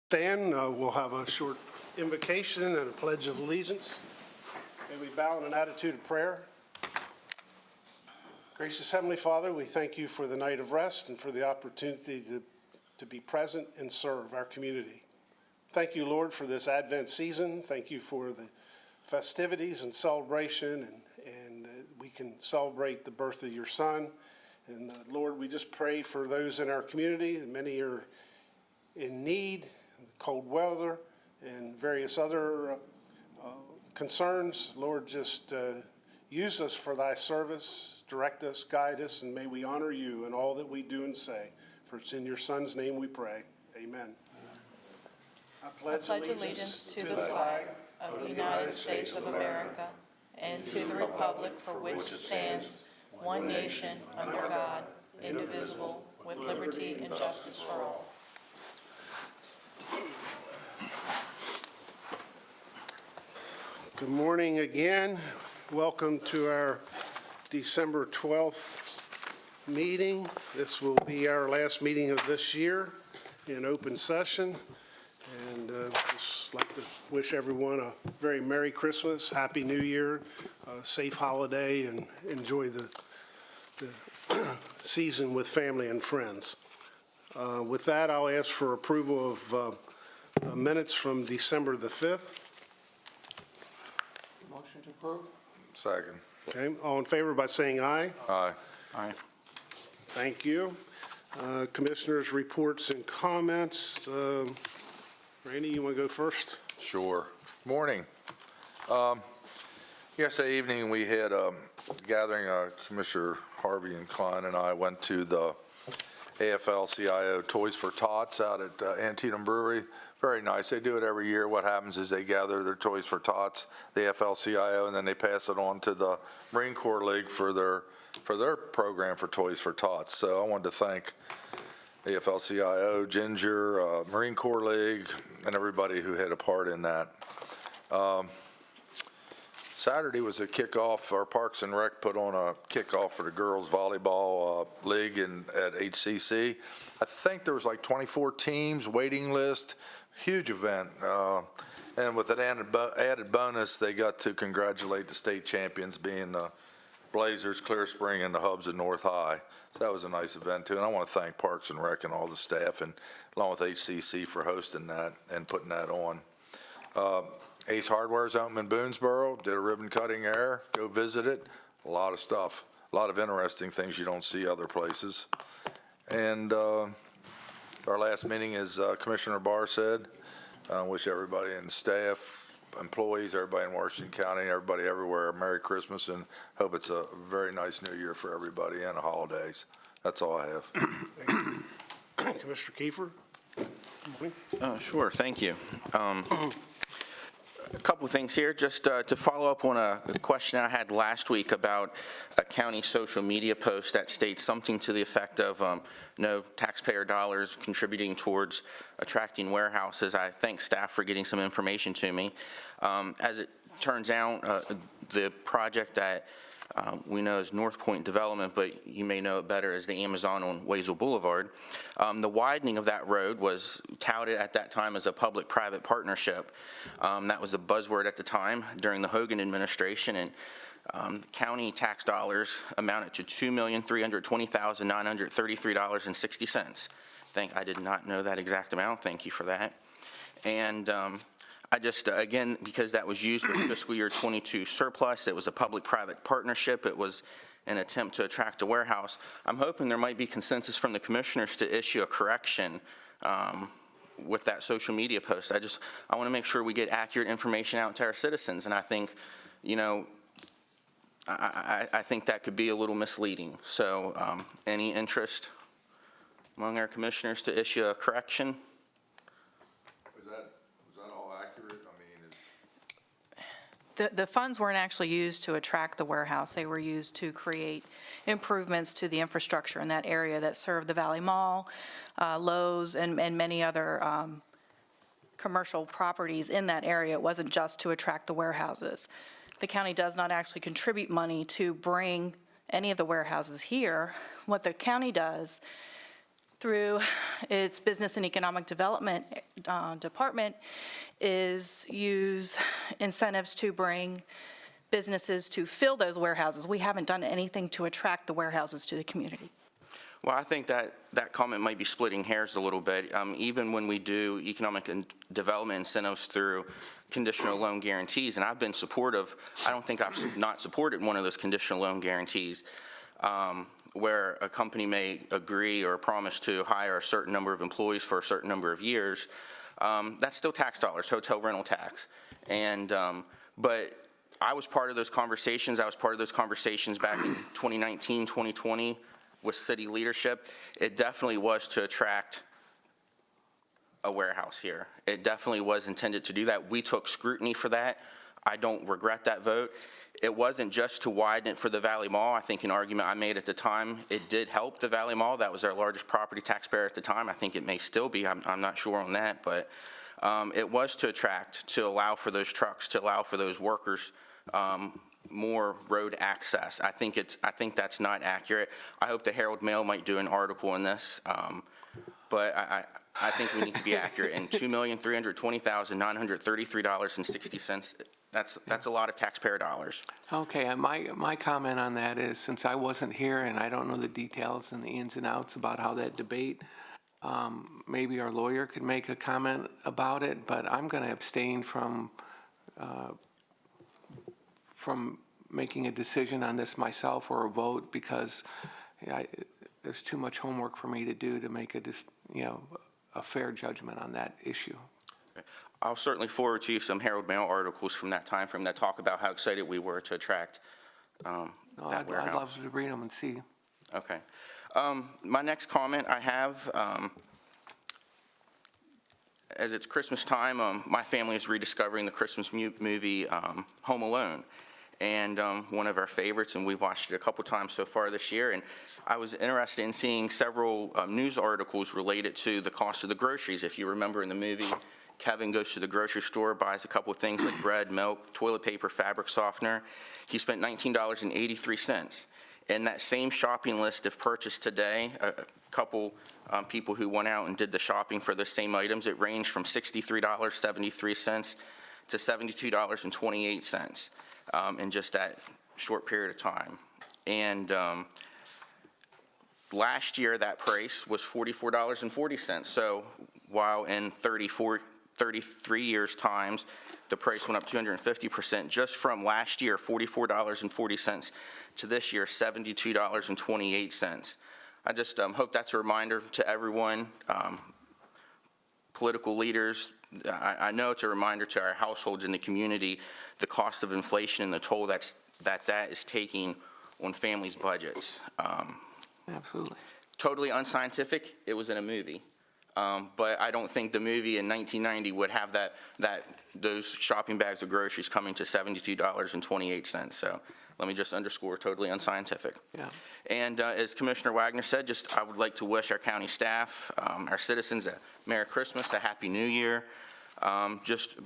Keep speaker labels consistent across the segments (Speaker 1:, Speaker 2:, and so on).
Speaker 1: stand, we'll have a short invocation and a pledge of allegiance. May we bow in an attitude of prayer. Gracious Heavenly Father, we thank you for the night of rest and for the opportunity to be present and serve our community. Thank you, Lord, for this Advent season. Thank you for the festivities and celebration, and we can celebrate the birth of your Son. And Lord, we just pray for those in our community. Many are in need, cold weather, and various other concerns. Lord, just use us for thy service, direct us, guide us, and may we honor you in all that we do and say. For it's in your Son's name we pray. Amen. I pledge
Speaker 2: allegiance to the flag of the United States of America and to the republic for which it stands, one nation, under God, indivisible, with liberty and justice for all.
Speaker 1: Good morning again. Welcome to our December 12th meeting. This will be our last meeting of this year in open session. And just like to wish everyone a very Merry Christmas, Happy New Year, safe holiday, and enjoy the season with family and friends. With that, I'll ask for approval of minutes from December the 5th.
Speaker 3: Motion to approve.
Speaker 4: Second.
Speaker 1: Okay, all in favor by saying aye.
Speaker 4: Aye.
Speaker 3: Aye.
Speaker 1: Thank you. Commissioners' reports and comments. Randy, you want to go first?
Speaker 4: Sure. Morning. Yesterday evening, we had a gathering. Commissioner Harvey and Klein and I went to the AFL-CIO Toys for Tots out at Antietam Brewery. Very nice. They do it every year. What happens is they gather their Toys for Tots, the AFL-CIO, and then they pass it on to the Marine Corps League for their program for Toys for Tots. So I wanted to thank AFL-CIO, Ginger, Marine Corps League, and everybody who had a part in that. Saturday was a kickoff. Our Parks and Rec put on a kickoff for the girls volleyball league at HCC. I think there was like 24 teams, waiting list, huge event. And with an added bonus, they got to congratulate the state champions, being the Blazers, Clear Spring, and the Hubs at North High. So that was a nice event too. And I want to thank Parks and Rec and all the staff, and along with HCC for hosting that and putting that on. Ace Hardware's open in Boonesboro, did a ribbon cutting there. Go visit it. A lot of stuff, a lot of interesting things you don't see other places. And our last meeting, as Commissioner Barr said, wish everybody and staff, employees, everybody in Washington County, everybody everywhere, Merry Christmas, and hope it's a very nice New Year for everybody and the holidays. That's all I have.
Speaker 1: Commissioner Kiefer.
Speaker 5: Sure, thank you. A couple of things here, just to follow up on a question I had last week about a county social media post that states something to the effect of no taxpayer dollars contributing towards attracting warehouses. I thank staff for getting some information to me. As it turns out, the project that we know as North Point Development, but you may know it better as the Amazon on Waysville Boulevard. The widening of that road was touted at that time as a public-private partnership. That was a buzzword at the time during the Hogan administration, and county tax dollars amounted to $2,320,933.60. I did not know that exact amount. Thank you for that. And I just, again, because that was used with fiscal year 22 surplus, it was a public-private partnership. It was an attempt to attract a warehouse. I'm hoping there might be consensus from the commissioners to issue a correction with that social media post. I want to make sure we get accurate information out to our citizens, and I think, you know, I think that could be a little misleading. So any interest among our commissioners to issue a correction?
Speaker 2: The funds weren't actually used to attract the warehouse. They were used to create improvements to the infrastructure in that area that served the Valley Mall, Lowe's, and many other commercial properties in that area. It wasn't just to attract the warehouses. The county does not actually contribute money to bring any of the warehouses here. What the county does through its Business and Economic Development Department is use incentives to bring businesses to fill those warehouses. We haven't done anything to attract the warehouses to the community.
Speaker 5: Well, I think that comment might be splitting hairs a little bit. Even when we do economic and development incentives through conditional loan guarantees, and I've been supportive, I don't think I've not supported one of those conditional loan guarantees where a company may agree or promise to hire a certain number of employees for a certain number of years. That's still tax dollars, hotel rental tax. And, but I was part of those conversations. I was part of those conversations back in 2019, 2020 with city leadership. It definitely was to attract a warehouse here. It definitely was intended to do that. We took scrutiny for that. I don't regret that vote. It wasn't just to widen it for the Valley Mall. I think an argument I made at the time, it did help the Valley Mall. That was our largest property taxpayer at the time. I think it may still be. I'm not sure on that, but it was to attract, to allow for those trucks, to allow for those workers more road access. I think that's not accurate. I hope the Herald Mail might do an article on this, but I think we need to be accurate. And $2,320,933.60. That's a lot of taxpayer dollars.
Speaker 3: Okay, my comment on that is, since I wasn't here and I don't know the details and the ins and outs about how that debate, maybe our lawyer could make a comment about it, but I'm going to abstain from making a decision on this myself or a vote, because there's too much homework for me to do to make a fair judgment on that issue.
Speaker 5: I'll certainly forward to you some Herald Mail articles from that time frame that talk about how excited we were to attract that warehouse.
Speaker 3: I'd love to read them and see.
Speaker 5: Okay. My next comment I have, as it's Christmas time, my family is rediscovering the Christmas movie Home Alone. And one of our favorites, and we've watched it a couple times so far this year. And I was interested in seeing several news articles related to the cost of the groceries. If you remember in the movie, Kevin goes to the grocery store, buys a couple of things like bread, milk, toilet paper, fabric softener. He spent $19.83. And that same shopping list, if purchased today, a couple people who went out and did the shopping for the same items, it ranged from $63.73 to $72.28 in just that short period of time. And last year, that price was $44.40. So while in 33 years' times, the price went up 250%, just from last year, $44.40, to this year, $72.28. I just hope that's a reminder to everyone, political leaders. I know it's a reminder to our households in the community, the cost of inflation and the toll that is taking on families' budgets.
Speaker 3: Absolutely.
Speaker 5: Totally unscientific. It was in a movie. But I don't think the movie in 1990 would have those shopping bags of groceries coming to $72.28. So let me just underscore, totally unscientific.
Speaker 3: Yeah.
Speaker 5: And as Commissioner Wagner said, I would like to wish our county staff, our citizens, a Merry Christmas, a Happy New Year. Just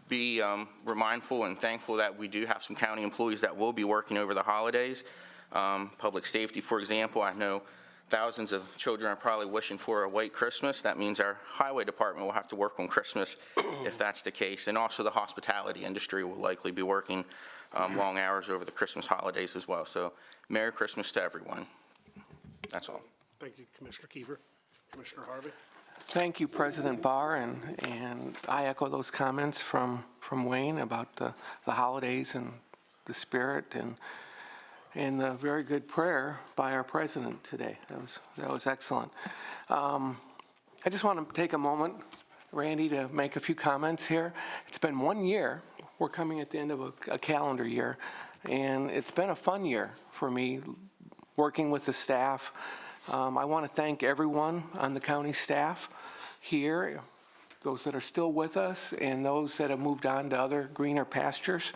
Speaker 5: be mindful and thankful that we do have some county employees that will be working over the holidays. Public safety, for example, I know thousands of children are probably wishing for a white Christmas. That means our highway department will have to work on Christmas if that's the case. And also the hospitality industry will likely be working long hours over the Christmas holidays as well. So Merry Christmas to everyone. That's all.
Speaker 1: Thank you, Commissioner Keever. Commissioner Harvey.
Speaker 3: Thank you, President Barr, and I echo those comments from Wayne about the holidays and the spirit and the very good prayer by our president today. That was excellent. I just want to take a moment, Randy, to make a few comments here. It's been 1 year. We're coming at the end of a calendar year, and it's been a fun year for me working with the staff. I want to thank everyone on the county staff here, those that are still with us and those that have moved on to other greener pastures,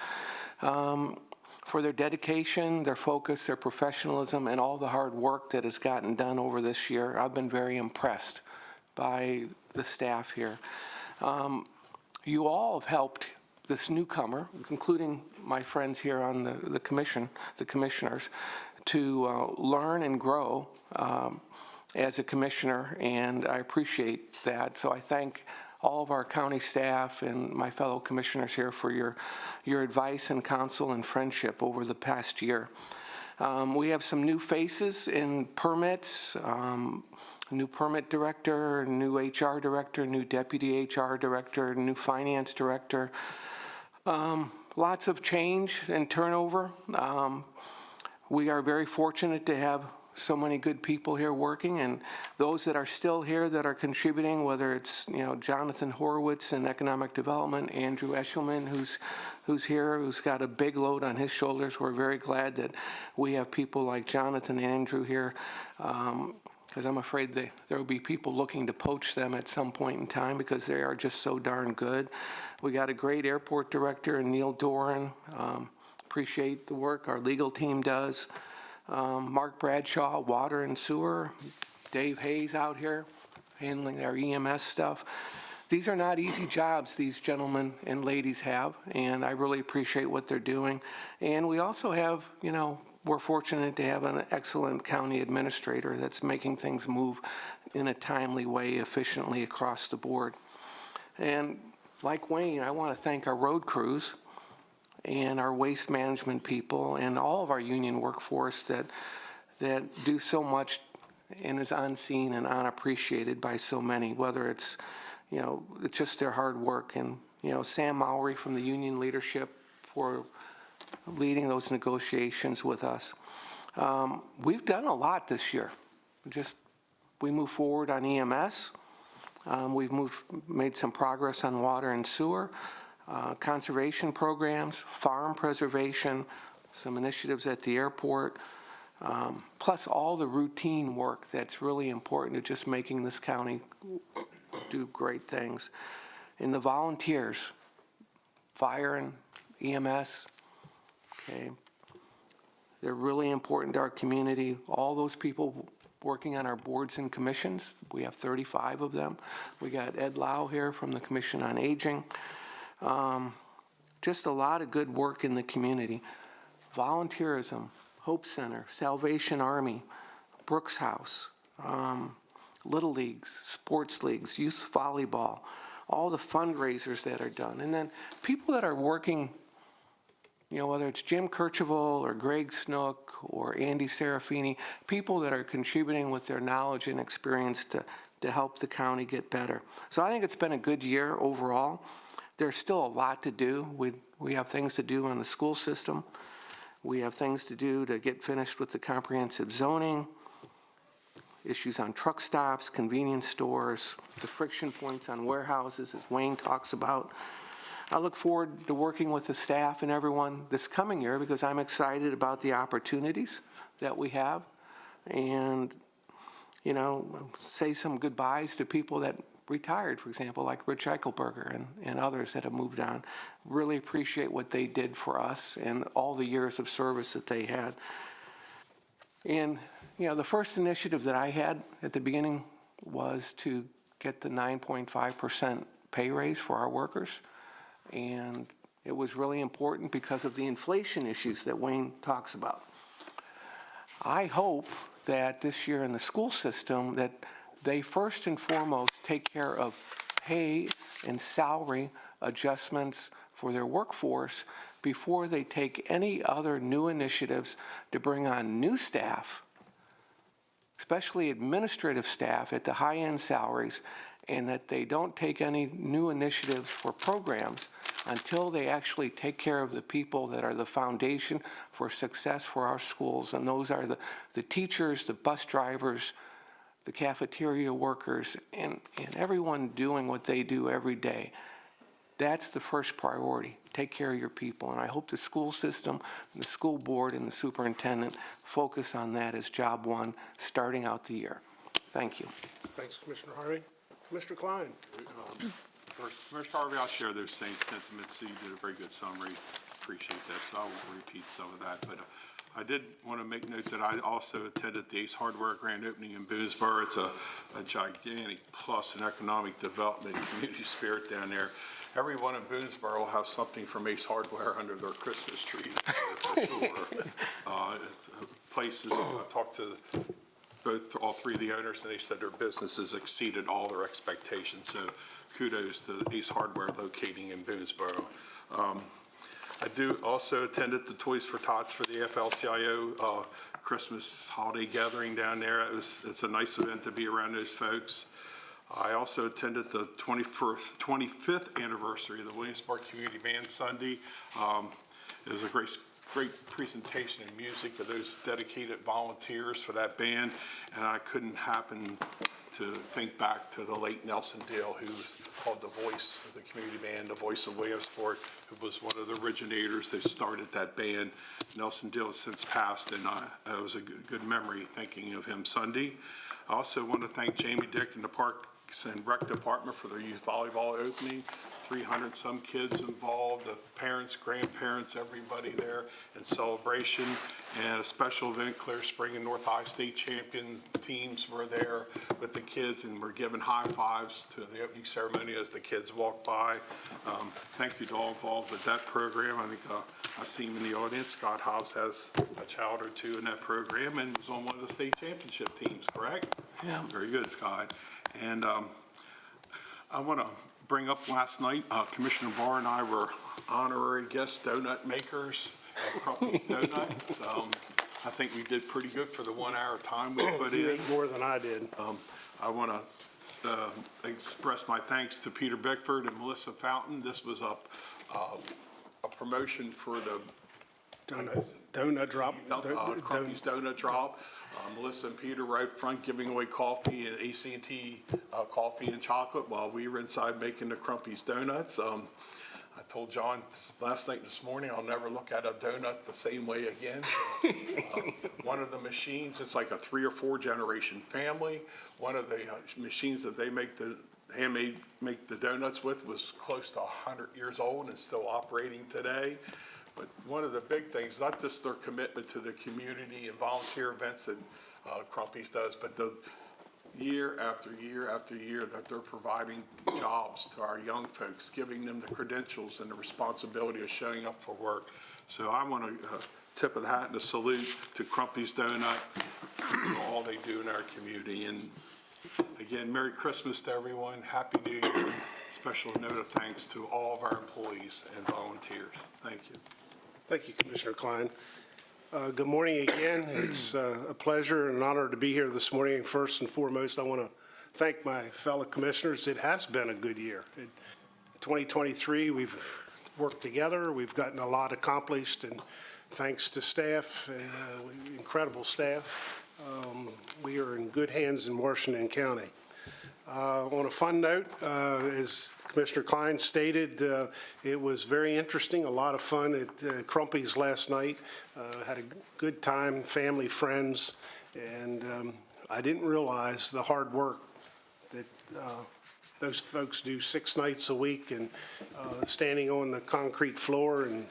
Speaker 3: for their dedication, their focus, their professionalism, and all the hard work that has gotten done over this year. I've been very impressed by the staff here. You all have helped this newcomer, including my friends here on the commissioners, to learn and grow as a commissioner, and I appreciate that. So I thank all of our county staff and my fellow commissioners here for your advice and counsel and friendship over the past year. We have some new faces in permits, new permit director, new HR director, new deputy HR director, new finance director. Lots of change and turnover. We are very fortunate to have so many good people here working, and those that are still here that are contributing, whether it's, Jonathan Horowitz in economic development, Andrew Eshelman, who's here, who's got a big load on his shoulders. We're very glad that we have people like Jonathan and Andrew here, because I'm afraid there will be people looking to poach them at some point in time because they are just so darn good. We got a great airport director in Neil Doran. Appreciate the work our legal team does. Mark Bradshaw, water and sewer. Dave Hayes out here handling our EMS stuff. These are not easy jobs these gentlemen and ladies have, and I really appreciate what they're doing. And we also have, we're fortunate to have an excellent county administrator that's making things move in a timely way, efficiently across the board. And like Wayne, I want to thank our road crews and our waste management people and all of our union workforce that do so much and is unseen and unappreciated by so many, whether it's, it's just their hard work. And, Sam Mowry from the union leadership for leading those negotiations with us. We've done a lot this year. We moved forward on EMS. We've made some progress on water and sewer. Conservation programs, farm preservation, some initiatives at the airport, plus all the routine work that's really important to just making this county do great things. And the volunteers, fire and EMS, okay, they're really important to our community. All those people working on our boards and commissions, we have 35 of them. We got Ed Lau here from the Commission on Aging. Just a lot of good work in the community. Volunteerism, Hope Center, Salvation Army, Brooks House, Little Leagues, sports leagues, youth volleyball, all the fundraisers that are done. And then people that are working, whether it's Jim Kercheval or Greg Snook or Andy Serafini, people that are contributing with their knowledge and experience to help the county get better. So I think it's been a good year overall. There's still a lot to do. We have things to do on the school system. We have things to do to get finished with the comprehensive zoning, issues on truck stops, convenience stores, the friction points on warehouses, as Wayne talks about. I look forward to working with the staff and everyone this coming year because I'm excited about the opportunities that we have and, say some goodbyes to people that retired, for example, like Rich Eichelberger and others that have moved on. Really appreciate what they did for us and all the years of service that they had. And, the first initiative that I had at the beginning was to get the 9.5% pay raise for our workers. And it was really important because of the inflation issues that Wayne talks about. I hope that this year in the school system that they first and foremost take care of pay and salary adjustments for their workforce before they take any other new initiatives to bring on new staff, especially administrative staff at the high-end salaries, and that they don't take any new initiatives for programs until they actually take care of the people that are the foundation for success for our schools. And those are the teachers, the bus drivers, the cafeteria workers, and everyone doing what they do every day. That's the first priority. Take care of your people. And I hope the school system, the school board, and the superintendent focus on that as job one starting out the year. Thank you.
Speaker 1: Thanks, Commissioner Harvey. Commissioner Klein.
Speaker 6: First, Commissioner Harvey, I'll share those same sentiments. You did a very good summary. Appreciate that. So I won't repeat some of that. But I did want to make note that I also attended the Ace Hardware grand opening in Boonesboro. It's a gigantic plus in economic development, community spirit down there. Everyone in Boonesboro will have something from Ace Hardware under their Christmas tree, for sure. Places, I talked to all three of the owners, and they said their businesses exceeded all their expectations. So kudos to Ace Hardware locating in Boonesboro. I also attended the Toys for Tots for the AFL-CIO Christmas holiday gathering down there. It's a nice event to be around those folks. I also attended the 25th anniversary of the Williamsburg Community Band Sunday. It was a great presentation and music of those dedicated volunteers for that band, and I couldn't happen to think back to the late Nelson Dale, who was called the voice of the community band, the voice of Williamsport, who was one of the originators that started that band. Nelson Dale has since passed, and it was a good memory thinking of him Sunday. I also want to thank Jamie Dick and the Parks and Rec Department for their youth volleyball opening. 300 some kids involved, the parents, grandparents, everybody there in celebration, and a special event. Clear Spring and North High State champion teams were there with the kids, and were giving high fives to the opening ceremony as the kids walked by. Thank you to all involved with that program. I think I see him in the audience. Scott Hobbs has a child or two in that program and was on one of the state championship teams, correct?
Speaker 3: Yeah.
Speaker 6: Very good, Scott. And I want to bring up last night, Commissioner Barr and I were honorary guest donut makers at Crumpy's Donuts. I think we did pretty good for the 1 hour time we put
Speaker 1: You
Speaker 6: in.
Speaker 1: ate more than I did.
Speaker 6: I want to express my thanks to Peter Bickford and Melissa Fountain. This was a promotion for the
Speaker 1: Donut drop.
Speaker 6: Crumpy's Donut Drop. Melissa and Peter were out front giving away coffee and AT&T coffee and chocolate while we were inside making the Crumpy's Donuts. I told John last night and this morning, I'll never look at a donut the same way again. One of the machines, it's like a 3 or 4 generation family. One of the machines that they make the donuts with was close to 100 years old and still operating today. But one of the big things, not just their commitment to the community and volunteer events that Crumpy's does, but the year after year after year that they're providing jobs to our young folks, giving them the credentials and the responsibility of showing up for work. So I want to tip of the hat and a salute to Crumpy's Donut for all they do in our community. And again, Merry Christmas to everyone. Happy New Year. Special note of thanks to all of our employees and volunteers. Thank you.
Speaker 1: Thank you, Commissioner Klein. Good morning again. It's a pleasure and an honor to be here this morning. First and foremost, I want to thank my fellow commissioners. It has been a good year. 2023, we've worked together. We've gotten a lot accomplished, and thanks to staff and incredible staff, we are in good hands in Washington County. On a fun note, as Commissioner Klein stated, it was very interesting, a lot of fun at Crumpy's last night. Had a good time, family, friends, and I didn't realize the hard work that those folks do 6 nights a week, and standing on the concrete floor and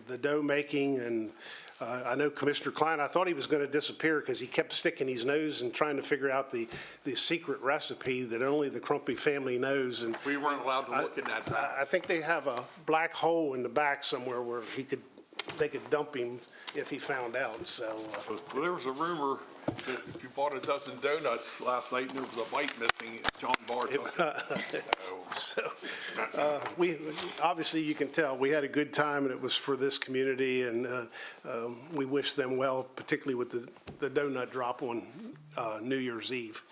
Speaker 1: the dough making. And I know Commissioner Klein, I thought he was going to disappear because he kept sticking his nose and trying to figure out the secret recipe that only the Crumpy family knows. And
Speaker 6: We weren't allowed to look in that bag.
Speaker 1: I think they have a black hole in the back somewhere where they could dump him if he found out. So
Speaker 6: Well, there was a rumor that if you bought a dozen donuts last night and there was a bite missing, John Barr took it.
Speaker 1: So, we, obviously you can tell, we had a good time and it was for this community, and we wish them well, particularly with the donut drop on New Year's Eve.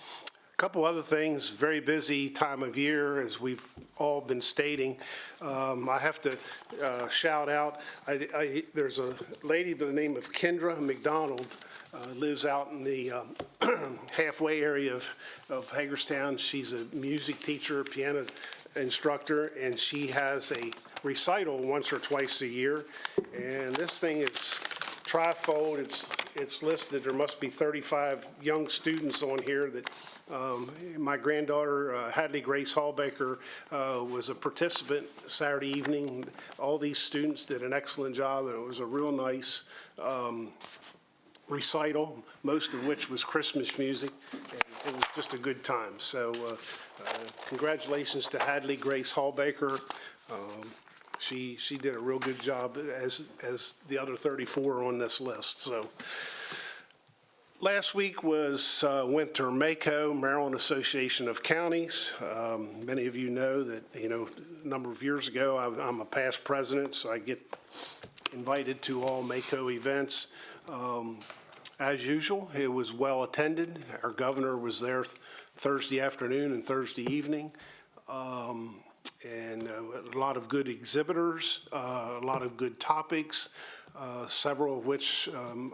Speaker 1: A couple other things, very busy time of year, as we've all been stating. I have to shout out, there's a lady by the name of Kendra McDonald, lives out in the halfway area of Hagerstown. She's a music teacher, piano instructor, and she has a recital once or twice a year. And this thing is trifold. It's listed. There must be 35 young students on here that my granddaughter, Hadley Grace Hallbaker, was a participant Saturday evening. All these students did an excellent job, and it was a real nice recital, most of which was Christmas music, and it was just a good time. So congratulations to Hadley Grace Hallbaker. She did a real good job, as the other 34 on this list. So Last week was Winter MACO, Maryland Association of Counties. Many of you know that, a number of years ago, I'm a past president, so I get invited to all MACO events. As usual, it was well attended. Our governor was there Thursday afternoon and Thursday evening. And a lot of good exhibitors, a lot of good topics, several of which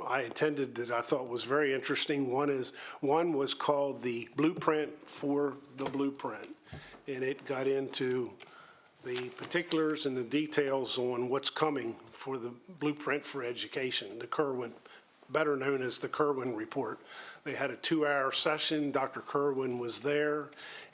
Speaker 1: I attended that I thought was very interesting. One was called the Blueprint for the Blueprint, and it got into the particulars and the details on what's coming for the Blueprint for Education, the Kerwin, better known as the Kerwin Report. They had a 2-hour session. Dr. Kerwin was there,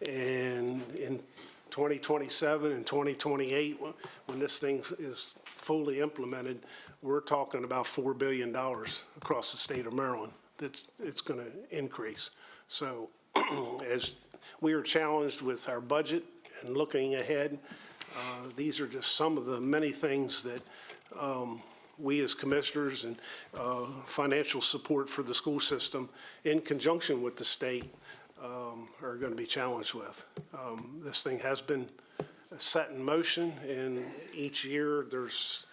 Speaker 1: and in 2027 and 2028, when this thing is fully implemented, we're talking about $4 billion across the state of Maryland. It's going to increase. So as we are challenged with our budget and looking ahead, these are just some of the many things that we as commissioners and financial support for the school system in conjunction with the state are going to be challenged with. This thing has been set in motion, and each year there's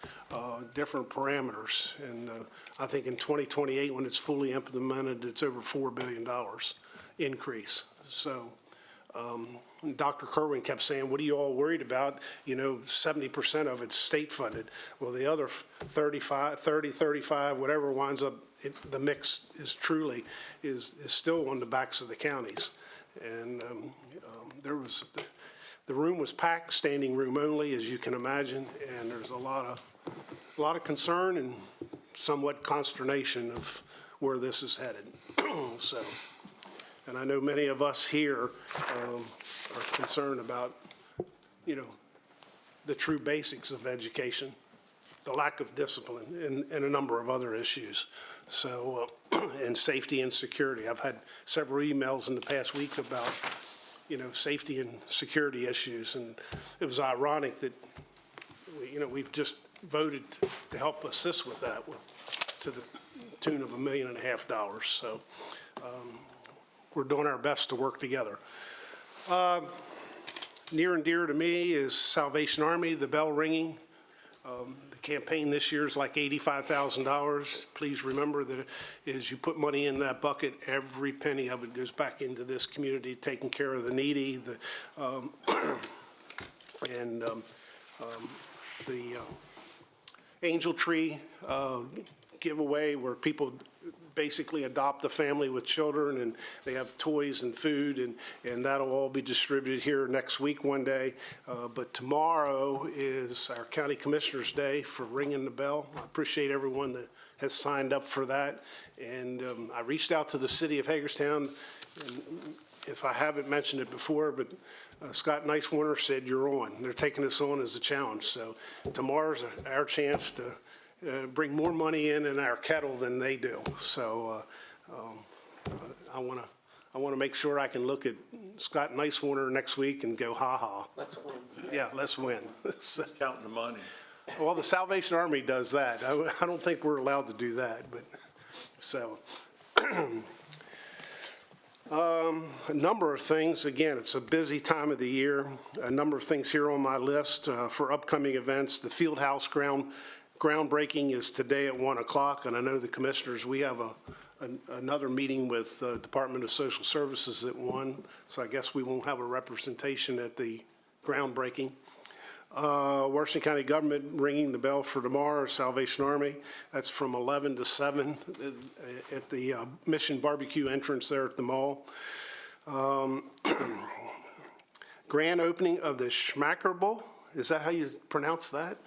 Speaker 1: different parameters. And I think in 2028, when it's fully implemented, it's over $4 billion increase. So Dr. Kerwin kept saying, what are you all worried about? 70% of it's state funded. Well, the other 35, whatever winds up, the mix is truly is still on the backs of the counties. And the room was packed, standing room only, as you can imagine, and there's a lot of concern and somewhat consternation of where this is headed. So, and I know many of us here are concerned about, the true basics of education, the lack of discipline, and a number of other issues. So, and safety and security. I've had several emails in the past week about, safety and security issues, and it was ironic that, we've just voted to help assist with that to the tune of $1.5 million. So we're doing our best to work together. Near and dear to me is Salvation Army, the bell ringing. The campaign this year is like $85,000. Please remember that as you put money in that bucket, every penny of it goes back into this community, taking care of the needy. The Angel Tree giveaway, where people basically adopt a family with children, and they have toys and food, and that'll all be distributed here next week one day. But tomorrow is our County Commissioners Day for ringing the bell. I appreciate everyone that has signed up for that. And I reached out to the city of Hagerstown, and if I haven't mentioned it before, but Scott Nicewarner said, you're on. They're taking us on as a challenge. So tomorrow's our chance to bring more money in our kettle than they do. So I want to make sure I can look at Scott Nicewarner next week and go, ha ha.
Speaker 3: Let's win.
Speaker 1: Yeah, let's win. So,
Speaker 6: Counting the money.
Speaker 1: well, the Salvation Army does that. I don't think we're allowed to do that, but so. A number of things. Again, it's a busy time of the year. A number of things here on my list for upcoming events. The field house groundbreaking is today at 1 o'clock, and I know the commissioners, we have another meeting with Department of Social Services at 1, so I guess we won't have a representation at the groundbreaking. Washington County Government ringing the bell for tomorrow, Salvation Army. That's from 11 to 7 at the Mission Barbecue entrance there at the mall. Grand opening of the Schmackerable. Is that how you pronounce that?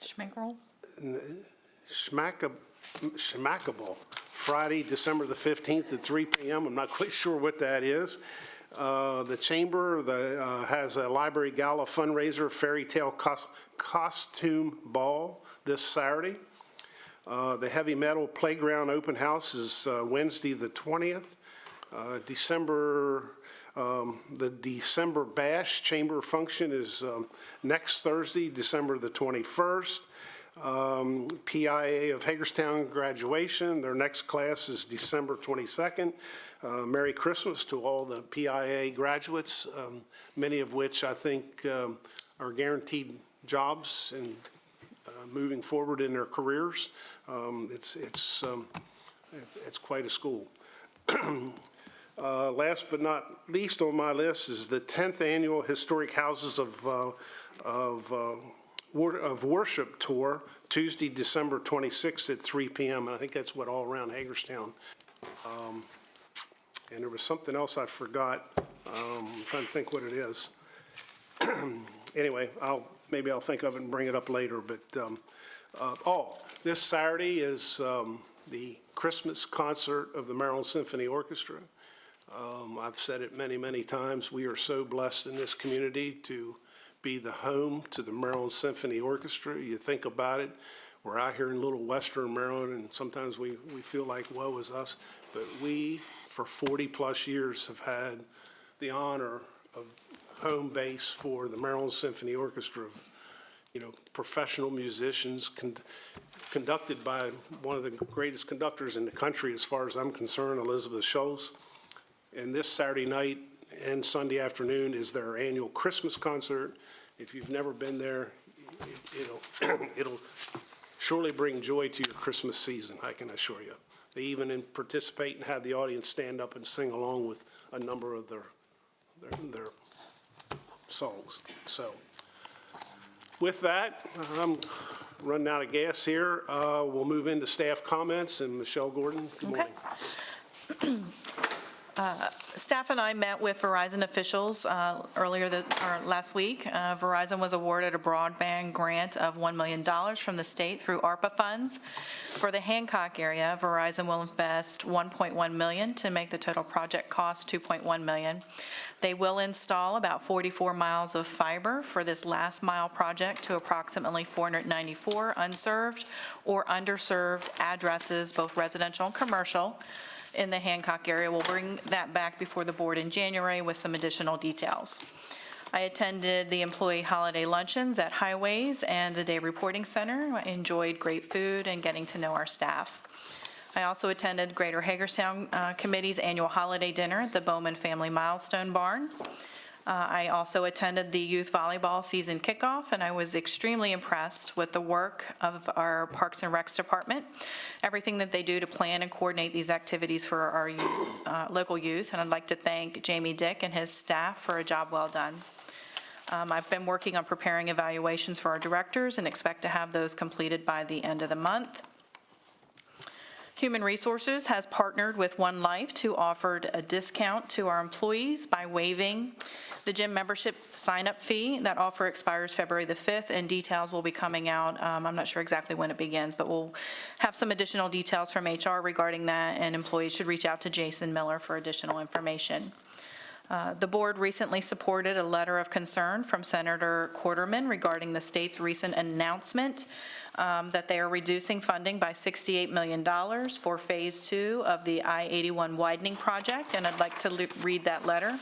Speaker 2: Schminkerl?
Speaker 1: Schmackable, Friday, December the 15th at 3 p.m. I'm not quite sure what that is. The Chamber has a Library Gala fundraiser, Fairy Tale Costume Ball this Saturday. The Heavy Metal Playground Open House is Wednesday the 20th. The December Bash Chamber function is next Thursday, December the 21st. PIA of Hagerstown graduation. Their next class is December 22nd. Merry Christmas to all the PIA graduates, many of which I think are guaranteed jobs and moving forward in their careers. It's quite a school. Last but not least on my list is the 10th Annual Historic Houses of Worship Tour, Tuesday, December 26th at 3 p.m. And I think that's what all around Hagerstown. And there was something else I forgot. I'm trying to think what it is. Anyway, maybe I'll think of it and bring it up later. But this Saturday is the Christmas concert of the Maryland Symphony Orchestra. I've said it many, many times. We are so blessed in this community to be the home to the Maryland Symphony Orchestra. You think about it, we're out here in little Western Maryland, and sometimes we feel like woe is us. But we, for 40-plus years, have had the honor of home base for the Maryland Symphony Orchestra, professional musicians conducted by one of the greatest conductors in the country, as far as I'm concerned, Elizabeth Schultz. And this Saturday night and Sunday afternoon is their annual Christmas concert. If you've never been there, it'll surely bring joy to your Christmas season, I can assure you. They even participate and have the audience stand up and sing along with a number of their songs. So with that, I'm running out of gas here. We'll move into staff comments, and Michelle Gordon, good morning.
Speaker 2: Staff and I met with Verizon officials last week. Verizon was awarded a broadband grant of $1 million from the state through ARPA funds. For the Hancock area, Verizon will invest $1.1 million to make the total project cost $2.1 million. They will install about 44 miles of fiber for this last mile project to approximately 494 unserved or underserved addresses, both residential and commercial, in the Hancock area. We'll bring that back before the board in January with some additional details. I attended the employee holiday luncheons at Highways and the Day Reporting Center. I enjoyed great food and getting to know our staff. I also attended Greater Hagerstown Committee's annual holiday dinner at the Bowman Family Milestone Barn. I also attended the youth volleyball season kickoff, and I was extremely impressed with the work of our Parks and Recs department, everything that they do to plan and coordinate these activities for our youth, local youth, and I'd like to thank Jamie Dick and his staff for a job well done. I've been working on preparing evaluations for our directors and expect to have those completed by the end of the month. Human Resources has partnered with One Life to offer a discount to our employees by waiving the gym membership sign-up fee. That offer expires February the 5th, and details will be coming out. I'm not sure exactly when it begins, but we'll have some additional details from HR regarding that, and employees should reach out to Jason Miller for additional information. The board recently supported a letter of concern from Senator Quarterman regarding the state's recent announcement that they are reducing funding by $68 million for Phase 2 of the I-81 widening project, and I'd like to read that letter.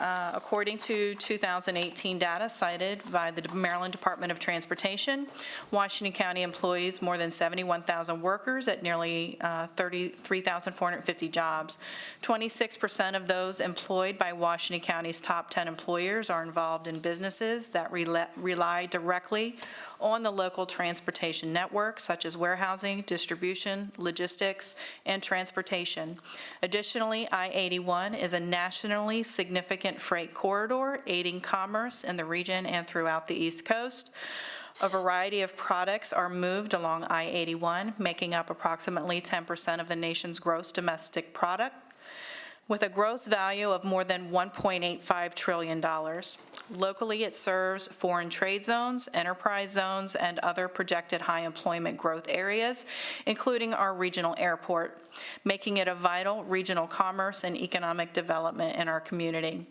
Speaker 2: According to 2018 data cited by the Maryland Department of Transportation, Washington County employs more than 71,000 workers at nearly 33,450 jobs. 26% of those employed by Washington County's top 10 employers are involved in businesses that rely directly on the local transportation network, such as warehousing, distribution, logistics, and transportation. Additionally, I-81 is a nationally significant freight corridor, aiding commerce in the region and throughout the East Coast. A variety of products are moved along I-81, making up approximately 10% of the nation's gross domestic product, with a gross value of more than $1.85 trillion. Locally, it serves foreign trade zones, enterprise zones, and other projected high employment growth areas, including our regional airport, making it a vital regional commerce and economic development in our community.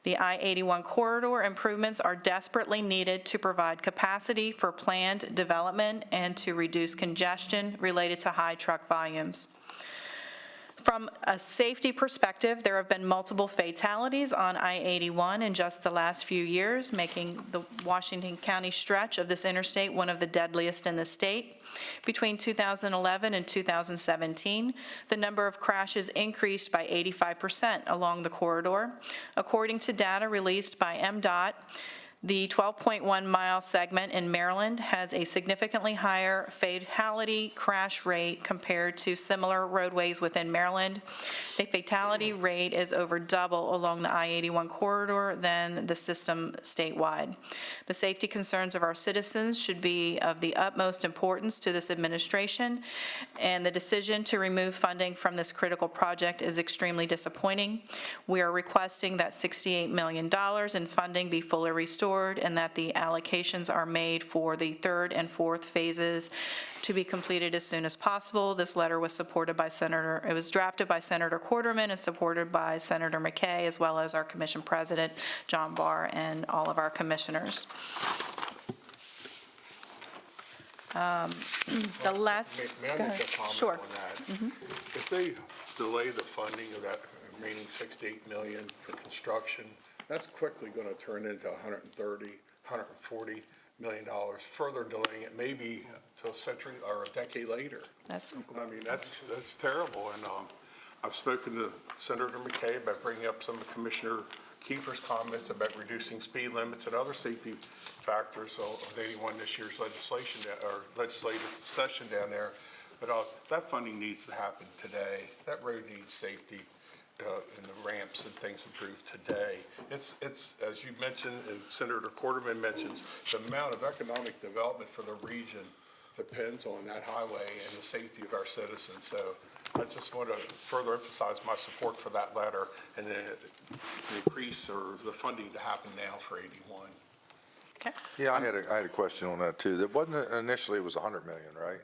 Speaker 2: The I-81 corridor improvements are desperately needed to provide capacity for planned development and to reduce congestion related to high truck volumes. From a safety perspective, there have been multiple fatalities on I-81 in just the last few years, making the Washington County stretch of this interstate one of the deadliest in the state. Between 2011 and 2017, the number of crashes increased by 85% along the corridor. According to data released by MDOT, the 12.1-mile segment in Maryland has a significantly higher fatality crash rate compared to similar roadways within Maryland. The fatality rate is over double along the I-81 corridor than the system statewide. The safety concerns of our citizens should be of the utmost importance to this administration, and the decision to remove funding from this critical project is extremely disappointing. We are requesting that $68 million in funding be fully restored and that the allocations are made for the third and fourth phases to be completed as soon as possible. This letter was supported by it was drafted by Senator Quarterman and supported by Senator McKay, as well as our Commission President, John Barr, and all of our commissioners. The last,
Speaker 7: May I
Speaker 2: go
Speaker 7: make
Speaker 2: ahead.
Speaker 7: a comment
Speaker 2: Sure.
Speaker 7: on that? If they delay the funding of that remaining $68 million for construction, that's quickly going to turn into $130, $140 million. Further delaying it maybe till a century or a decade later.
Speaker 2: That's,
Speaker 7: I mean, that's terrible. And I've spoken to Senator McKay about bringing up some of Commissioner Kiefer's comments about reducing speed limits and other safety factors of 81 this year's legislative session down there. But that funding needs to happen today. That road needs safety and the ramps and things improved today. It's as you mentioned and Senator Quarterman mentions, the amount of economic development for the region depends on that highway and the safety of our citizens. So I just want to further emphasize my support for that letter and the increase or the funding to happen now for 81.
Speaker 2: okay.
Speaker 4: Yeah, I had a question on that too. That wasn't initially, it was 100 million, right?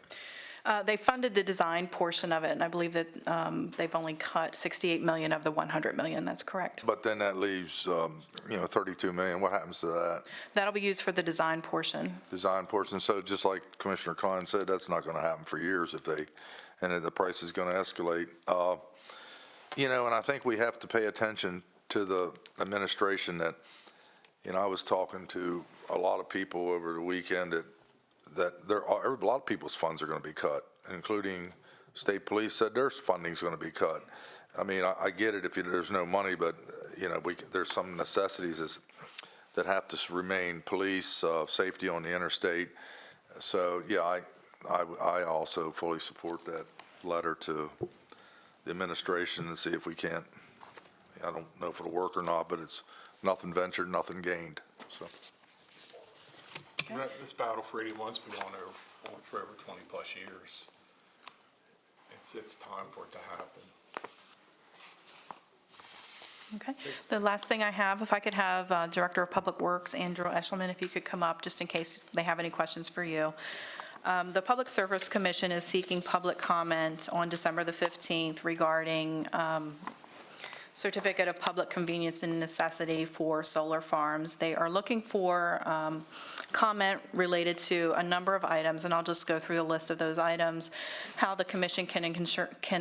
Speaker 2: They funded the design portion of it, and I believe that they've only cut $68 million of the $100 million. That's correct.
Speaker 4: But then that leaves, 32 million. What happens to that
Speaker 2: That'll be used for the design portion.
Speaker 4: design portion? So just like Commissioner Khan said, that's not going to happen for years and the price is going to escalate. And I think we have to pay attention to the administration that, I was talking to a lot of people over the weekend that a lot of people's funds are going to be cut, including state police said their funding's going to be cut. I mean, I get it if there's no money, but, there's some necessities that have to remain: police, safety on the interstate. So, yeah, I also fully support that letter to the administration and see if we can't, I don't know if it'll work or not, but it's nothing ventured, nothing gained, so.
Speaker 7: This battle for 81's been going on for over 20 plus years. It's time for it to happen.
Speaker 2: Okay. The last thing I have, if I could have Director of Public Works, Andrew Eshelman, if you could come up, just in case they have any questions for you. The Public Service Commission is seeking public comment on December the 15th regarding certificate of public convenience and necessity for solar farms. They are looking for comment related to a number of items, and I'll just go through the list of those items. How the commission can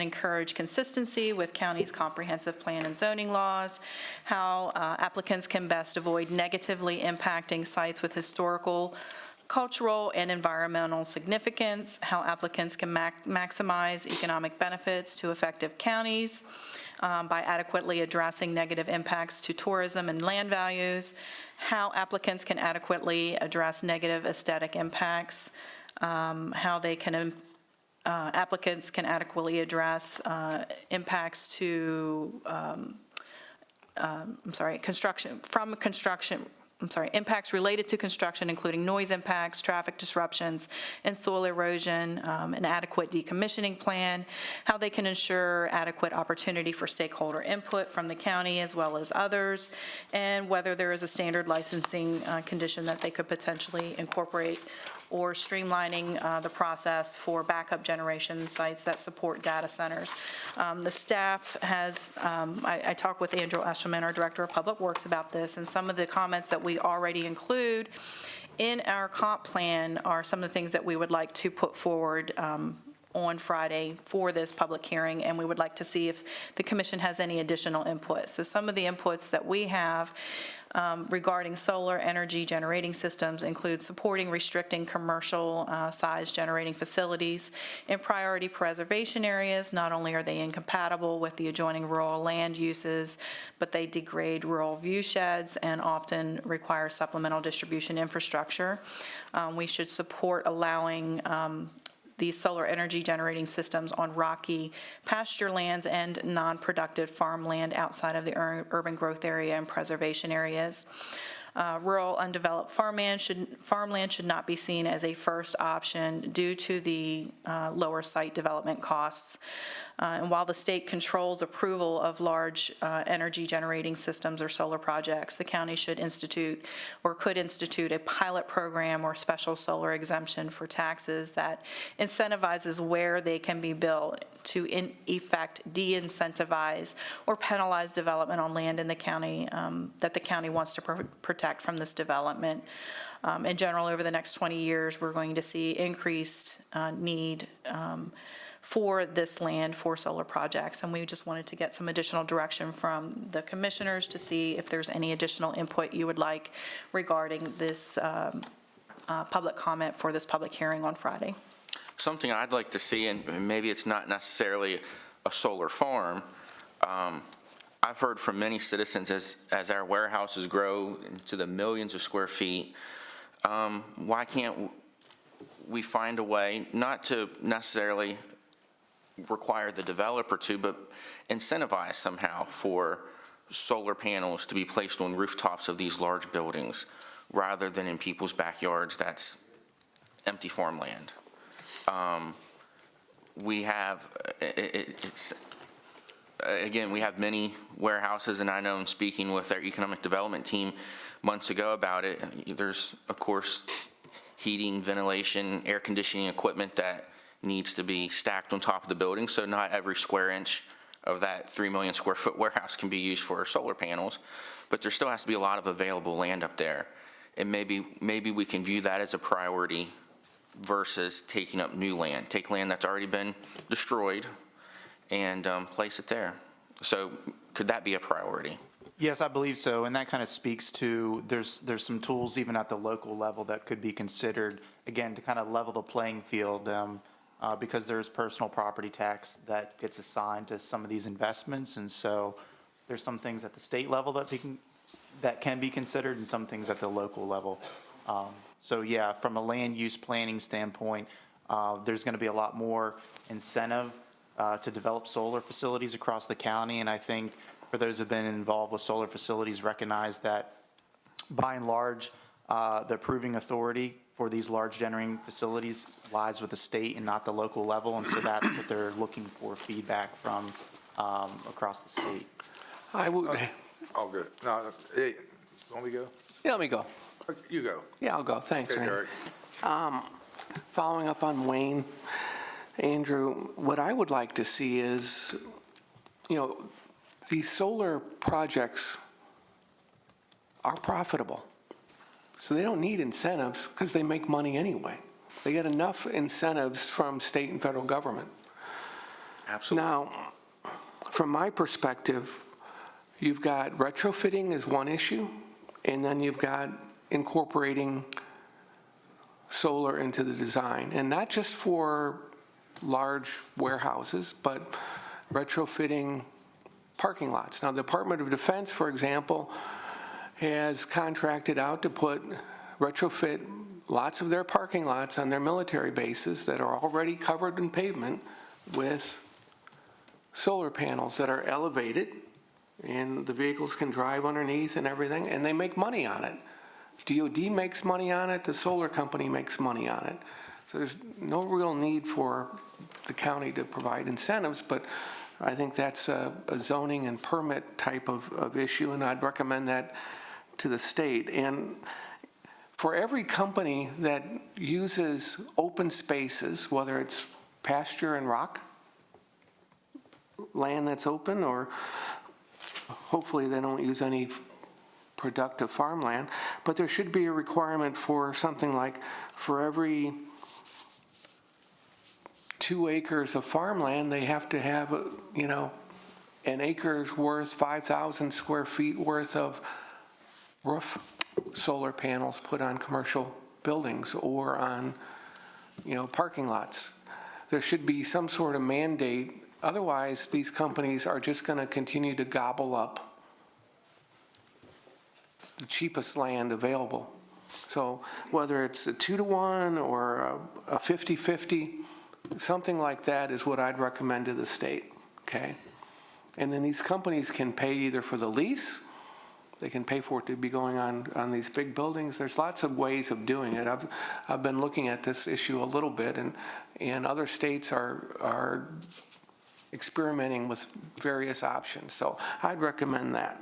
Speaker 2: encourage consistency with county's comprehensive plan and zoning laws, how applicants can best avoid negatively impacting sites with historical, cultural, and environmental significance, how applicants can maximize economic benefits to effective counties by adequately addressing negative impacts to tourism and land values, how applicants can adequately address negative aesthetic impacts, how they can applicants can adequately address impacts to impacts related to construction, including noise impacts, traffic disruptions, and soil erosion, an adequate decommissioning plan, how they can ensure adequate opportunity for stakeholder input from the county as well as others, and whether there is a standard licensing condition that they could potentially incorporate, or streamlining the process for backup generation sites that support data centers. The staff has, I talked with Andrew Eshelman, our Director of Public Works, about this, and some of the comments that we already include in our comp plan are some of the things that we would like to put forward on Friday for this public hearing, and we would like to see if the commission has any additional input. So some of the inputs that we have regarding solar energy generating systems include supporting restricting commercial size generating facilities in priority preservation areas. Not only are they incompatible with the adjoining rural land uses, but they degrade rural view sheds and often require supplemental distribution infrastructure. We should support allowing these solar energy generating systems on rocky pasture lands and non-productive farmland outside of the urban growth area and preservation areas. Rural undeveloped farmland should not be seen as a first option due to the lower site development costs. And while the state controls approval of large energy generating systems or solar projects, the county should institute or could institute a pilot program or special solar exemption for taxes that incentivizes where they can be built to, in effect, de-incentivize or penalize development on land in the county that the county wants to protect from this development. In general, over the next 20 years, we're going to see increased need for this land for solar projects, and we just wanted to get some additional direction from the commissioners to see if there's any additional input you would like regarding this public comment for this public hearing on Friday.
Speaker 5: Something I'd like to see, and maybe it's not necessarily a solar farm, I've heard from many citizens as our warehouses grow into the millions of square feet, why can't we find a way not to necessarily require the developer to, but incentivize somehow for solar panels to be placed on rooftops of these large buildings rather than in people's backyards that's empty farmland. We have, again, we have many warehouses, and I know in speaking with our economic development team months ago about it, there's, of course, heating, ventilation, air conditioning equipment that needs to be stacked on top of the building, so not every square inch of that 3 million square foot warehouse can be used for solar panels, but there still has to be a lot of available land up there. And maybe we can view that as a priority versus taking up new land. Take land that's already been destroyed and place it there. So could that be a priority?
Speaker 8: Yes, I believe so, and that kind of speaks to, there's some tools even at the local level that could be considered, again, to kind of level the playing field, because there's personal property tax that gets assigned to some of these investments, and so there's some things at the state level that can be considered and some things at the local level. So yeah, from a land use planning standpoint, there's going to be a lot more incentive to develop solar facilities across the county, and I think for those who have been involved with solar facilities recognize that by and large, the approving authority for these large generating facilities lies with the state and not the local level, and so that's what they're looking for feedback from across the state.
Speaker 3: I would,
Speaker 4: All good. No, hey, want me to go?
Speaker 3: yeah, let me go.
Speaker 4: You go.
Speaker 3: Yeah, I'll go. Thanks,
Speaker 4: Okay,
Speaker 3: Randy.
Speaker 4: Derek.
Speaker 3: Following up on Wayne, Andrew, what I would like to see is, these solar projects are profitable. So they don't need incentives because they make money anyway. They get enough incentives from state and federal government.
Speaker 5: Absolutely.
Speaker 3: Now, from my perspective, you've got retrofitting is one issue, and then you've got incorporating solar into the design, and not just for large warehouses, but retrofitting parking lots. Now, the Department of Defense, for example, has contracted out to retrofit lots of their parking lots on their military bases that are already covered in pavement with solar panels that are elevated, and the vehicles can drive underneath and everything, and they make money on it. DOD makes money on it, the solar company makes money on it. So there's no real need for the county to provide incentives, but I think that's a zoning and permit type of issue, and I'd recommend that to the state. And for every company that uses open spaces, whether it's pasture and rock, land that's open, or hopefully they don't use any productive farmland, but there should be a requirement for something like for every 2 acres of farmland, they have to have, an acre's worth, 5,000 square feet worth of roof solar panels put on commercial buildings or on, parking lots. There should be some sort of mandate. Otherwise, these companies are just going to continue to gobble up the cheapest land available. So whether it's a 2-to-1 or a 50-50, something like that is what I'd recommend to the state, okay? And then these companies can pay either for the lease, they can pay for it to be going on these big buildings. There's lots of ways of doing it. I've been looking at this issue a little bit, and other states are experimenting with various options. So I'd recommend that.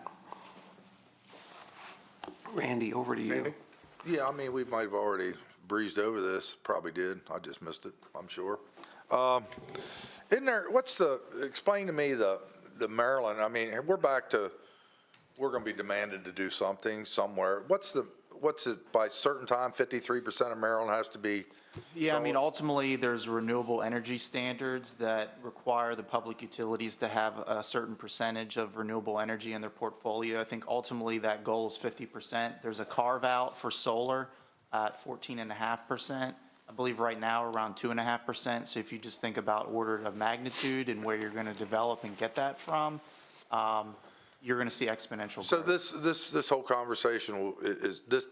Speaker 3: Randy, over to you.
Speaker 7: Randy?
Speaker 4: Yeah, I mean, we might have already breezed over this, probably did. I just missed it, I'm sure. Isn't there, explain to me the Maryland, I mean, we're back to, we're going to be demanded to do something somewhere. What's it, by certain time, 53% of Maryland has to be?
Speaker 8: Yeah, I mean, ultimately, there's renewable energy standards that require the public utilities to have a certain percentage of renewable energy in their portfolio. I think ultimately that goal is 50%. There's a carve-out for solar at 14.5%. I believe right now around 2.5%. So if you just think about order of magnitude and where you're going to develop and get that from, you're going to see exponential growth.
Speaker 4: So this whole conversation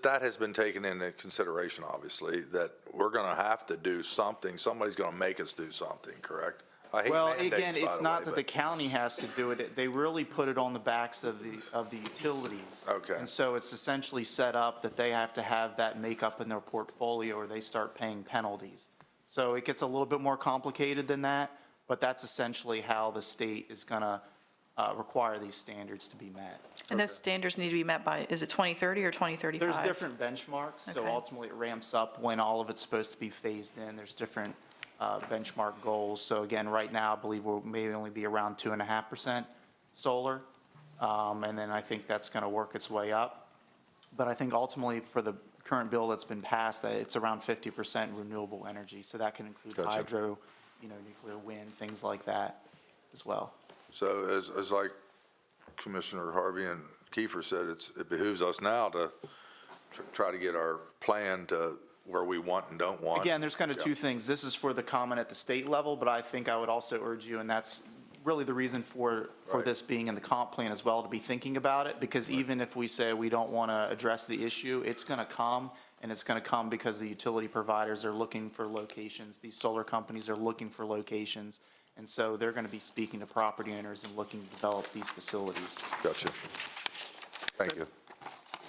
Speaker 4: that has been taken into consideration, obviously, that we're going to have to do something. Somebody's going to make us do something, correct? I hate mandates,
Speaker 8: again, it's
Speaker 4: by
Speaker 8: not
Speaker 4: the
Speaker 8: that
Speaker 4: way,
Speaker 8: the county has to do it. They really put it on the backs of the utilities.
Speaker 4: Okay.
Speaker 8: And so it's essentially set up that they have to have that makeup in their portfolio or they start paying penalties. So it gets a little bit more complicated than that, but that's essentially how the state is going to require these standards to be met.
Speaker 2: And those standards need to be met by, is it 2030 or 2035?
Speaker 8: There's different benchmarks, so
Speaker 2: Okay.
Speaker 8: ultimately it ramps up when all of it's supposed to be phased in. There's different benchmark goals. So again, right now, I believe we'll maybe only be around 2.5% solar, and then I think that's going to work its way up. But I think ultimately for the current bill that's been passed, it's around 50% renewable energy. So that can include
Speaker 4: Gotcha.
Speaker 8: hydro, nuclear, wind, things like that as well.
Speaker 4: So as like Commissioner Harvey and Kiefer said, it behooves us now to try to get our plan to where we want and don't want.
Speaker 8: Again, there's kind of
Speaker 4: Yeah.
Speaker 8: two things. This is for the comment at the state level, but I think I would also urge you, and that's really the reason for
Speaker 4: Right.
Speaker 8: this being in the comp plan as well, to be thinking about it, because even if we say we don't want to address the issue, it's going to come, and it's going to come because the utility providers are looking for locations. These solar companies are looking for locations, and so they're going to be speaking to property owners and looking to develop these facilities.
Speaker 4: Gotcha. Thank you.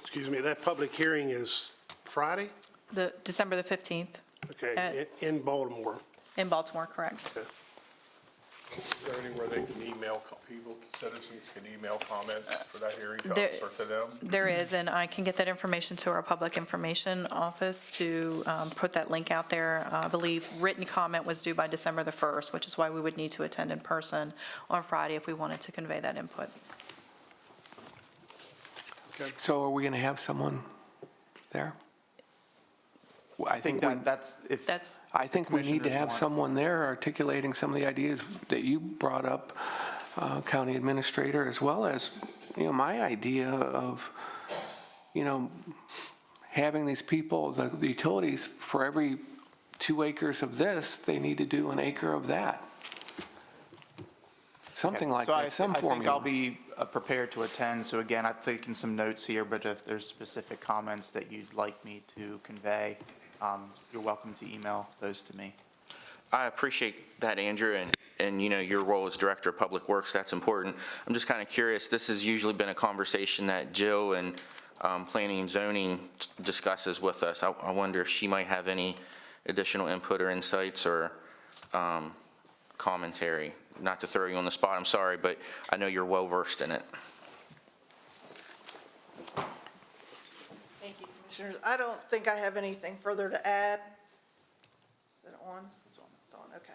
Speaker 1: Excuse me, that public hearing is Friday?
Speaker 2: The December the 15th
Speaker 1: Okay, in Baltimore.
Speaker 2: in Baltimore, correct?
Speaker 7: Is there anywhere they can email, people, citizens can email comments for that hearing to
Speaker 2: There-
Speaker 7: us or to them?
Speaker 2: There is, and I can get that information to our Public Information Office to put that link out there. I believe written comment was due by December the 1st, which is why we would need to attend in person on Friday if we wanted to convey that input.
Speaker 3: So are we going to have someone there? Well,
Speaker 8: I think that's, if
Speaker 2: That's,
Speaker 3: I think we need to
Speaker 8: commissioners
Speaker 3: have
Speaker 8: want-
Speaker 3: someone there articulating some of the ideas that you brought up, County Administrator, as well as, my idea of, having these people, the utilities, for every 2 acres of this, they need to do an acre of that. Something like
Speaker 8: So
Speaker 3: that, some
Speaker 8: I think
Speaker 3: formula.
Speaker 8: I'll be prepared to attend. So again, I've taken some notes here, but if there's specific comments that you'd like me to convey, you're welcome to email those to me.
Speaker 5: I appreciate that, Andrew, and your role as Director of Public Works, that's important. I'm just kind of curious, this has usually been a conversation that Jill and Planning and Zoning discusses with us. I wonder if she might have any additional input or insights or commentary. Not to throw you on the spot, I'm sorry, but I know you're well-versed in it.
Speaker 9: Thank you, Commissioners. I don't think I have anything further to add. Is it on? It's on, okay.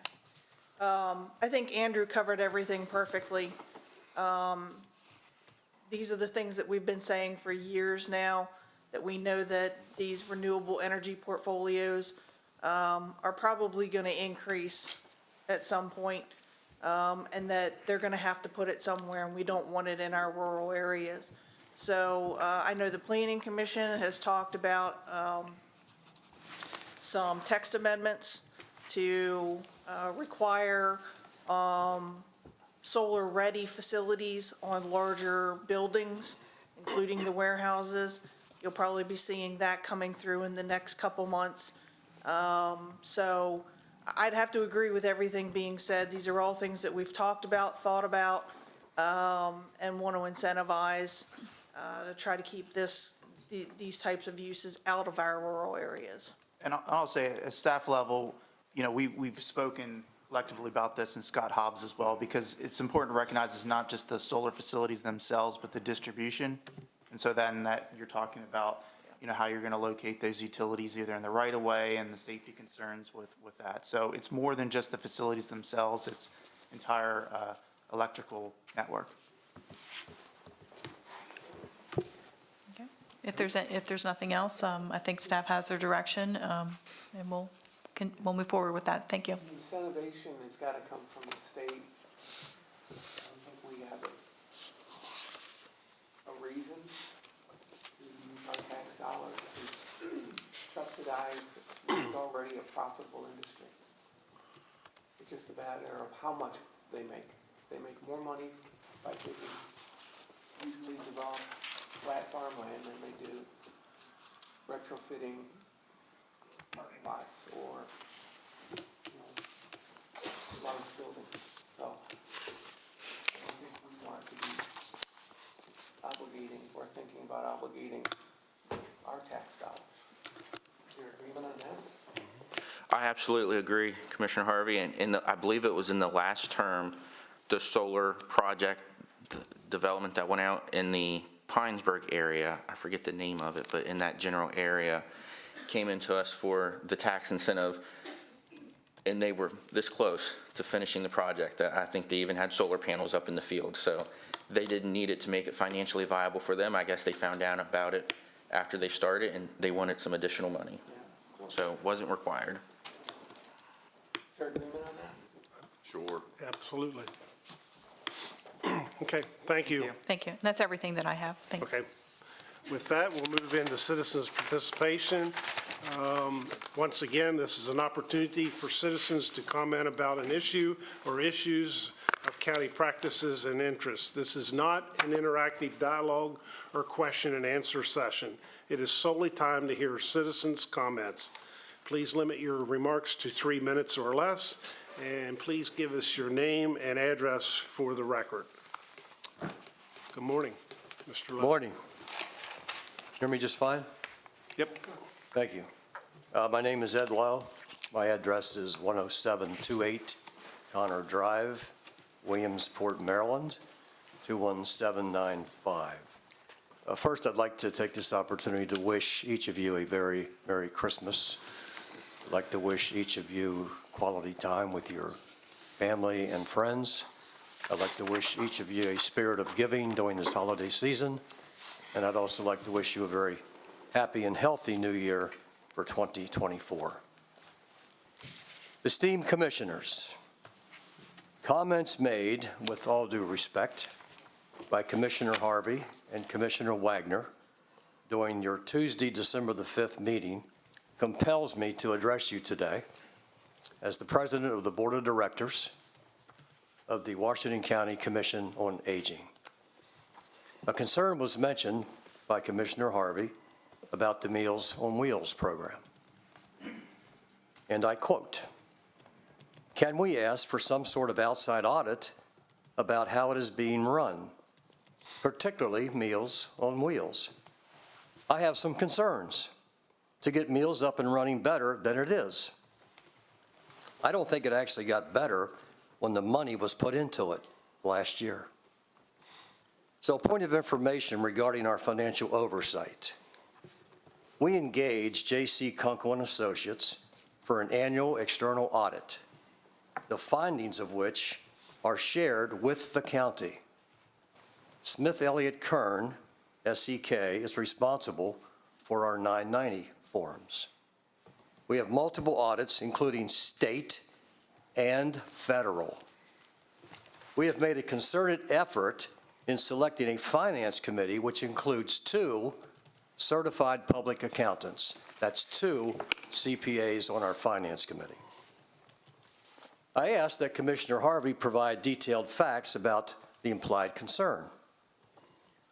Speaker 9: I think Andrew covered everything perfectly. These are the things that we've been saying for years now, that we know that these renewable energy portfolios are probably going to increase at some point, and that they're going to have to put it somewhere, and we don't want it in our rural areas. So I know the Planning Commission has talked about some text amendments to require solar-ready facilities on larger buildings, including the warehouses. You'll probably be seeing that coming through in the next couple months. So I'd have to agree with everything being said. These are all things that we've talked about, thought about, and want to incentivize to try to keep these types of uses out of our rural areas.
Speaker 8: And I'll say, at staff level, you know, we've spoken collectively about this, and Scott Hobbs as well, because it's important to recognize it's not just the solar facilities themselves, but the distribution. And so then that you're talking about, you know, how you're going to locate those utilities either in the right of way and the safety concerns with that. So it's more than just the facilities themselves, it's entire electrical network.
Speaker 2: Okay. If there's nothing else, I think staff has their direction, and we'll move forward with that. Thank you.
Speaker 3: Incentivization has got to come from the state. I don't think we have a reason to use our tax dollars to subsidize what is already a profitable industry. It's just a matter of how much they make. They make more money by taking easily developed flat farmland than they do retrofitting parking lots or, you know, large buildings. So I think we want to be obligating, or thinking about obligating our tax dollars. Is there agreement on that?
Speaker 5: I absolutely agree, Commissioner Harvey, and I believe it was in the last term, the solar project development that went out in the Pinesburg area, I forget the name of it, but in that general area, came into us for the tax incentive, and they were this close to finishing the project. I think they even had solar panels up in the field, so they didn't need it to make it financially viable for them. I guess they found out about it after they started, and they wanted some additional money. So it wasn't required.
Speaker 3: Is there agreement on that?
Speaker 4: Sure.
Speaker 1: Absolutely. Okay, thank you.
Speaker 2: Thank you. And that's everything that I have. Thanks.
Speaker 1: Okay. With that, we'll move into citizens' participation. Once again, this is an opportunity for citizens to comment about an issue or issues of county practices and interests. This is not an interactive dialogue or question and answer session. It is solely time to hear citizens' comments. Please limit your remarks to 3 minutes or less, and please give us your name and address for the record. Good morning, Mr. Lowe.
Speaker 10: Morning. Hear me just fine?
Speaker 1: Yep.
Speaker 10: Thank you. My name is Ed Lowe. My address is 10728 Connor Drive, Williamsport, Maryland, 21795. First, I'd like to take this opportunity to wish each of you a very Merry Christmas. I'd like to wish each of you quality time with your family and friends. I'd like to wish each of you a spirit of giving during this holiday season. And I'd also like to wish you a very happy and healthy new year for 2024. Esteemed commissioners, comments made, with all due respect, by Commissioner Harvey and Commissioner Wagner during your Tuesday, December the 5th meeting compels me to address you today as the President of the Board of Directors of the Washington County Commission on Aging. A concern was mentioned by Commissioner Harvey about the Meals on Wheels program. And I quote, "Can we ask for some sort of outside audit about how it is being run, particularly Meals on Wheels? I have some concerns to get Meals up and running better than it is. I don't think it actually got better when the money was put into it last year. So, point of information regarding our financial oversight. We engaged J.C. Kunkel and Associates for an annual external audit, the findings of which are shared with the county. Smith Elliott Kern, SEK, is responsible for our 990 forms. We have multiple audits, including state and federal. We have made a concerted effort in selecting a finance committee, which includes 2 certified public accountants. That's 2 CPAs on our finance committee. I ask that Commissioner Harvey provide detailed facts about the implied concern.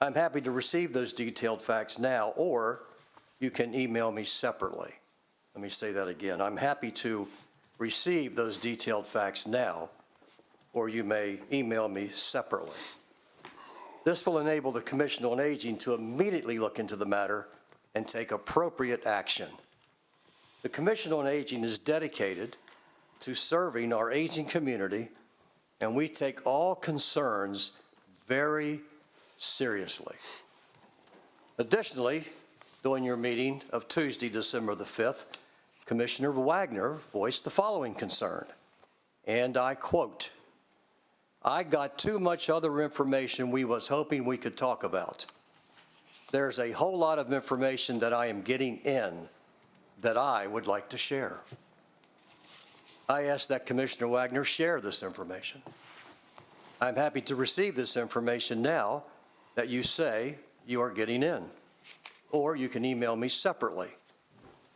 Speaker 10: I'm happy to receive those detailed facts now, or you can email me separately. Let me say that again. I'm happy to receive those detailed facts now, or you may email me separately. This will enable the Commission on Aging to immediately look into the matter and take appropriate action. The Commission on Aging is dedicated to serving our aging community, and we take all concerns very seriously. Additionally, during your meeting of Tuesday, December the 5th, Commissioner Wagner voiced the following concern, and I quote, "I got too much other information we was hoping we could talk about. There's a whole lot of information that I am getting in that I would like to share." I ask that Commissioner Wagner share this information. I'm happy to receive this information now that you say you are getting in, or you can email me separately.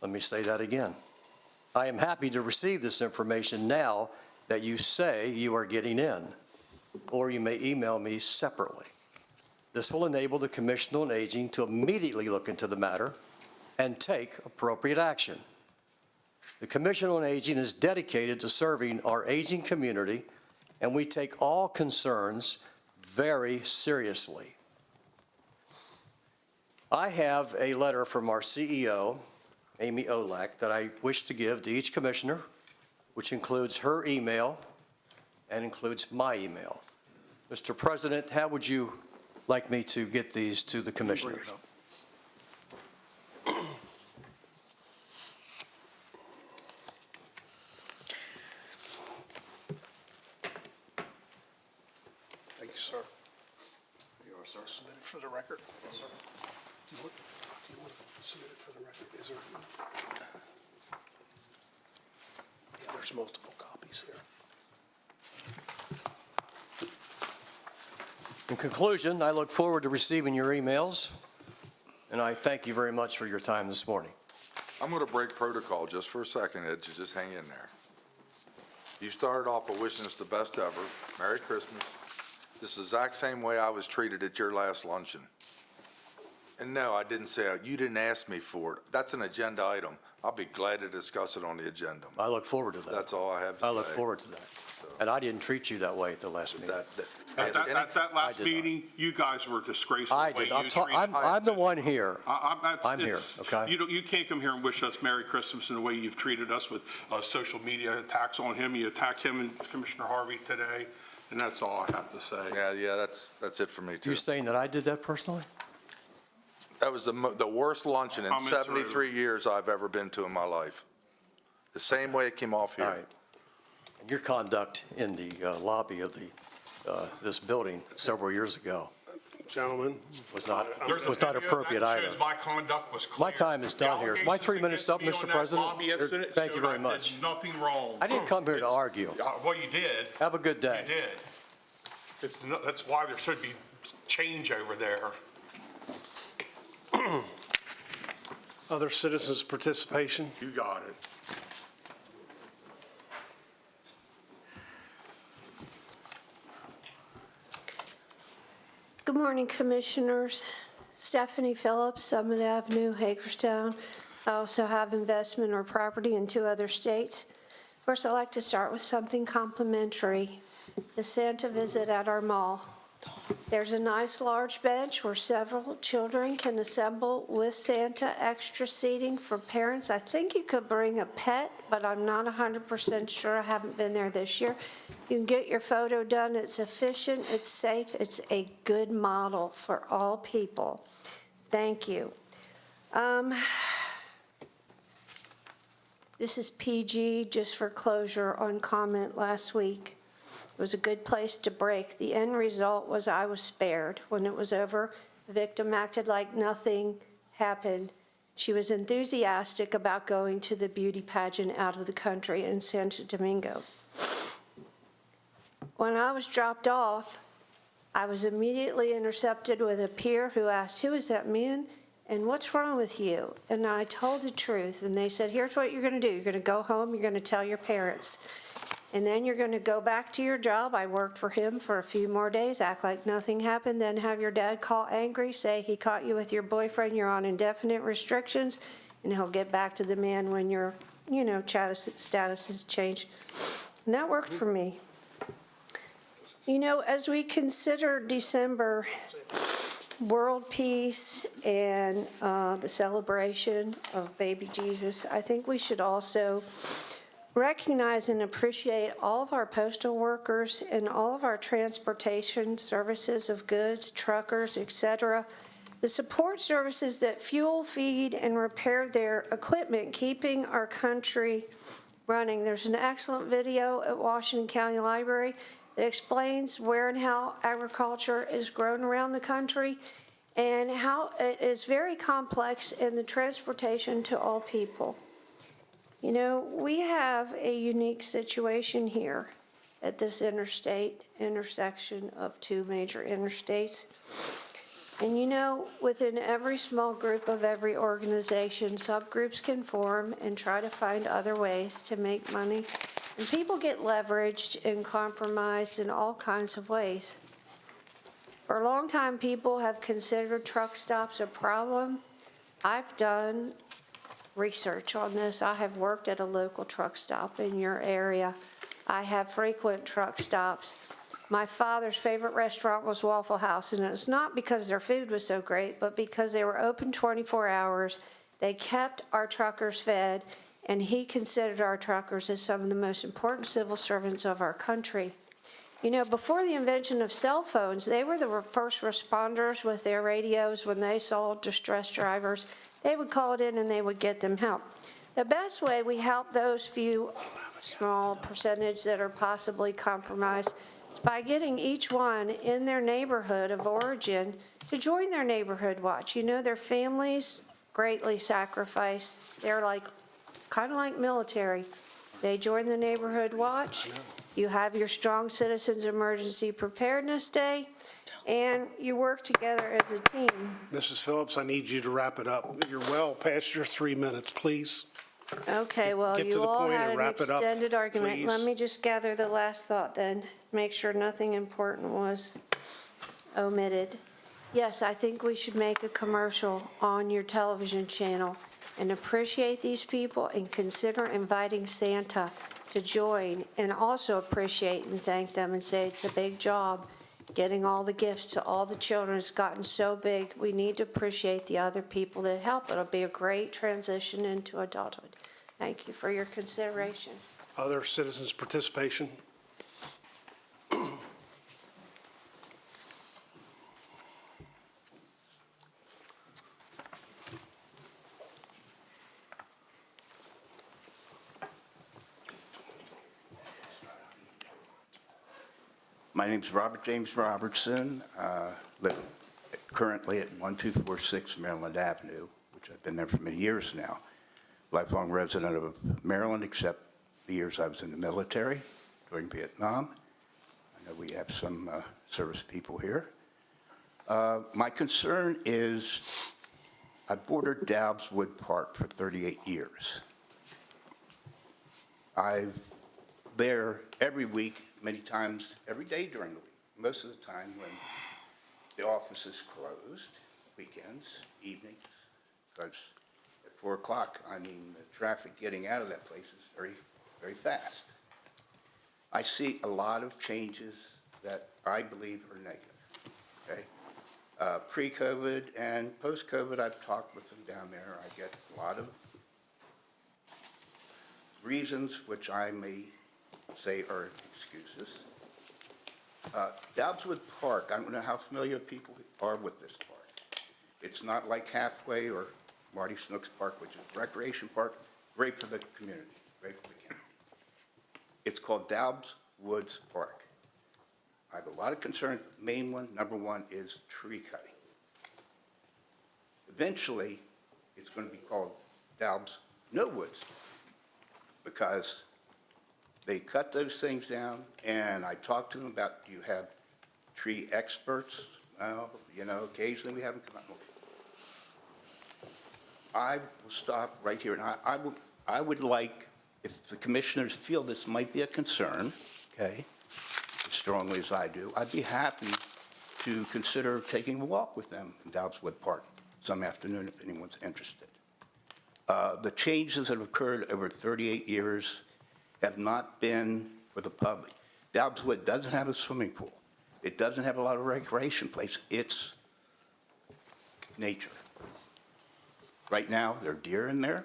Speaker 10: Let me say that again. I am happy to receive this information now that you say you are getting in, or you may email me separately. This will enable the Commission on Aging to immediately look into the matter and take appropriate action. The Commission on Aging is dedicated to serving our aging community, and we take all concerns very seriously. I have a letter from our CEO, Amy Olak, that I wish to give to each commissioner, which includes her email and includes my email. Mr. President, how would you like me to get these to the commissioners?
Speaker 1: Thank you, sir. You are, sir. Submitted for the record. Yes, sir. Do you want to submit it for the record? Is there? Yeah, there's multiple copies here.
Speaker 10: In conclusion, I look forward to receiving your emails, and I thank you very much for your time this morning.
Speaker 4: I'm going to break protocol just for a second, Ed, to just hang in there. You started off by wishing us the best ever. Merry Christmas. This is the exact same way I was treated at your last luncheon. And no, I didn't say it. You didn't ask me for it. That's an agenda item. I'll be glad to discuss it on the agenda.
Speaker 10: I look forward to that.
Speaker 4: That's all I have to say.
Speaker 10: I look forward to that. And I didn't treat you that way at the last meeting.
Speaker 6: At that last meeting, you guys were disgraceful.
Speaker 10: I did. I'm the one here. I'm here, okay?
Speaker 6: You can't come here and wish us Merry Christmas in the way you've treated us with social media attacks on him. You attack him and Commissioner Harvey today, and that's all I have to say.
Speaker 4: Yeah, that's it for me, too.
Speaker 10: You saying that I did that personally?
Speaker 4: That was the worst luncheon in
Speaker 6: Comments are
Speaker 4: 73 years I've ever been to in my life. The same way it came off here.
Speaker 10: All right. Your conduct in the lobby of this building several years ago
Speaker 1: Gentlemen.
Speaker 10: was not
Speaker 7: There's a
Speaker 10: appropriate
Speaker 7: video that
Speaker 10: either.
Speaker 7: shows my conduct was clear.
Speaker 10: My time is done here. Is my 3 minutes up, Mr. President? Thank you very much.
Speaker 7: There's nothing wrong.
Speaker 10: I didn't come here to argue.
Speaker 7: Well, you did.
Speaker 10: Have a good day.
Speaker 7: You did. That's why there should be change over there.
Speaker 1: Other citizens' participation?
Speaker 7: You got it.
Speaker 11: Good morning, Commissioners. Stephanie Phillips, Summit Avenue, Hagerstown. I also have investment or property in 2 other states. First, I'd like to start with something complimentary, the Santa visit at our mall. There's a nice large bench where several children can assemble with Santa, extra seating for parents. I think you could bring a pet, but I'm not 100% sure. I haven't been there this year. You can get your photo done. It's efficient, it's safe, it's a good model for all people. Thank you. This is PG, just for closure on comment last week. It was a good place to break. The end result was I was spared. When it was over, the victim acted like nothing happened. She was enthusiastic about going to the beauty pageant out of the country in Santo Domingo. when I was dropped off, I was immediately intercepted with a peer who asked, "Who is that man? And what's wrong with you?" And I told the truth, and they said, "Here's what you're going to do. You're going to go home, you're going to tell your parents, and then you're going to go back to your job." I worked for him for a few more days, act like nothing happened, then have your dad call angry, say he caught you with your boyfriend, you're on indefinite restrictions, and he'll get back to the man when your, status has changed. And that worked for me. As we consider December world peace and the celebration of baby Jesus, I think we should also recognize and appreciate all of our postal workers and all of our transportation services of goods, truckers, etc., the support services that fuel, feed, and repair their equipment, keeping our country running. There's an excellent video at Washington County Library that explains where and how agriculture is grown around the country and how it is very complex in the transportation to all people. We have a unique situation here at this intersection of two major interstates. And within every small group of every organization, subgroups can form and try to find other ways to make money. And people get leveraged and compromised in all kinds of ways. For a long time, people have considered truck stops a problem. I've done research on this. I have worked at a local truck stop in your area. I have frequent truck stops. My father's favorite restaurant was Waffle House, and it's not because their food was so great, but because they were open 24 hours. They kept our truckers fed, and he considered our truckers as some of the most important civil servants of our country. Before the invention of cell phones, they were the first responders with their radios. When they saw distressed drivers, they would call it in and they would get them help. The best way we help those few small percentage that are possibly compromised is by getting each one in their neighborhood of origin to join their neighborhood watch. Their families greatly sacrifice. They're kind of like military. They join the neighborhood watch. You have your Strong Citizens Emergency Preparedness Day, and you work together as a team.
Speaker 1: Mrs. Phillips, I need you to wrap it up. You're well past your 3 minutes, please.
Speaker 11: Okay, well,
Speaker 1: Get to
Speaker 11: you
Speaker 1: the
Speaker 11: all
Speaker 1: point
Speaker 11: had
Speaker 1: and
Speaker 11: an
Speaker 1: wrap it up,
Speaker 11: extended argument.
Speaker 1: please.
Speaker 11: Let me just gather the last thought then, make sure nothing important was omitted. Yes, I think we should make a commercial on your television channel and appreciate these people and consider inviting Santa to join, and also appreciate and thank them and say it's a big job getting all the gifts to all the children. It's gotten so big. We need to appreciate the other people that help. It'll be a great transition into adulthood. Thank you for your consideration.
Speaker 1: Other citizens' participation?
Speaker 12: My name's Robert James Robertson. Live currently at 1246 Maryland Avenue, which I've been there for many years now. Lifelong resident of Maryland, except the years I was in the military during Vietnam. I know we have some service people here. My concern is I bordered Dobbs Wood Park for 38 years. I'm there every week, many times every day during the week. Most of the time when the office is closed, weekends, evenings, because at 4 o'clock, the traffic getting out of that place is very, very fast. I see a lot of changes that I believe are negative, okay? Pre-COVID and post-COVID, I've talked with them down there. I get a lot of reasons which I may say are excuses. Dobbs Wood Park, I don't know how familiar people are with this park. It's not like Hathaway or Marty Snook's Park, which is a recreation park, great for the community, great for the county. It's called Dobbs Woods Park. I have a lot of concerns. Main one, number one, is tree cutting. Eventually, it's going to be called Dobbs No Woods, because They cut those things down, and I talked to them about, do you have tree experts? Well, you know, occasionally we have them come out. I will stop right here, and I would like, if the commissioners feel this might be a concern, okay, as strongly as I do, I'd be happy to consider taking a walk with them in Dowswood Park some afternoon if anyone's interested. The changes that have occurred over 38 years have not been for the public. Dowswood doesn't have a swimming pool. It doesn't have a lot of recreation place. It's nature. Right now, there are deer in there.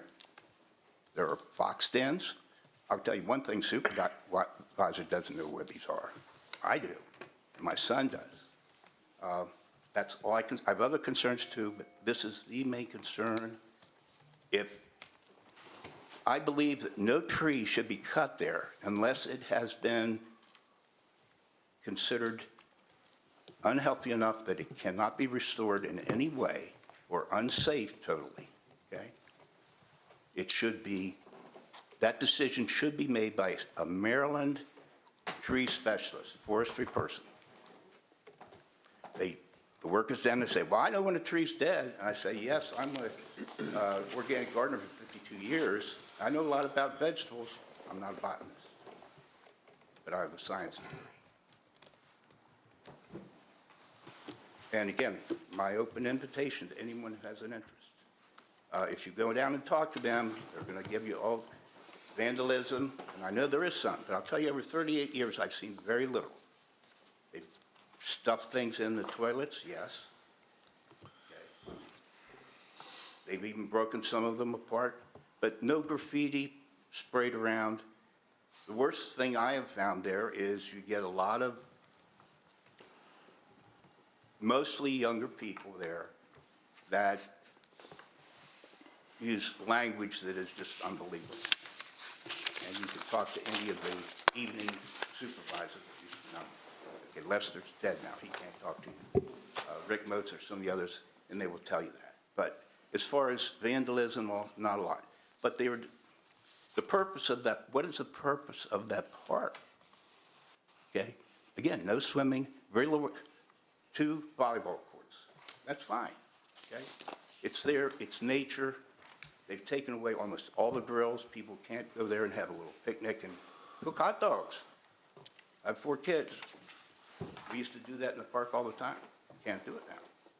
Speaker 12: There are fox dens. I'll tell you one thing, Supervisor doesn't know where these are. I do. My son does. That's all I have other concerns too, but this is the main concern. I believe that no tree should be cut there unless it has been considered unhealthy enough that it cannot be restored in any way or unsafe totally, okay? It should be, that decision should be made by a Maryland tree specialist, forestry person. The workers then say, well, I know when a tree's dead. And I say, yes, I'm an organic gardener for 52 years. I know a lot about vegetables. I'm not a botanist, but I have a science degree. And again, my open invitation to anyone who has an interest. If you go down and talk to them, they're going to give you all vandalism, and I know there is some, but I'll tell you, over 38 years, I've seen very little. They've stuffed things in the toilets, yes. Okay. They've even broken some of them apart, but no graffiti sprayed around. The worst thing I have found there is you get a lot of mostly younger people there that use language that is just unbelievable. And you can talk to any of the evening supervisors. Okay, Lester's dead now, he can't talk to you. Rick Motes or some of the others, and they will tell you that. But as far as vandalism, well, not a lot. But they were, the purpose of that, what is the purpose of that park? Okay, again, no swimming, very little, 2 volleyball courts. That's fine, okay? It's there, it's nature. They've taken away almost all the grills. People can't go there and have a little picnic and cook hot dogs. I have 4 kids. We used to do that in the park all the time. Can't do it now,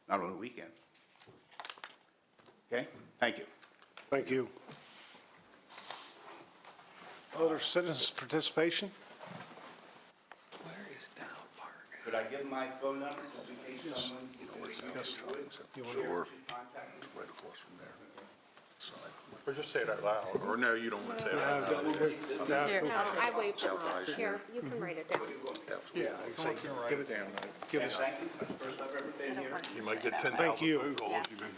Speaker 12: not on the weekend. Okay, thank you.
Speaker 1: Thank you. Other citizens' participation?
Speaker 3: Where is Dow Park?
Speaker 12: Could I give my phone number just in case someone
Speaker 4: Sure.
Speaker 12: right across from there.
Speaker 7: Or just say it out loud, or no, you don't want to say it out loud.
Speaker 11: No, I waved it off. Here, you can write it down.
Speaker 1: Yeah, give it down. Give us.
Speaker 12: Thank you. First I've ever been here.
Speaker 7: You might get
Speaker 1: Thank
Speaker 7: 10,000
Speaker 1: you.
Speaker 7: phone calls.
Speaker 11: Yes.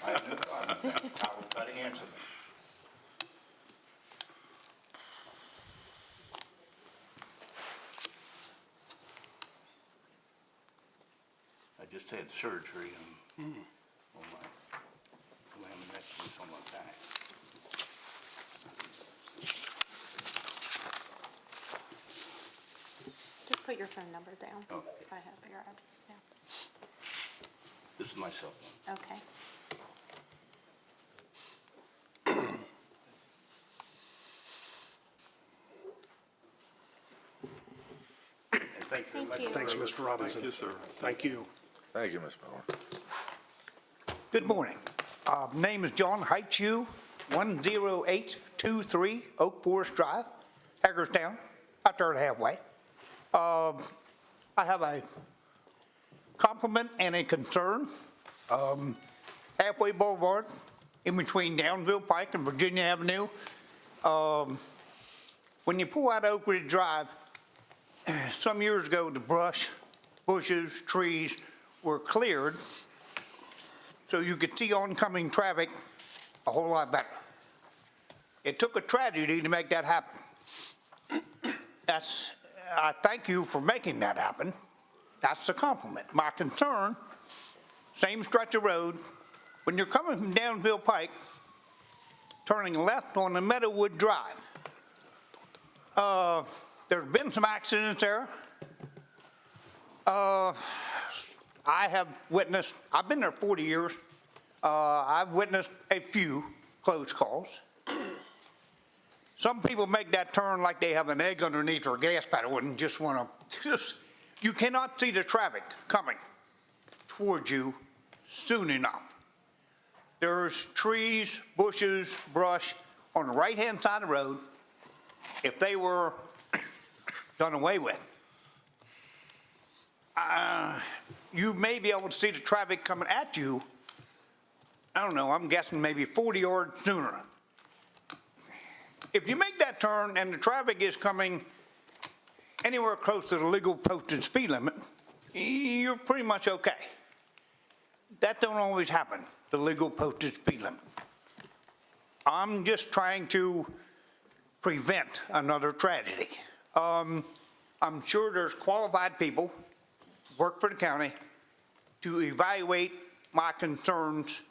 Speaker 12: I have no problem. I will try to answer them. I just had surgery on my laminectomy on my back.
Speaker 11: Just put your phone number down.
Speaker 12: Okay.
Speaker 11: If I have your address down.
Speaker 12: This is my cell phone.
Speaker 11: Okay.
Speaker 12: And thank you very much.
Speaker 11: Thank you.
Speaker 1: Thanks, Mr. Robinson.
Speaker 6: Thank you, sir.
Speaker 1: Thank you.
Speaker 4: Thank you, Ms. Miller.
Speaker 13: Good morning. Name is John Heichu, 10823 Oak Forest Drive, Hagerstown, out there at halfway. I have a compliment and a concern. Halfway Boulevard, in between Downsville Pike and Virginia Avenue. When you pull out Oak Ridge Drive, some years ago, the brush, bushes, trees were cleared so you could see oncoming traffic a whole lot better. It took a tragedy to make that happen. I thank you for making that happen. That's the compliment. My concern, same stretch of road, when you're coming from Downsville Pike, turning left on the Meadowwood Drive, There's been some accidents there. I have witnessed, I've been there 40 years. I've witnessed a few close calls. Some people make that turn like they have an egg underneath their gas pedal and just want to, you cannot see the traffic coming towards you soon enough. There's trees, bushes, brush on the right-hand side of the road. If they were done away with, you may be able to see the traffic coming at you, I don't know, I'm guessing maybe 40 yards sooner. If you make that turn and the traffic is coming anywhere close to the legal posted speed limit, you're pretty much okay. That don't always happen, the legal posted speed limit. I'm just trying to prevent another tragedy. I'm sure there's qualified people, work for the county, to evaluate my concerns.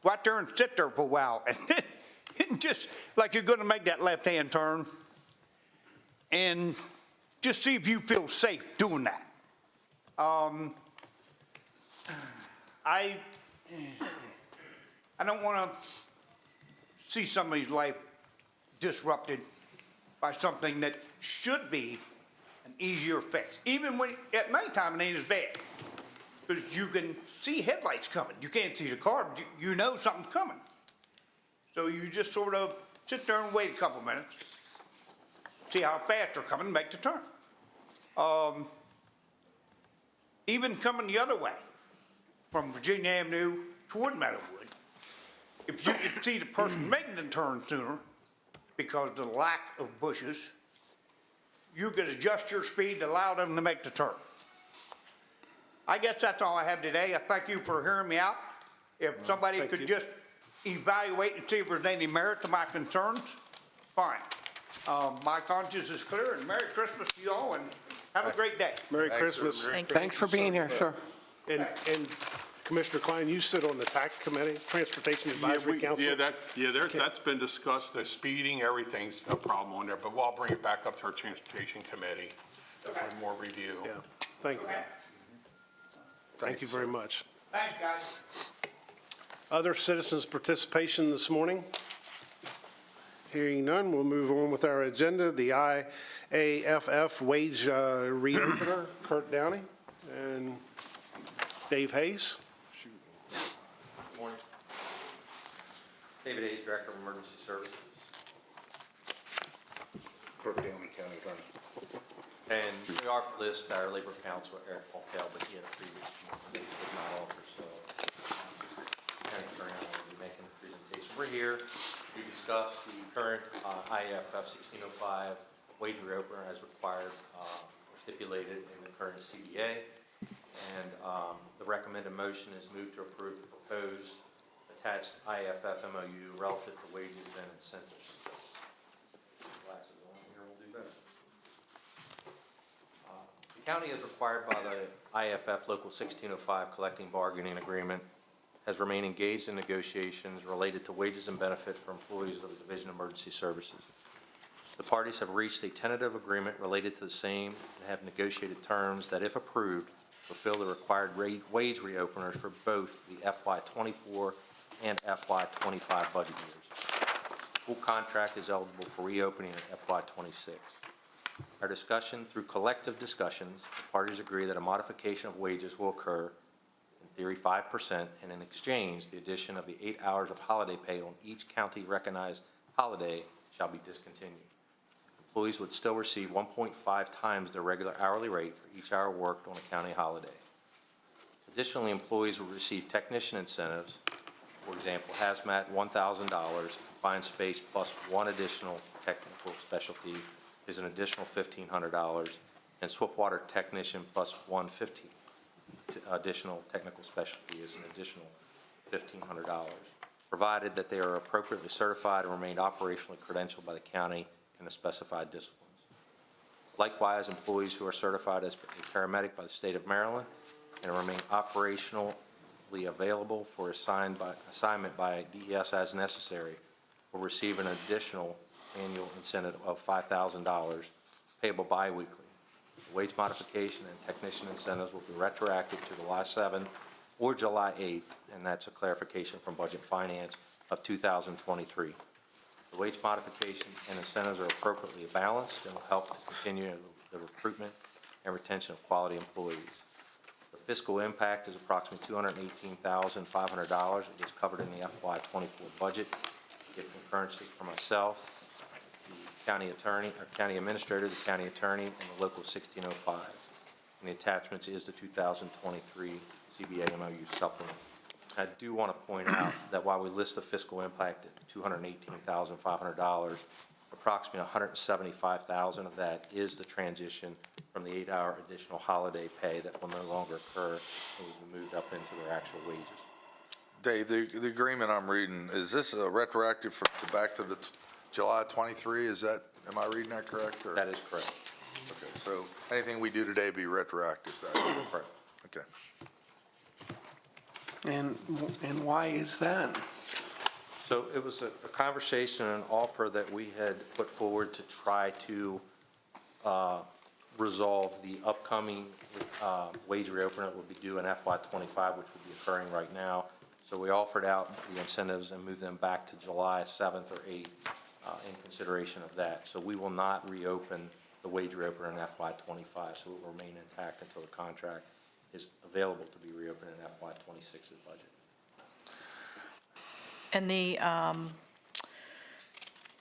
Speaker 13: Go out there and sit there for a while and just like you're gonna make that left-hand turn and just see if you feel safe doing that. I don't wanna see somebody's life disrupted by something that should be an easier fix. Even when, at nighttime, it ain't as bad. Because you can see headlights coming. You can't see the car, but you know something's coming. So you just sort of sit there and wait a couple minutes, see how fast they're coming, and make the turn. Even coming the other way, from Virginia Avenue toward Meadowwood, if you can see the person making the turn sooner, because of the lack of bushes, you could adjust your speed to allow them to make the turn. I guess that's all I have today. I thank you for hearing me out. If somebody could just evaluate and see if there's any merit to my concerns, fine. My conscience is clear, and Merry Christmas to you all, and have a great day.
Speaker 1: Merry Christmas.
Speaker 3: Thanks for being here, sir.
Speaker 1: And Commissioner Klein, you sit on the TAC committee, Transportation Advisory Council?
Speaker 6: That's been discussed, the speeding, everything's a problem on there, but we'll bring it back up to our Transportation Committee for more review.
Speaker 1: Yeah, thank you. Thank you very much.
Speaker 13: Thanks, guys.
Speaker 1: Other citizens' participation this morning? Hearing none, we'll move on with our agenda. The IAFF wage reopener, Kurt Downey and Dave Hayes.
Speaker 14: Morning. David Hayes, Director of Emergency Services.
Speaker 12: Kurt Downey, County Attorney.
Speaker 14: And we are for list our Labor Counsel, Eric Paul, but he had a previous meeting, did not alter, so County Attorney will be making the presentation. We're here to discuss the current IAFF 1605 wage reopener as required or stipulated in the current CBA. And the recommended motion is moved to approve the proposed attached IAFF MOU relative to wages and incentives. Glasses on here will do better. The county, as required by the IAFF Local 1605 collecting bargaining agreement, has remained engaged in negotiations related to wages and benefits for employees of the Division of Emergency Services. The parties have reached a tentative agreement related to the same and have negotiated terms that, if approved, fulfill the required wage reopeners for both the FY24 and FY25 budget years. Full contract is eligible for reopening in FY26. Our discussion, through collective discussions, the parties agree that a modification of wages will occur, in theory 5%, and in exchange, the addition of the 8 hours of holiday pay on each county recognized holiday shall be discontinued. Employees would still receive 1.5 times their regular hourly rate for each hour worked on a county holiday. Additionally, employees will receive technician incentives, for example, hazmat $1,000, confined space plus one additional technical specialty is an additional $1,500, and swiftwater technician plus one additional technical specialty is an additional $1,500, provided that they are appropriately certified and remain operationally credentialed by the county in the specified disciplines. Likewise, employees who are certified as a paramedic by the state of Maryland and remain operationally available for assignment by DES as necessary will receive an additional annual incentive of $5,000 payable biweekly. The wage modification and technician incentives will be retroactive to July 7th or July 8th, and that's a clarification from Budget Finance of 2023. The wage modification and incentives are appropriately balanced and will help to continue the recruitment and retention of quality employees. The fiscal impact is approximately $218,500. It is covered in the FY24 budget. Give concurrency for myself, the county attorney, or county administrator, the county attorney, and the local 1605. And the attachments is the 2023 CBA MOU supplement. I do want to point out that while we list the fiscal impact at $218,500, approximately $175,000 of that is the transition from the 8-hour additional holiday pay that will no longer occur and will be moved up into their actual wages.
Speaker 4: Dave, the agreement I'm reading, is this a retroactive to back to the July 23? Is that, am I reading that correct? Or?
Speaker 14: That is correct.
Speaker 4: Okay, so anything we do today be retroactive?
Speaker 14: Correct.
Speaker 4: Okay.
Speaker 3: And why is that?
Speaker 14: So it was a conversation and an offer that we had put forward to try to resolve the upcoming wage reopening that will be due in FY25, which will be occurring right now. So we offered out the incentives and moved them back to July 7th or 8th in consideration of that. So we will not reopen the wage reopener in FY25, so it will remain intact until the contract is available to be reopened in FY26's budget.
Speaker 2: And the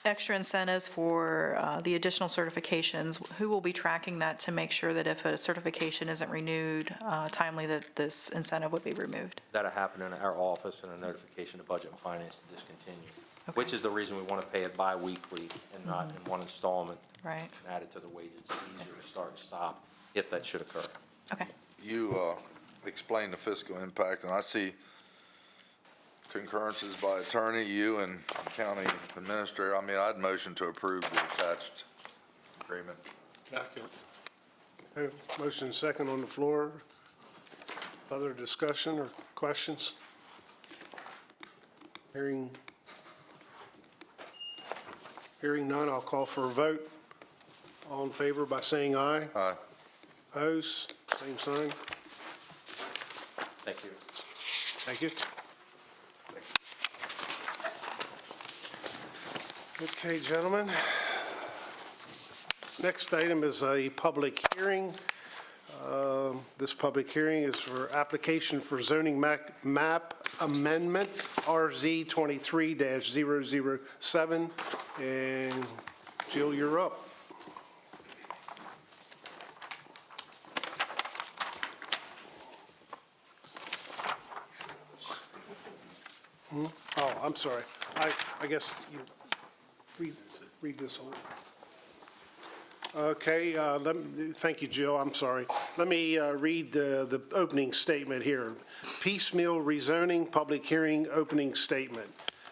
Speaker 2: extra incentives for the additional certifications, who will be tracking that to make sure that if a certification isn't renewed timely, that this incentive would be removed?
Speaker 14: That'll happen in our office and a notification to Budget and Finance to discontinue,
Speaker 2: Okay.
Speaker 14: which is the reason we want to pay it bi-weekly and not in one installment.
Speaker 2: Right.
Speaker 14: And add it to the wages. It's easier to start and stop if that should occur.
Speaker 2: Okay.
Speaker 4: You explained the fiscal impact, and I see concurrences by attorney, you and county administrator. I mean, I'd motion to approve the attached agreement.
Speaker 1: Second. Motion second on the floor. Other discussion or questions? Hearing none, I'll call for a vote. All in favor by saying aye.
Speaker 4: Aye.
Speaker 1: Opposed? Same sign.
Speaker 14: Thank you.
Speaker 1: Thank you. Okay, gentlemen. Next item is a public hearing. This public hearing is for application for zoning map amendment, RZ 23-007. And Jill, you're up. Oh, I'm sorry. I guess you read this whole. Okay, thank you, Jill. I'm sorry. Let me read the opening statement here. Piecemeal rezoning, public hearing, opening statement.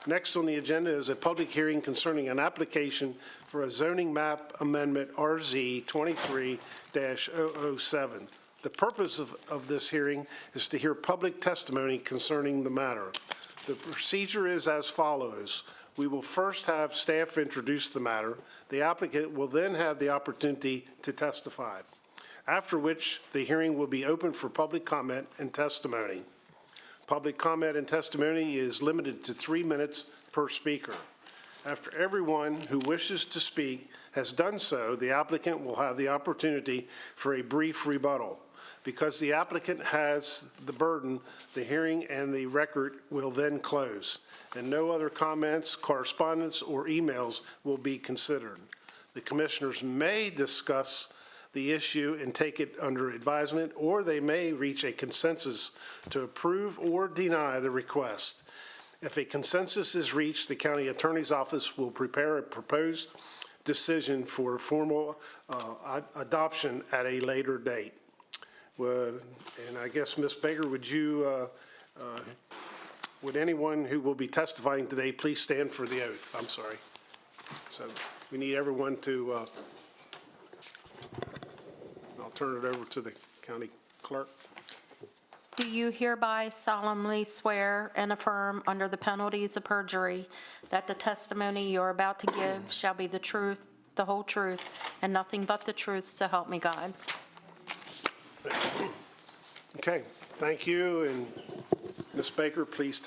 Speaker 1: Next on the agenda is a public hearing concerning an application for a zoning map amendment, RZ 23-007. The purpose of this hearing is to hear public testimony concerning the matter. The procedure is as follows. We will first have staff introduce the matter. The applicant will then have the opportunity to testify, after which the hearing will be open for public comment and testimony. Public comment and testimony is limited to 3 minutes per speaker. After everyone who wishes to speak has done so, the applicant will have the opportunity for a brief rebuttal. Because the applicant has the burden, the hearing and the record will then close, and no other comments, correspondence, or emails will be considered. The commissioners may discuss the issue and take it under advisement, or they may reach a consensus to approve or deny the request. If a consensus is reached, the county attorney's office will prepare a proposed decision for formal adoption at a later date. And I guess, Ms. Baker, would anyone who will be testifying today please stand for the oath? I'm sorry. So we need everyone to, I'll turn it over to the county clerk.
Speaker 15: Do you hereby solemnly swear and affirm under the penalties of perjury that the testimony you are about to give shall be the truth, the whole truth, and nothing but the truth, so help me God.
Speaker 1: Okay, thank you. And Ms. Baker, please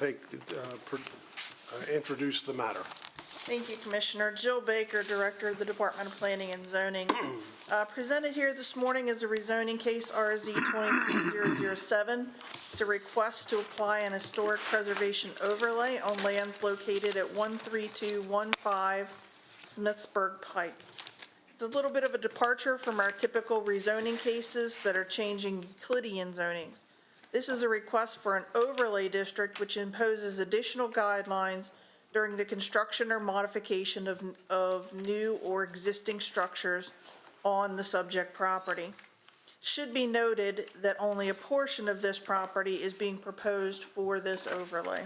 Speaker 1: introduce the matter.
Speaker 9: Thank you, Commissioner. Jill Baker, Director of the Department of Planning and Zoning. Presented here this morning is a rezoning case, RZ 23007. It's a request to apply an historic preservation overlay on lands located at 13215 Smithsburg Pike. It's a little bit of a departure from our typical rezoning cases that are changing Euclidean zonings. This is a request for an overlay district which imposes additional guidelines during the construction or modification of new or existing structures on the subject property. Should be noted that only a portion of this property is being proposed for this overlay.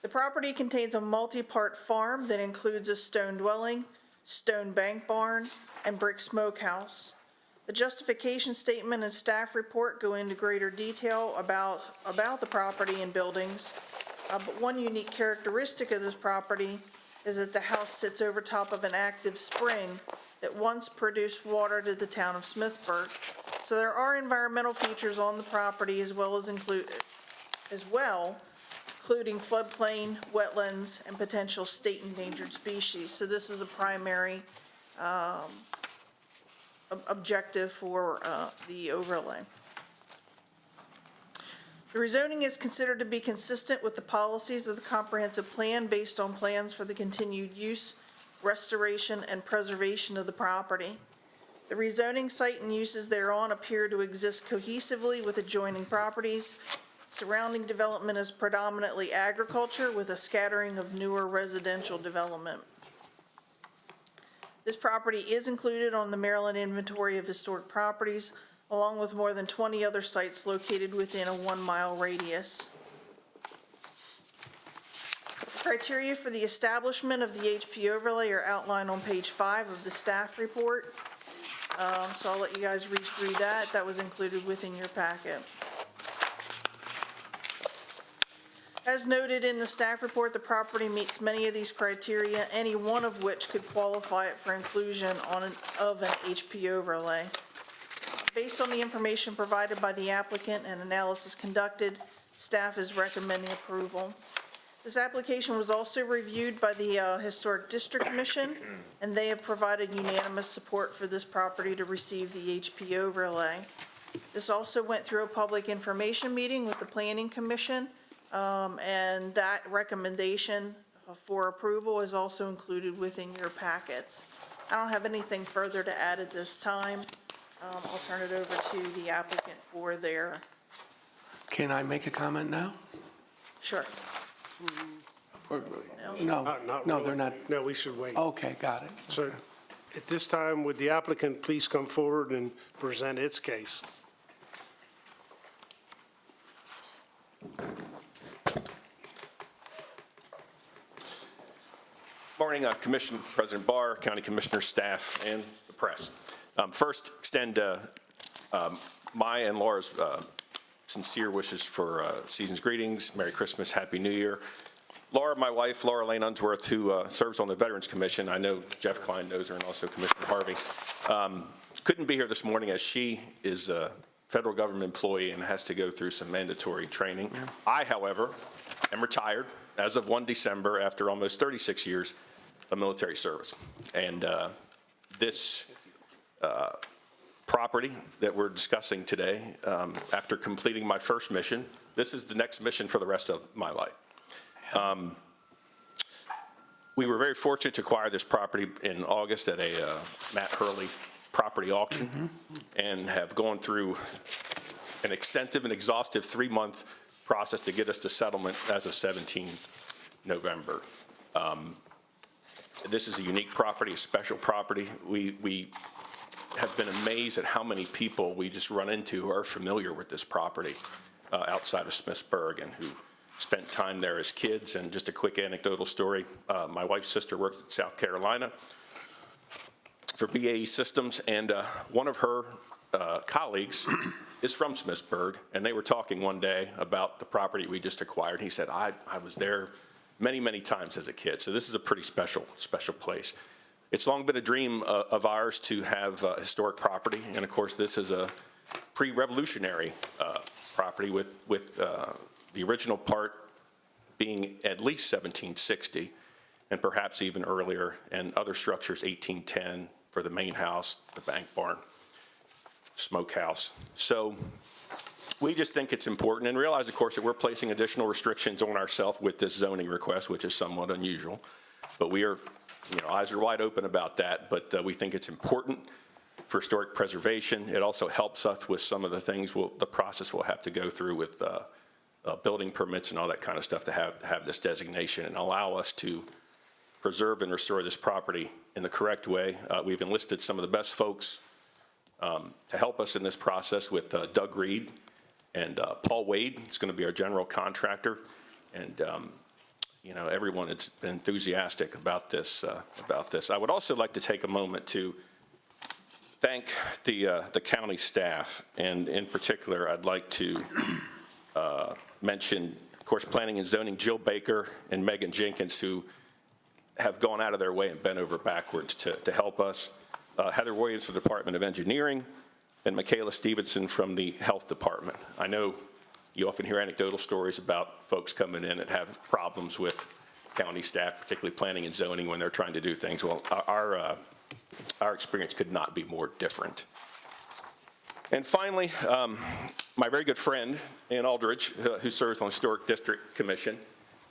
Speaker 9: The property contains a multi-part farm that includes a stone dwelling, stone bank barn, and brick smokehouse. The justification statement and staff report go into greater detail about the property and buildings. But one unique characteristic of this property is that the house sits over top of an active spring that once produced water to the town of Smithsburg. So there are environmental features on the property including floodplain, wetlands, and potential state endangered species. So this is a primary objective for the overlay. The rezoning is considered to be consistent with the policies of the comprehensive plan based on plans for the continued use, restoration, and preservation of the property. The rezoning site and uses thereon appear to exist cohesively with adjoining properties. Surrounding development is predominantly agriculture with a scattering of newer residential development. This property is included on the Maryland Inventory of Historic Properties, along with more than 20 other sites located within a 1-mile radius. Criteria for the establishment of the HP overlay are outlined on page 5 of the staff report. So I'll let you guys read through that. That was included within your packet. As noted in the staff report, the property meets many of these criteria, any one of which could qualify it for inclusion of an HP overlay. Based on the information provided by the applicant and analysis conducted, staff is recommending approval. This application was also reviewed by the Historic District Commission, and they have provided unanimous support for this property to receive the HP overlay. This also went through a public information meeting with the Planning Commission, and that recommendation for approval is also included within your packets. I don't have anything further to add at this time. I'll turn it over to the applicant for their.
Speaker 3: Can I make a comment now?
Speaker 9: Sure.
Speaker 3: No,
Speaker 1: Not
Speaker 3: no,
Speaker 1: really.
Speaker 3: they're not.
Speaker 1: No, we should wait.
Speaker 3: Okay, got it.
Speaker 1: So at this time, would the applicant please come forward and present its case?
Speaker 16: Morning, Commission President Barr, County Commissioner, staff, and the press. First, extend my and Laura's sincere wishes for season's greetings, Merry Christmas, Happy New Year. Laura, my wife, Laura Lane Unsworth, who serves on the Veterans Commission, I know Jeff Klein knows her, and also Commissioner Harvey, couldn't be here this morning as she is a federal government employee and has to go through some mandatory training. Yeah. I, however, am retired as of 1 December after almost 36 years of military service. And this property that we're discussing today, after completing my first mission, this is the next mission for the rest of my life. We were very fortunate to acquire this property in August at a Matt Hurley property auction, and have gone through an extensive and exhaustive 3-month process to get us to settlement as of 17 November. This is a unique property, a special property. We have been amazed at how many people we just run into who are familiar with this property outside of Smithsburg and who spent time there as kids. And just a quick anecdotal story, my wife's sister worked in South Carolina for BAE Systems, and one of her colleagues is from Smithsburg, and they were talking one day about the property we just acquired. He said, I was there many, many times as a kid, so this is a pretty special place. It's long been a dream of ours to have historic property, and of course, this is a pre-revolutionary property with the original part being at least 1760, and perhaps even earlier, and other structures 1810 for the main house, the bank barn, smokehouse. So we just think it's important, and realize, of course, that we're placing additional restrictions on ourselves with this zoning request, which is somewhat unusual. But we are, eyes are wide open about that, but we think it's important for historic preservation. It also helps us with some of the things, the process we'll have to go through with building permits and all that kind of stuff to have this designation and allow us to preserve and restore this property in the correct way. We've enlisted some of the best folks to help us in this process with Doug Reed and Paul Wade. It's going to be our general contractor. And, everyone has been enthusiastic about this. I would also like to take a moment to thank the county staff. And in particular, I'd like to mention, of course, Planning and Zoning, Jill Baker and Megan Jenkins, who have gone out of their way and bent over backwards to help us. Heather Williams from the Department of Engineering, and Michaela Stevenson from the Health Department. I know you often hear anecdotal stories about folks coming in that have problems with county staff, particularly planning and zoning, when they're trying to do things. Well, our experience could not be more different. And finally, my very good friend, Ann Aldridge, who serves on the Historic District Commission,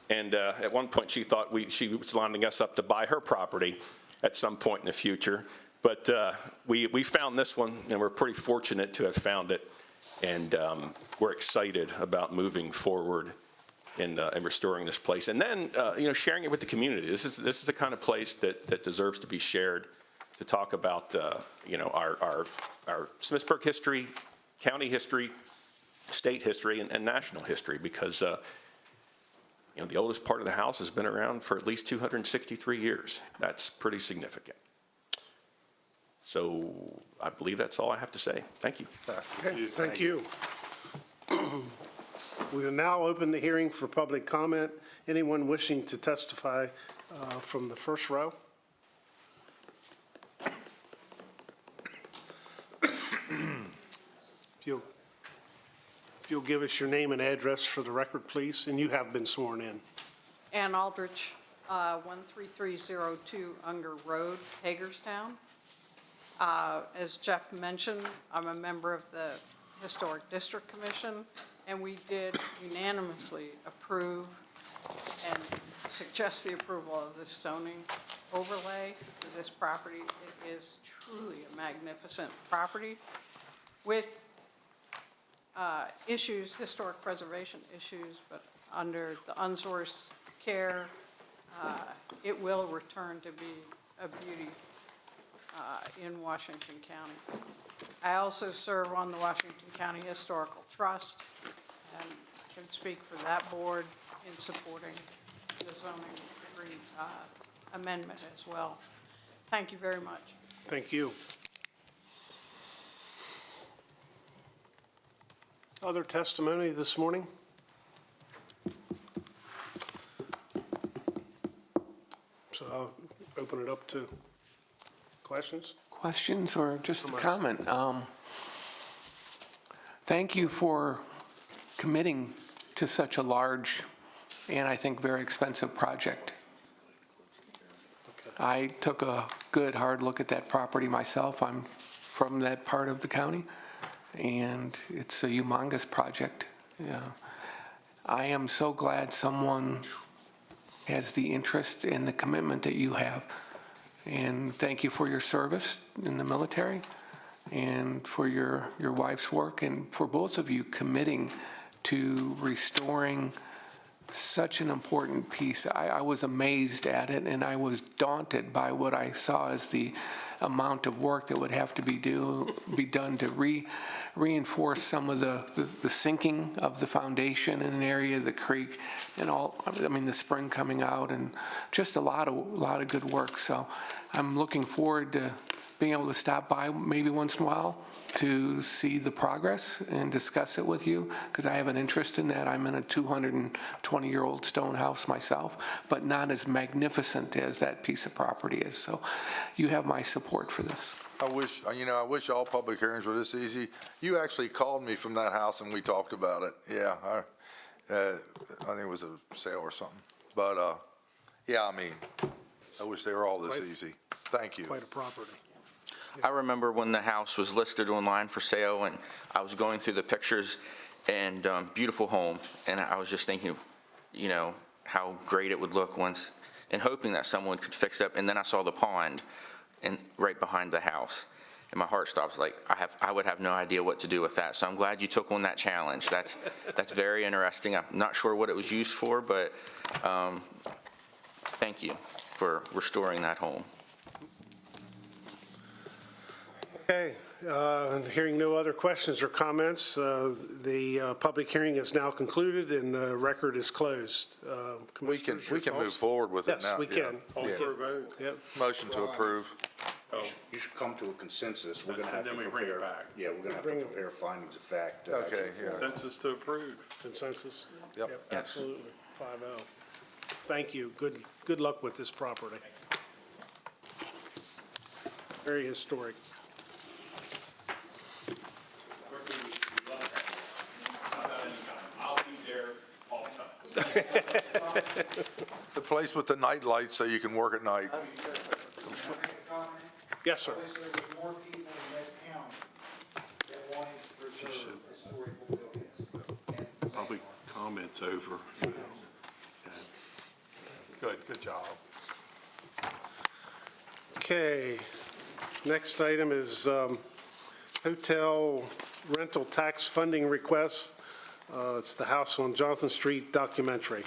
Speaker 16: and at one point she thought she was lining us up to buy her property at some point in the future. But we found this one, and we're pretty fortunate to have found it. And we're excited about moving forward in restoring this place. And then, sharing it with the community. This is the kind of place that deserves to be shared, to talk about, our Smithsburg history, county history, state history, and national history, because the oldest part of the house has been around for at least 263 years. That's pretty significant. So I believe that's all I have to say. Thank you.
Speaker 1: Okay, thank you. We will now open the hearing for public comment. Anyone wishing to testify from the first row? If you'll give us your name and address for the record, please, and you have been sworn in.
Speaker 17: Ann Aldrich, 13302 Unger Road, Hagerstown. As Jeff mentioned, I'm a member of the Historic District Commission, and we did unanimously approve and suggest the approval of this zoning overlay for this property. It is truly a magnificent property with issues, historic preservation issues, but under the unsourced care, it will return to be a beauty in Washington County. I also serve on the Washington County Historical Trust and can speak for that board in supporting the zoning amendment as well. Thank you very much.
Speaker 1: Thank you. Other testimony this morning? So I'll open it up to questions.
Speaker 3: Questions or just a comment? Thank you for committing to such a large and I think very expensive project. I took a good hard look at that property myself. I'm from that part of the county, and it's a humongous project. Yeah. I am so glad someone has the interest and the commitment that you have. And thank you for your service in the military and for your wife's work, and for both of you committing to restoring such an important piece. I was amazed at it, and I was daunted by what I saw as the amount of work that would have to be done to reinforce some of the sinking of the foundation in an area of the creek, and the spring coming out, and just a lot of good work. So I'm looking forward to being able to stop by maybe once in a while to see the progress and discuss it with you, because I have an interest in that. I'm in a 220-year-old stone house myself, but not as magnificent as that piece of property is. So you have my support for this.
Speaker 4: I wish all public hearings were this easy. You actually called me from that house and we talked about it. Yeah, I think it was a sale or something. But, yeah, I mean, I wish they were all this easy. Thank you.
Speaker 1: Quite a property.
Speaker 5: I remember when the house was listed online for sale, and I was going through the pictures, and beautiful home, and I was just thinking, you know, how great it would look once, and hoping that someone could fix it up, and then I saw the pond and right behind the house, and my heart stops. Like, I would have no idea what to do with that, so I'm glad you took on that challenge. That's very interesting. I'm not sure what it was used for, but thank you for restoring that home.
Speaker 1: Okay, hearing no other questions or comments, the public hearing is now concluded and the record is closed.
Speaker 4: We can move forward with it now.
Speaker 1: Yes, we can.
Speaker 4: Yeah.
Speaker 6: For a vote?
Speaker 1: Yep.
Speaker 4: Motion to approve.
Speaker 12: You should come to a consensus. We're going to have to
Speaker 6: And then we bring it
Speaker 12: prepare.
Speaker 6: back.
Speaker 12: Yeah, we're going to have to prepare findings of fact.
Speaker 4: Okay, yeah.
Speaker 6: Consensus to approve.
Speaker 1: Consensus?
Speaker 4: Yep.
Speaker 1: Absolutely, 5-0. Thank you. Good luck with this property. Very historic.
Speaker 6: I'll be there all the time.
Speaker 4: The place with the night lights so you can work at night.
Speaker 1: Yes, sir.
Speaker 18: There's more people in this county that want to preserve historical buildings.
Speaker 6: Public comments over. Good job.
Speaker 1: Okay, next item is hotel rental tax funding request. It's the house on Jonathan Street documentary.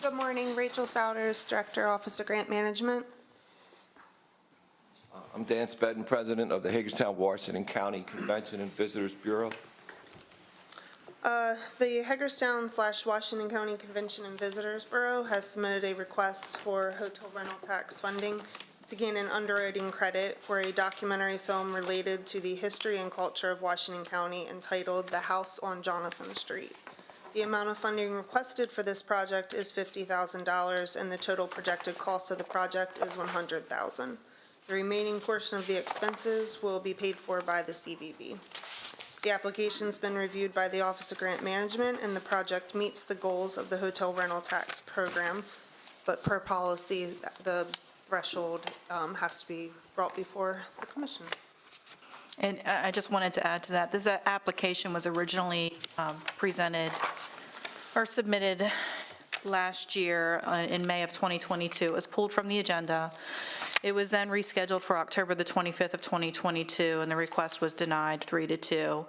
Speaker 19: Good morning, Rachel Souders, Director, Office of Grant Management.
Speaker 20: I'm Dan Spedden, President of the Hagerstown, Washington County Convention and Visitors Bureau.
Speaker 19: The Hagerstown/Washington County Convention and Visitors Bureau has submitted a request for hotel rental tax funding to gain an underwriting credit for a documentary film related to the history and culture of Washington County entitled The House on Jonathan Street. The amount of funding requested for this project is $50,000, and the total projected cost of the project is $100,000. The remaining portion of the expenses will be paid for by the CVB. The application's been reviewed by the Office of Grant Management, and the project meets the goals of the hotel rental tax program, but per policy, the threshold has to be brought before the commission.
Speaker 2: And I just wanted to add to that, this application was originally presented or submitted last year in May of 2022. It was pulled from the agenda. It was then rescheduled for October the 25th of 2022, and the request was denied 3-2.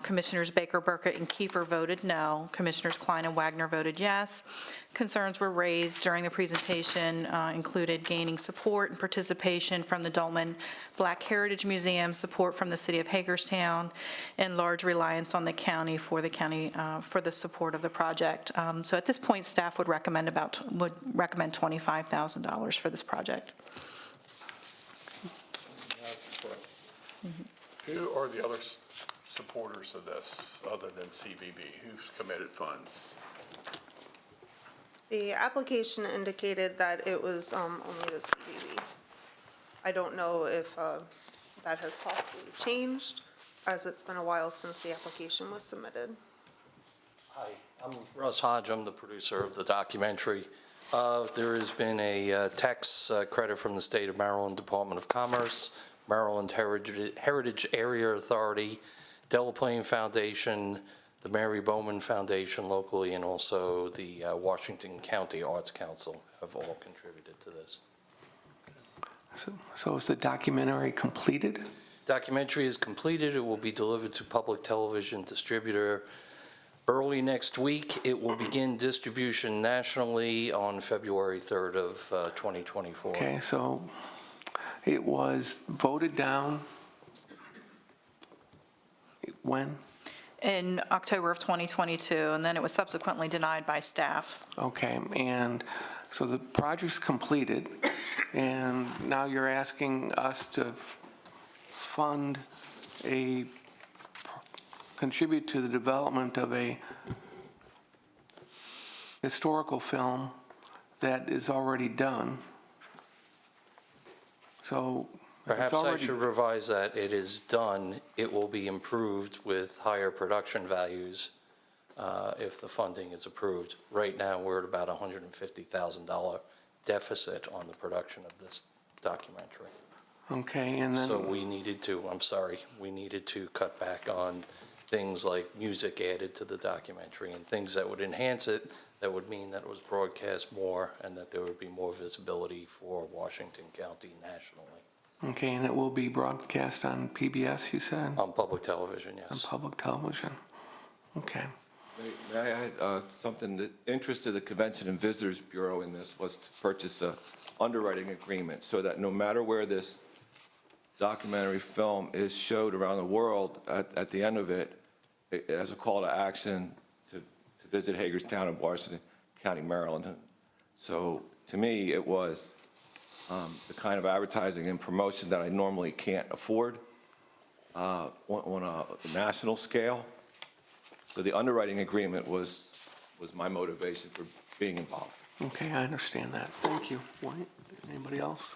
Speaker 2: Commissioners Baker, Burkett, and Kiefer voted no. Commissioners Klein and Wagner voted yes. Concerns were raised during the presentation, included gaining support and participation from the Dolman Black Heritage Museum, support from the City of Hagerstown, and large reliance on the county for the support of the project. So at this point, staff would recommend $25,000 for this project.
Speaker 6: Who are the other supporters of this, other than CVB? Who's committed funds?
Speaker 19: The application indicated that it was only the CVB. I don't know if that has possibly changed, as it's been a while since the application was submitted.
Speaker 21: Hi, I'm Russ Hodge. I'm the producer of the documentary. There has been a tax credit from the State of Maryland Department of Commerce, Maryland Heritage Area Authority, Delaplane Foundation, the Mary Bowman Foundation locally, and also the Washington County Arts Council have all contributed to this.
Speaker 3: So is the documentary completed?
Speaker 21: Documentary is completed. It will be delivered to public television distributor early next week. It will begin distribution nationally on February 3rd of 2024.
Speaker 3: Okay, so it was voted down when?
Speaker 2: in October of 2022, and then it was subsequently denied by staff.
Speaker 3: Okay, and so the project's completed, and now you're asking us to fund contribute to the development of a historical film that is already done. So
Speaker 21: Perhaps I should revise that. It is done. It will be improved with higher production values if the funding is approved. Right now, we're at about $150,000 deficit on the production of this documentary.
Speaker 3: Okay, and then...
Speaker 21: So we needed to cut back on things like music added to the documentary and things that would enhance it, that would mean that it was broadcast more and that there would be more visibility for Washington County nationally.
Speaker 3: Okay, and it will be broadcast on PBS, you said?
Speaker 21: On public television, yes.
Speaker 3: On public television. Okay.
Speaker 20: May I add something? The interest of the Convention and Visitors Bureau in this was to purchase a underwriting agreement so that no matter where this documentary film is showed around the world, at the end of it, it has a call to action to visit Hagerstown in Washington County, Maryland. So to me, it was the kind of advertising and promotion that I normally can't afford on a national scale. So the underwriting agreement was my motivation for being involved.
Speaker 3: Okay, I understand that. Thank you. White, anybody else?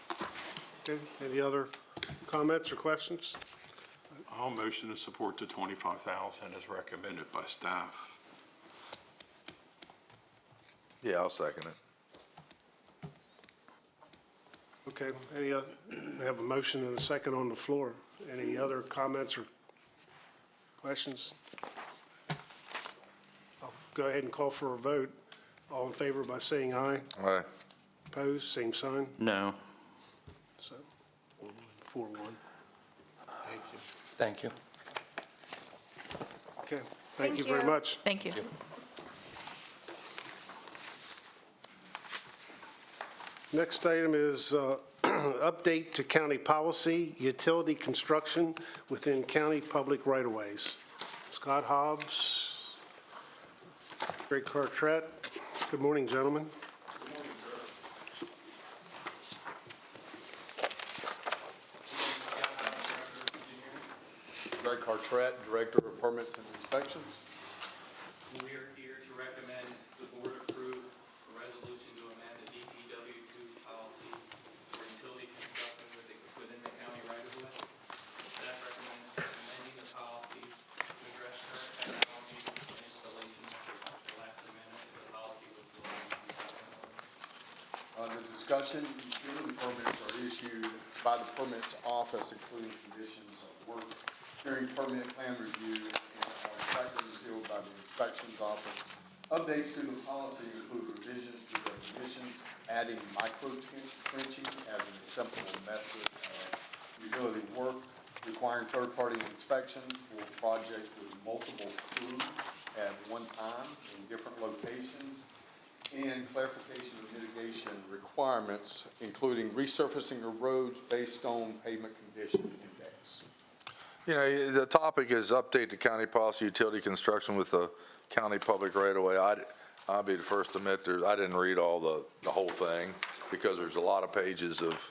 Speaker 1: Okay, any other comments or questions?
Speaker 6: I'll motion to support the 25,000 as recommended by staff.
Speaker 4: Yeah, I'll second it.
Speaker 1: Okay, we have a motion and a second on the floor. Any other comments or questions? I'll go ahead and call for a vote. All in favor by saying aye.
Speaker 4: Aye.
Speaker 1: Opposed, same sign.
Speaker 5: No.
Speaker 1: So, 4-1. Thank you.
Speaker 21: Thank you.
Speaker 1: Okay, thank you very much.
Speaker 2: Thank you.
Speaker 1: Next item is update to county policy, utility construction within county public right-of-ways. Scott Hobbs, Greg Cartret. Good morning, gentlemen.
Speaker 8: Good morning, sir. Greg Cartret, Director of Permits and Inspections.
Speaker 22: We are here to recommend the board approve a resolution to amend the DPW2 policy for utility construction within the county right-of-way. Staff recommends amending the policy to address current technology and installations. The last amendment to the policy was
Speaker 8: The discussion, utility permits are issued by the permits office, including conditions of work during permit plan review, and are inspectors filled by the inspections office. Updates to the policy include revisions to definitions, adding micro-trenching as an acceptable method of utility work, requiring third-party inspection for projects with multiple crews at one time in different locations, and clarification of mitigation requirements, including resurfacing of roads based on pavement condition index.
Speaker 4: You know, the topic is update to county policy utility construction with the county public right-of-way. I'll be the first to admit I didn't read all the whole thing because there's a lot of pages of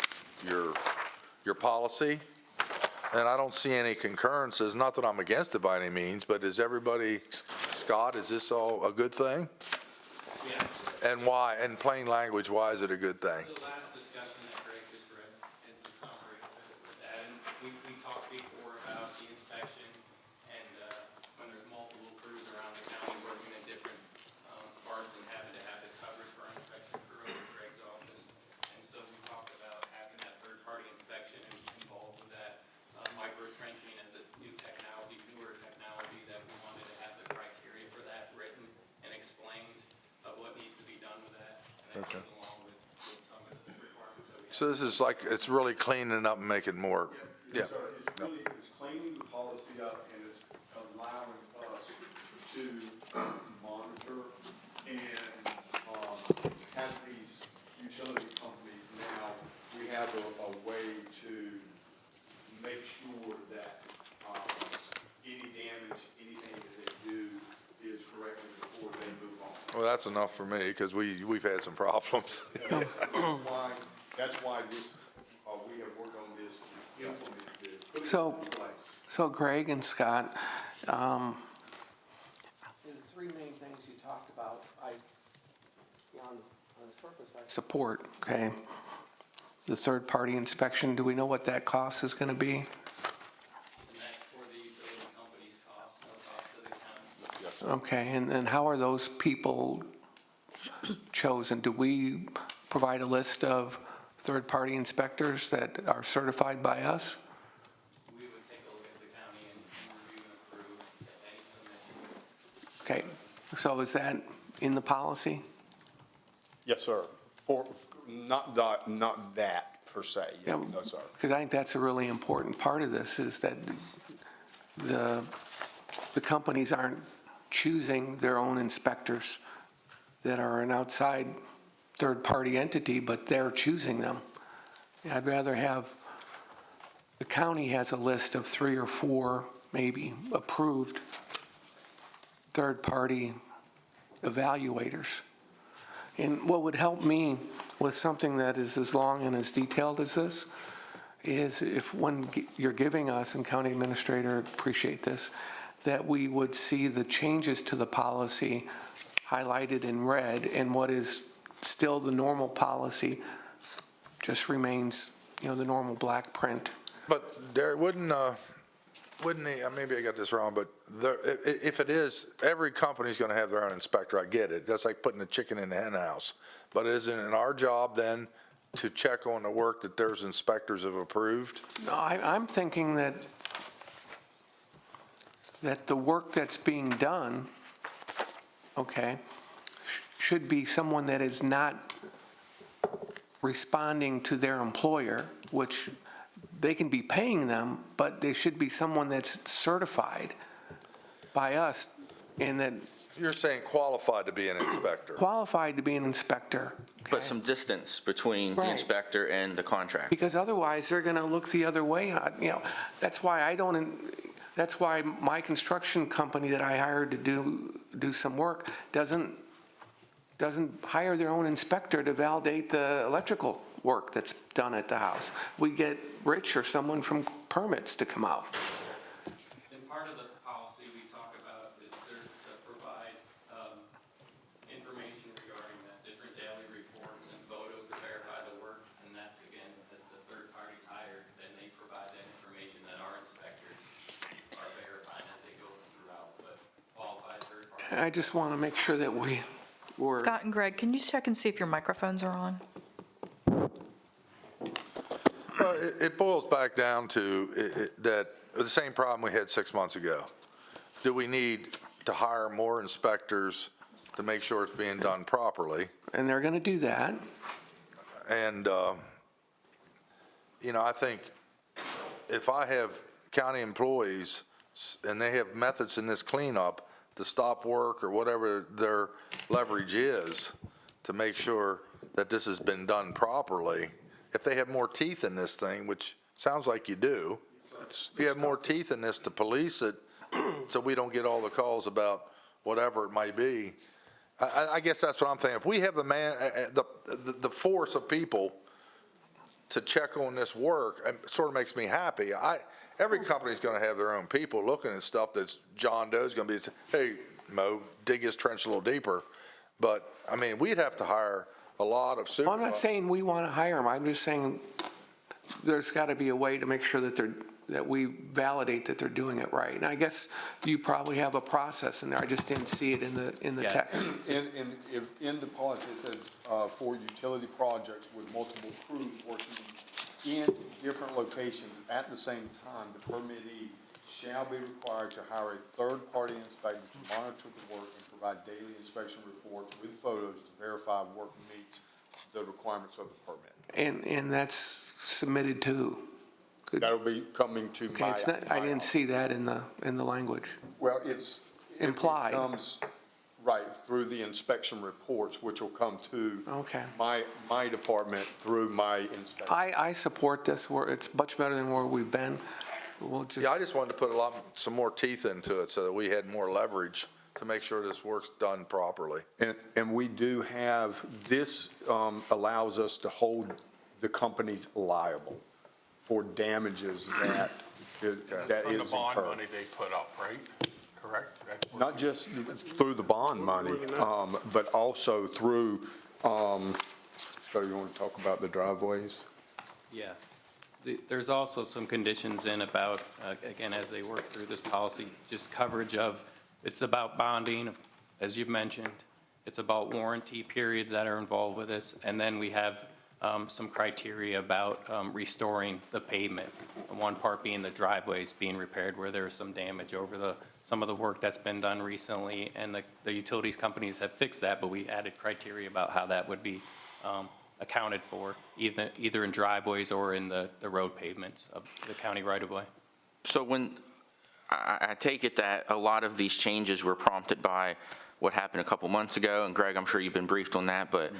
Speaker 4: your policy, and I don't see any concurrences. Not that I'm against it by any means, but is everybody, Scott, is this all a good thing?
Speaker 22: Yeah.
Speaker 4: And why? In plain language, why is it a good thing?
Speaker 22: The last discussion that Greg just read is the summary of that. And we talked before about the inspection and when there's multiple crews around the county working in different parts and having to have the coverage for our inspection crew over Greg's office. And so we talked about having that third-party inspection involved with that micro-trenching as a newer technology that we wanted to have the criteria for that written and explained of what needs to be done with that. And that goes along with some of the requirements that we have.
Speaker 4: So this is like, it's really cleaning up and making more, yeah.
Speaker 8: It's cleaning the policy up and it's allowing us to monitor and have these utility companies now, we have a way to make sure that any damage, anything that directly before they move on.
Speaker 4: Well, that's enough for me, because we've had some problems.
Speaker 8: That's why this, we have worked on this to implement this, put this
Speaker 3: So,
Speaker 8: in place.
Speaker 3: so Greg and Scott, the three main things you talked about, on the surface, I support, okay? The third-party inspection, do we know what that cost is going to be?
Speaker 22: And that's for the utility company's cost, no cost to the county.
Speaker 8: Yes, sir.
Speaker 3: Okay, and how are those people chosen? Do we provide a list of third-party inspectors that are certified by us?
Speaker 22: We would take a look at the county and review and approve any submission.
Speaker 3: Okay, so is that in the policy?
Speaker 8: Yes, sir. Not that per se,
Speaker 3: Yeah,
Speaker 8: no, sir.
Speaker 3: because I think that's a really important part of this, is that the companies aren't choosing their own inspectors that are an outside third-party entity, but they're choosing them. I'd rather have, the county has a list of 3 or 4, maybe, approved third-party evaluators. And what would help me with something that is as long and as detailed as this is if when you're giving us, and County Administrator, appreciate this, that we would see the changes to the policy highlighted in red, and what is still the normal policy just remains, the normal black print.
Speaker 4: But Derek, wouldn't he, maybe I got this wrong, but if it is, every company's going to have their own inspector, I get it. That's like putting a chicken in the hen house. But isn't it our job then to check on the work that there's inspectors have approved?
Speaker 3: No, I'm thinking that the work that's being done, okay, should be someone that is not responding to their employer, which they can be paying them, but they should be someone that's certified by us, and that.
Speaker 4: You're saying qualified to be an inspector?
Speaker 3: Qualified to be an inspector.
Speaker 5: But some distance between the
Speaker 3: Right.
Speaker 5: inspector and the contract.
Speaker 3: Because otherwise, they're going to look the other way. That's why that's why my construction company that I hired to do some work doesn't hire their own inspector to validate the electrical work that's done at the house. We get Rich or someone from permits to come out.
Speaker 22: And part of the policy we talk about is there to provide information regarding that, different daily reports and photos to verify the work. And that's, again, as the third party's hired, then they provide that information that our inspectors are verifying as they go throughout. But qualified third party.
Speaker 3: I just want to make sure that we're.
Speaker 2: Scott and Greg, can you check and see if your microphones are on?
Speaker 4: It boils back down to that the same problem we had 6 months ago. Do we need to hire more inspectors to make sure it's being done properly?
Speaker 3: And they're going to do that.
Speaker 4: And, I think if I have county employees and they have methods in this cleanup to stop work or whatever their leverage is to make sure that this has been done properly, if they have more teeth in this thing, which sounds like you do, if you have more teeth in this to police it so we don't get all the calls about whatever it might be, I guess that's what I'm thinking. If we have the force of people to check on this work, it sort of makes me happy. Every company's going to have their own people looking at stuff that's John Doe's going to be, hey, Mo, dig his trench a little deeper. But, we'd have to hire a lot of supervisors.
Speaker 3: I'm not saying we want to hire them. I'm just saying there's got to be a way to make sure that we validate that they're doing it right. And I guess you probably have a process in there. I just didn't see it in the text.
Speaker 8: In the policy, it says, for utility projects with multiple crews working in different locations at the same time, the permittee shall be required to hire a third-party inspector to monitor the work and provide daily inspection reports with photos to verify work meets the requirements of the permit.
Speaker 3: And that's submitted to.
Speaker 8: That'll be coming to
Speaker 3: Okay, it's not, I didn't see that in the language.
Speaker 8: Well, it's.
Speaker 3: Implied.
Speaker 8: It comes, right, through the inspection reports, which will come to.
Speaker 3: Okay.
Speaker 8: My department through my inspection.
Speaker 3: I support this. It's much better than where we've been. We'll just.
Speaker 4: Yeah, I just wanted to put some more teeth into it so that we had more leverage to make sure this work's done properly.
Speaker 7: And we do have, this allows us to hold the companies liable for damages that is
Speaker 3: From the bond
Speaker 7: incurred.
Speaker 3: money they put up, right? Correct?
Speaker 7: Not just through the bond money, but also through, Scotty, you want to talk about the driveways?
Speaker 22: Yes. There's also some conditions in about, again, as they work through this policy, just coverage of, it's about bonding, as you've mentioned. It's about warranty periods that are involved with this. And then we have some criteria about restoring the pavement. One part being the driveways being repaired where there's some damage over some of the work that's been done recently. And the utilities companies have fixed that, but we added criteria about how that would be accounted for, either in driveways or in the road pavements of the county right-of-way.
Speaker 5: So when, I take it that a lot of these changes were prompted by what happened a couple months ago, and Greg, I'm sure you've been briefed on that, but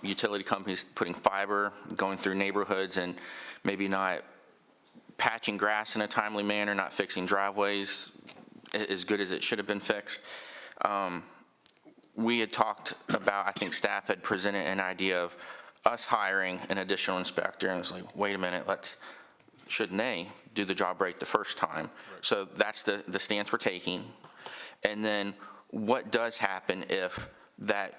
Speaker 5: utility companies putting fiber, going through neighborhoods and maybe not patching grass in a timely manner, not fixing driveways as good as it should have been fixed. We had talked about, I think staff had presented an idea of us hiring an additional inspector, and it was like, wait a minute, shouldn't they do the job right the first time? Right. So that's the stance we're taking. And then what does happen if that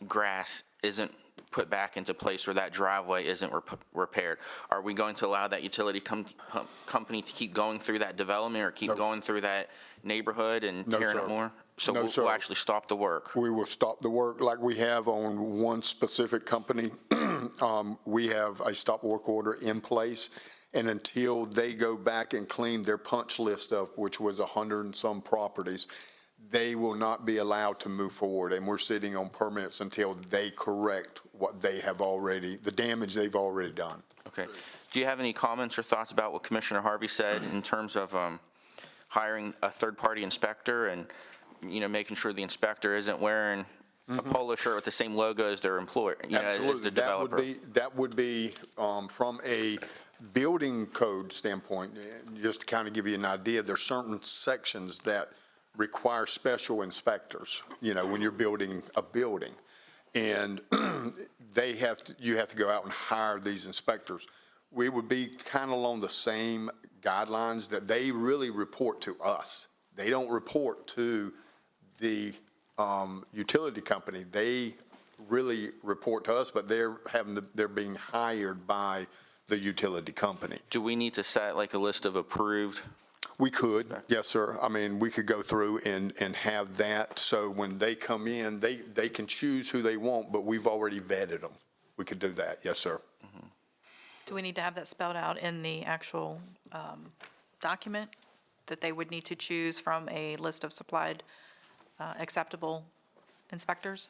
Speaker 5: grass isn't put back into place or that driveway isn't repaired? Are we going to allow that utility company to keep going through that development or keep going through that neighborhood and tearing up more? So we'll actually stop the work.
Speaker 7: We will stop the work like we have on one specific company. We have a stop work order in place, and until they go back and clean their punch list up, which was 100 and some properties, they will not be allowed to move forward, and we're sitting on permits until they correct what they have already, the damage they've already done.
Speaker 5: Okay. Do you have any comments or thoughts about what Commissioner Harvey said in terms of hiring a third-party inspector and making sure the inspector isn't wearing a polo shirt with the same logo as their employer, as the developer?
Speaker 7: That would be from a building code standpoint, just to kind of give you an idea, there's certain sections that require special inspectors, when you're building a building. And you have to go out and hire these inspectors. We would be kind of along the same guidelines that they really report to us. They don't report to the utility company. They really report to us, but they're being hired by the utility company.
Speaker 5: Do we need to set like a list of approved?
Speaker 7: We could, yes, sir. I mean, we could go through and have that, so when they come in, they can choose who they want, but we've already vetted them. We could do that, yes, sir.
Speaker 2: Do we need to have that spelled out in the actual document, that they would need to choose from a list of supplied acceptable inspectors?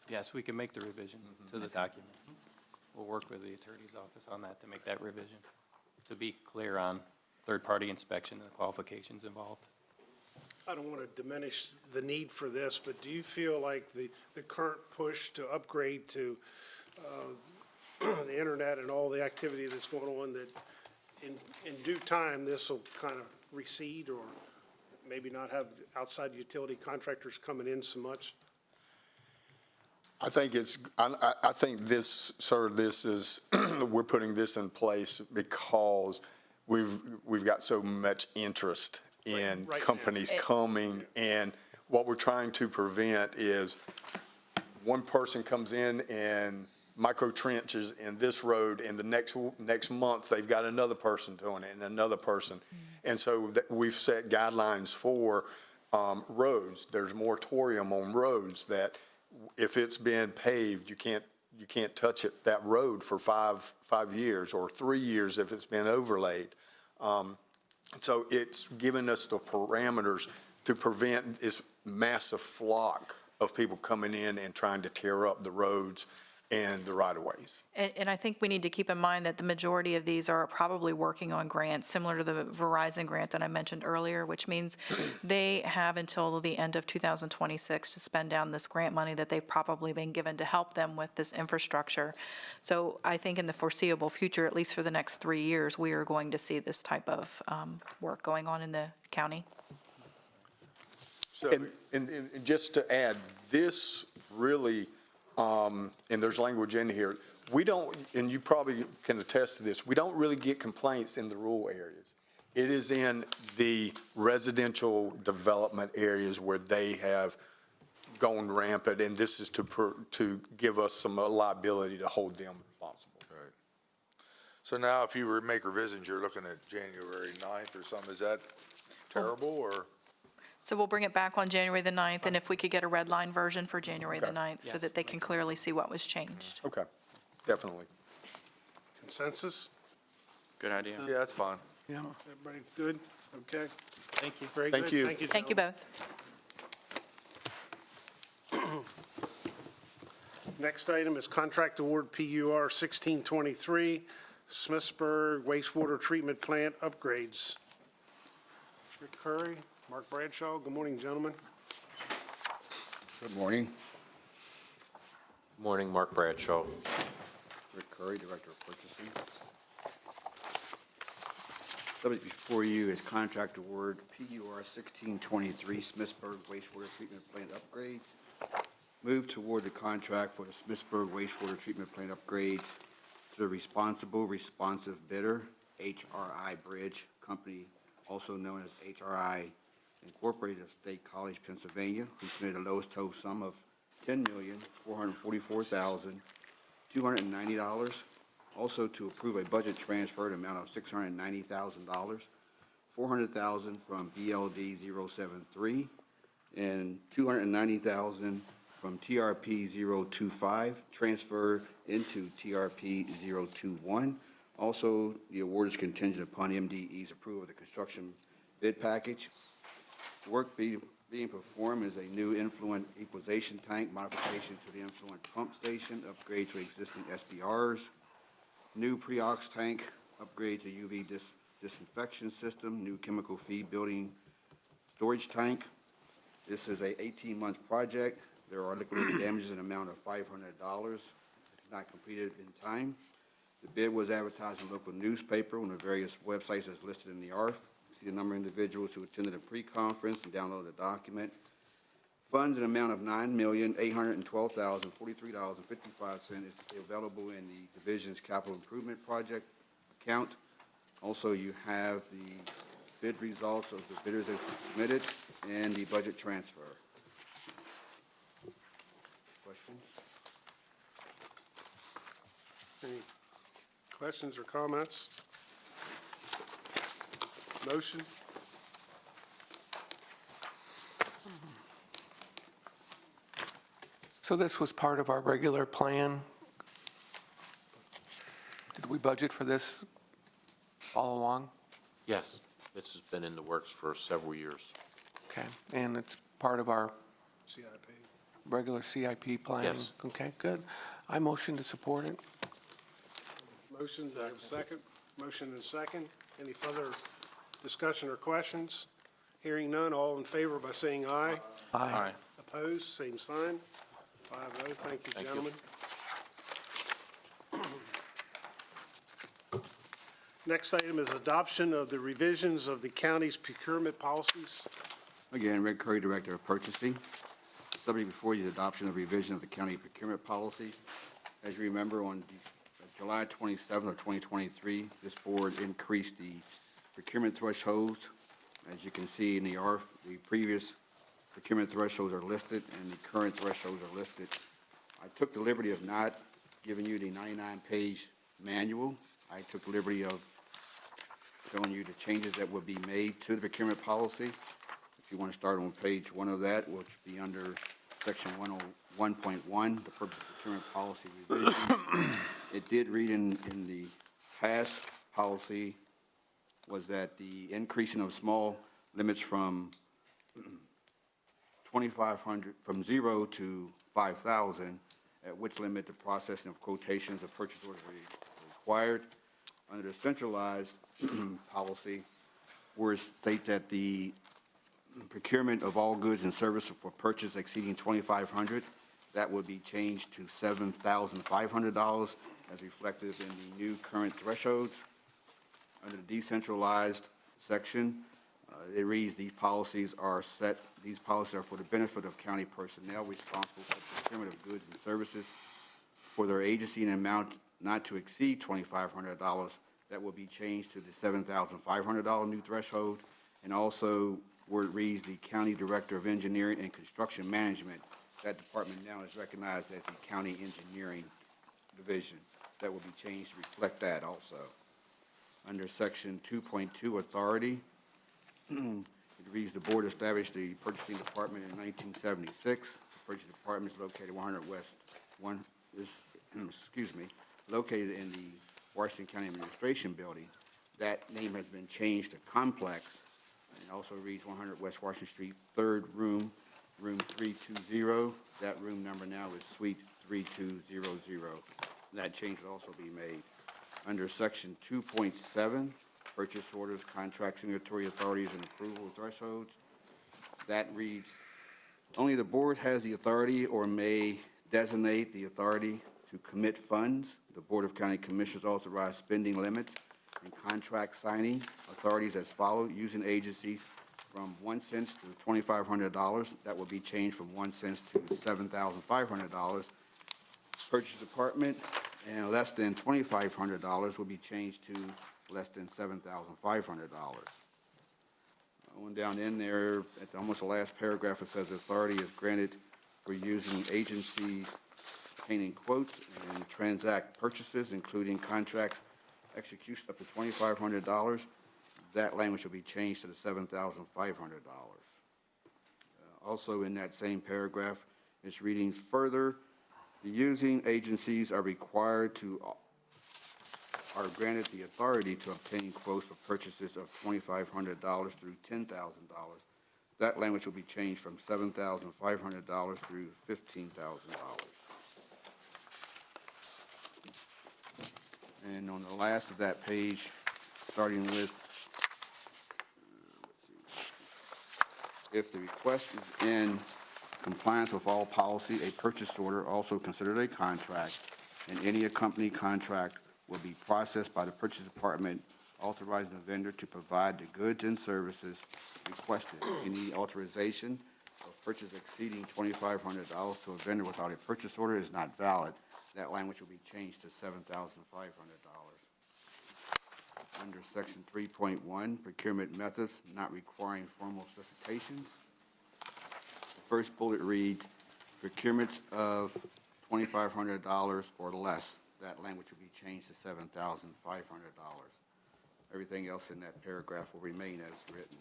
Speaker 22: Yes, we can make the revision to the document. We'll work with the attorney's office on that to make that revision, to be clear on third-party inspection and the qualifications involved.
Speaker 1: I don't want to diminish the need for this, but do you feel like the current push to upgrade to the internet and all the activity that's going on, that in due time, this will kind of recede or maybe not have outside utility contractors coming in so much?
Speaker 7: I think I think this, sir, this is, we're putting this in place because we've got so much interest in companies coming, and what we're trying to prevent is one person comes in and micro trenches in this road, and the next month they've got another person doing it and another person. And so we've set guidelines for roads. There's a moratorium on roads that if it's been paved, you can't touch it, that road, for five years, or 3 years if it's been overlaid. So it's given us the parameters to prevent this massive flock of people coming in and trying to tear up the roads and the right-of-ways.
Speaker 2: And I think we need to keep in mind that the majority of these are probably working on grants similar to the Verizon grant that I mentioned earlier, which means they have until the end of 2026 to spend down this grant money that they've probably been given to help them with this infrastructure. So I think in the foreseeable future, at least for the next 3 years, we are going to see this type of work going on in the county.
Speaker 7: And just to add, this really, and there's language in here, we don't, and you probably can attest to this, we don't really get complaints in the rural areas. It is in the residential development areas where they have gone rampant, and this is to give us some liability to hold them responsible.
Speaker 4: Right. So now if you make revisions, you're looking at January 9th or something. Is that terrible or?
Speaker 2: So we'll bring it back on January the 9th, and if we could get a red line version for January the 9th so that they can clearly see what was changed.
Speaker 7: Okay, definitely.
Speaker 1: Consensus?
Speaker 5: Good idea.
Speaker 4: Yeah, that's fine.
Speaker 3: Yeah.
Speaker 1: Everybody good? Okay.
Speaker 18: Thank you.
Speaker 1: Very
Speaker 7: Thank
Speaker 1: good.
Speaker 7: you.
Speaker 1: Thank you,
Speaker 2: Thank you
Speaker 1: gentlemen.
Speaker 2: both.
Speaker 1: Next item is contract award PUR 1623, Smithsburg wastewater treatment plant upgrades. Rick Curry, Mark Bradshaw, good morning, gentlemen.
Speaker 10: Good morning.
Speaker 14: Morning, Mark Bradshaw.
Speaker 10: Rick Curry, Director of Purchasing. Subject before you is contract award PUR 1623 Smithsburg wastewater treatment plant upgrades. Move toward the contract for the Smithsburg wastewater treatment plant upgrades to the responsive bidder, HRI Bridge Company, also known as HRI Incorporated of State College, Pennsylvania, who submitted the lowest total sum of $10,444,290. Also to approve a budget transfer in the amount of $690,000, $400,000 from BLD 073 and $290,000 from TRP 025, transfer into TRP 021. Also, the award is contingent upon MDE's approval of the construction bid package. Work being performed is a new influent equalization tank, modification to the influent pump station, upgrade to existing SBRs, new pre-ox tank, upgrade to UV disinfection system, new chemical feed building storage tank. This is a 18-month project. There are liquidated damages in the amount of $500 if not completed in time. The bid was advertised in local newspaper on the various websites as listed in the ARF. See the number of individuals who attended the pre-conference and downloaded the document. Funds in the amount of $9,812,043.55 is available in the division's capital improvement project account. Also, you have the bid results of the bidders that submitted and the budget transfer. Questions?
Speaker 1: Any questions or comments? Motion?
Speaker 3: So this was part of our regular plan? Did we budget for this all along?
Speaker 11: Yes, this has been in the works for several years.
Speaker 3: Okay, and it's part of our
Speaker 1: CIP.
Speaker 3: regular CIP planning?
Speaker 11: Yes.
Speaker 3: Okay, good. I motion to support it.
Speaker 1: Motion, do I have a second? Motion and second. Any further discussion or questions? Hearing none, all in favor by saying aye.
Speaker 3: Aye.
Speaker 1: Opposed, same sign. 5-0. Thank you,
Speaker 11: Thank you.
Speaker 1: gentlemen. Next item is adoption of the revisions of the county's procurement policies.
Speaker 10: Again, Rick Curry, Director of Purchasing. Subject before you is adoption of revision of the county procurement policy. As you remember, on July 27th of 2023, this board increased the procurement thresholds. As you can see in the ARF, the previous procurement thresholds are listed and the current thresholds are listed. I took the liberty of not giving you the 99-page manual. I took the liberty of showing you the changes that will be made to the procurement policy. If you want to start on page 1 of that, which would be under section 101.1, the purpose of procurement policy revision. It did read in the past policy was that the increasing of small limits from 2,500, from 0 to 5,000, at which limit the processing of quotations of purchase orders were required. Under the centralized policy, where it states that the procurement of all goods and services for purchase exceeding 2,500, that would be changed to $7,500 as reflected in the new current thresholds. Under the decentralized section, It reads, these policies are for the benefit of county personnel responsible for the procurement of goods and services for their agency in an amount not to exceed $2,500. That will be changed to the $7,500 new threshold. And also, where it reads, the County Director of Engineering and Construction Management, that department now is recognized as the County Engineering Division. That will be changed to reflect that also. Under Section 2.2, Authority, it reads, the board established the purchasing department in 1976. The purchasing department is located 100 West, located in the Washington County Administration Building. That name has been changed to Complex, and also reads 100 West Washington Street, third room, room 320. That room number now is Suite 3200. That change will also be made. Under Section 2.7, Purchase Orders, Contract Signatory Authorities, and Approval Thresholds, that reads, only the board has the authority or may designate the authority to commit funds. The Board of County Commissioners authorize spending limits and contract signing authorities as follows: using agencies from 1 cent to $2,500. That will be changed from 1 cent to $7,500. Purchase department and less than $2,500 will be changed to less than $7,500. Going down in there, at almost the last paragraph, it says authority is granted for using agencies obtaining quotes and transact purchases, including contracts execution up to $2,500. That language will be changed to the $7,500. Also in that same paragraph, it's reading further, the using agencies are granted the authority to obtain quotes for purchases of $2,500 through $10,000. That language will be changed from $7,500 through $15,000. And on the last of that page, starting with, if the request is in compliance with all policy, a purchase order, also considered a contract, and any accompanying contract will be processed by the purchase department, authorizing the vendor to provide the goods and services requested. Any authorization of purchase exceeding $2,500 to a vendor without a purchase order is not valid. That language will be changed to $7,500. Under Section 3.1, procurement methods not requiring formal specifications. The first bullet reads, procurements of $2,500 or less. That language will be changed to $7,500. Everything else in that paragraph will remain as written.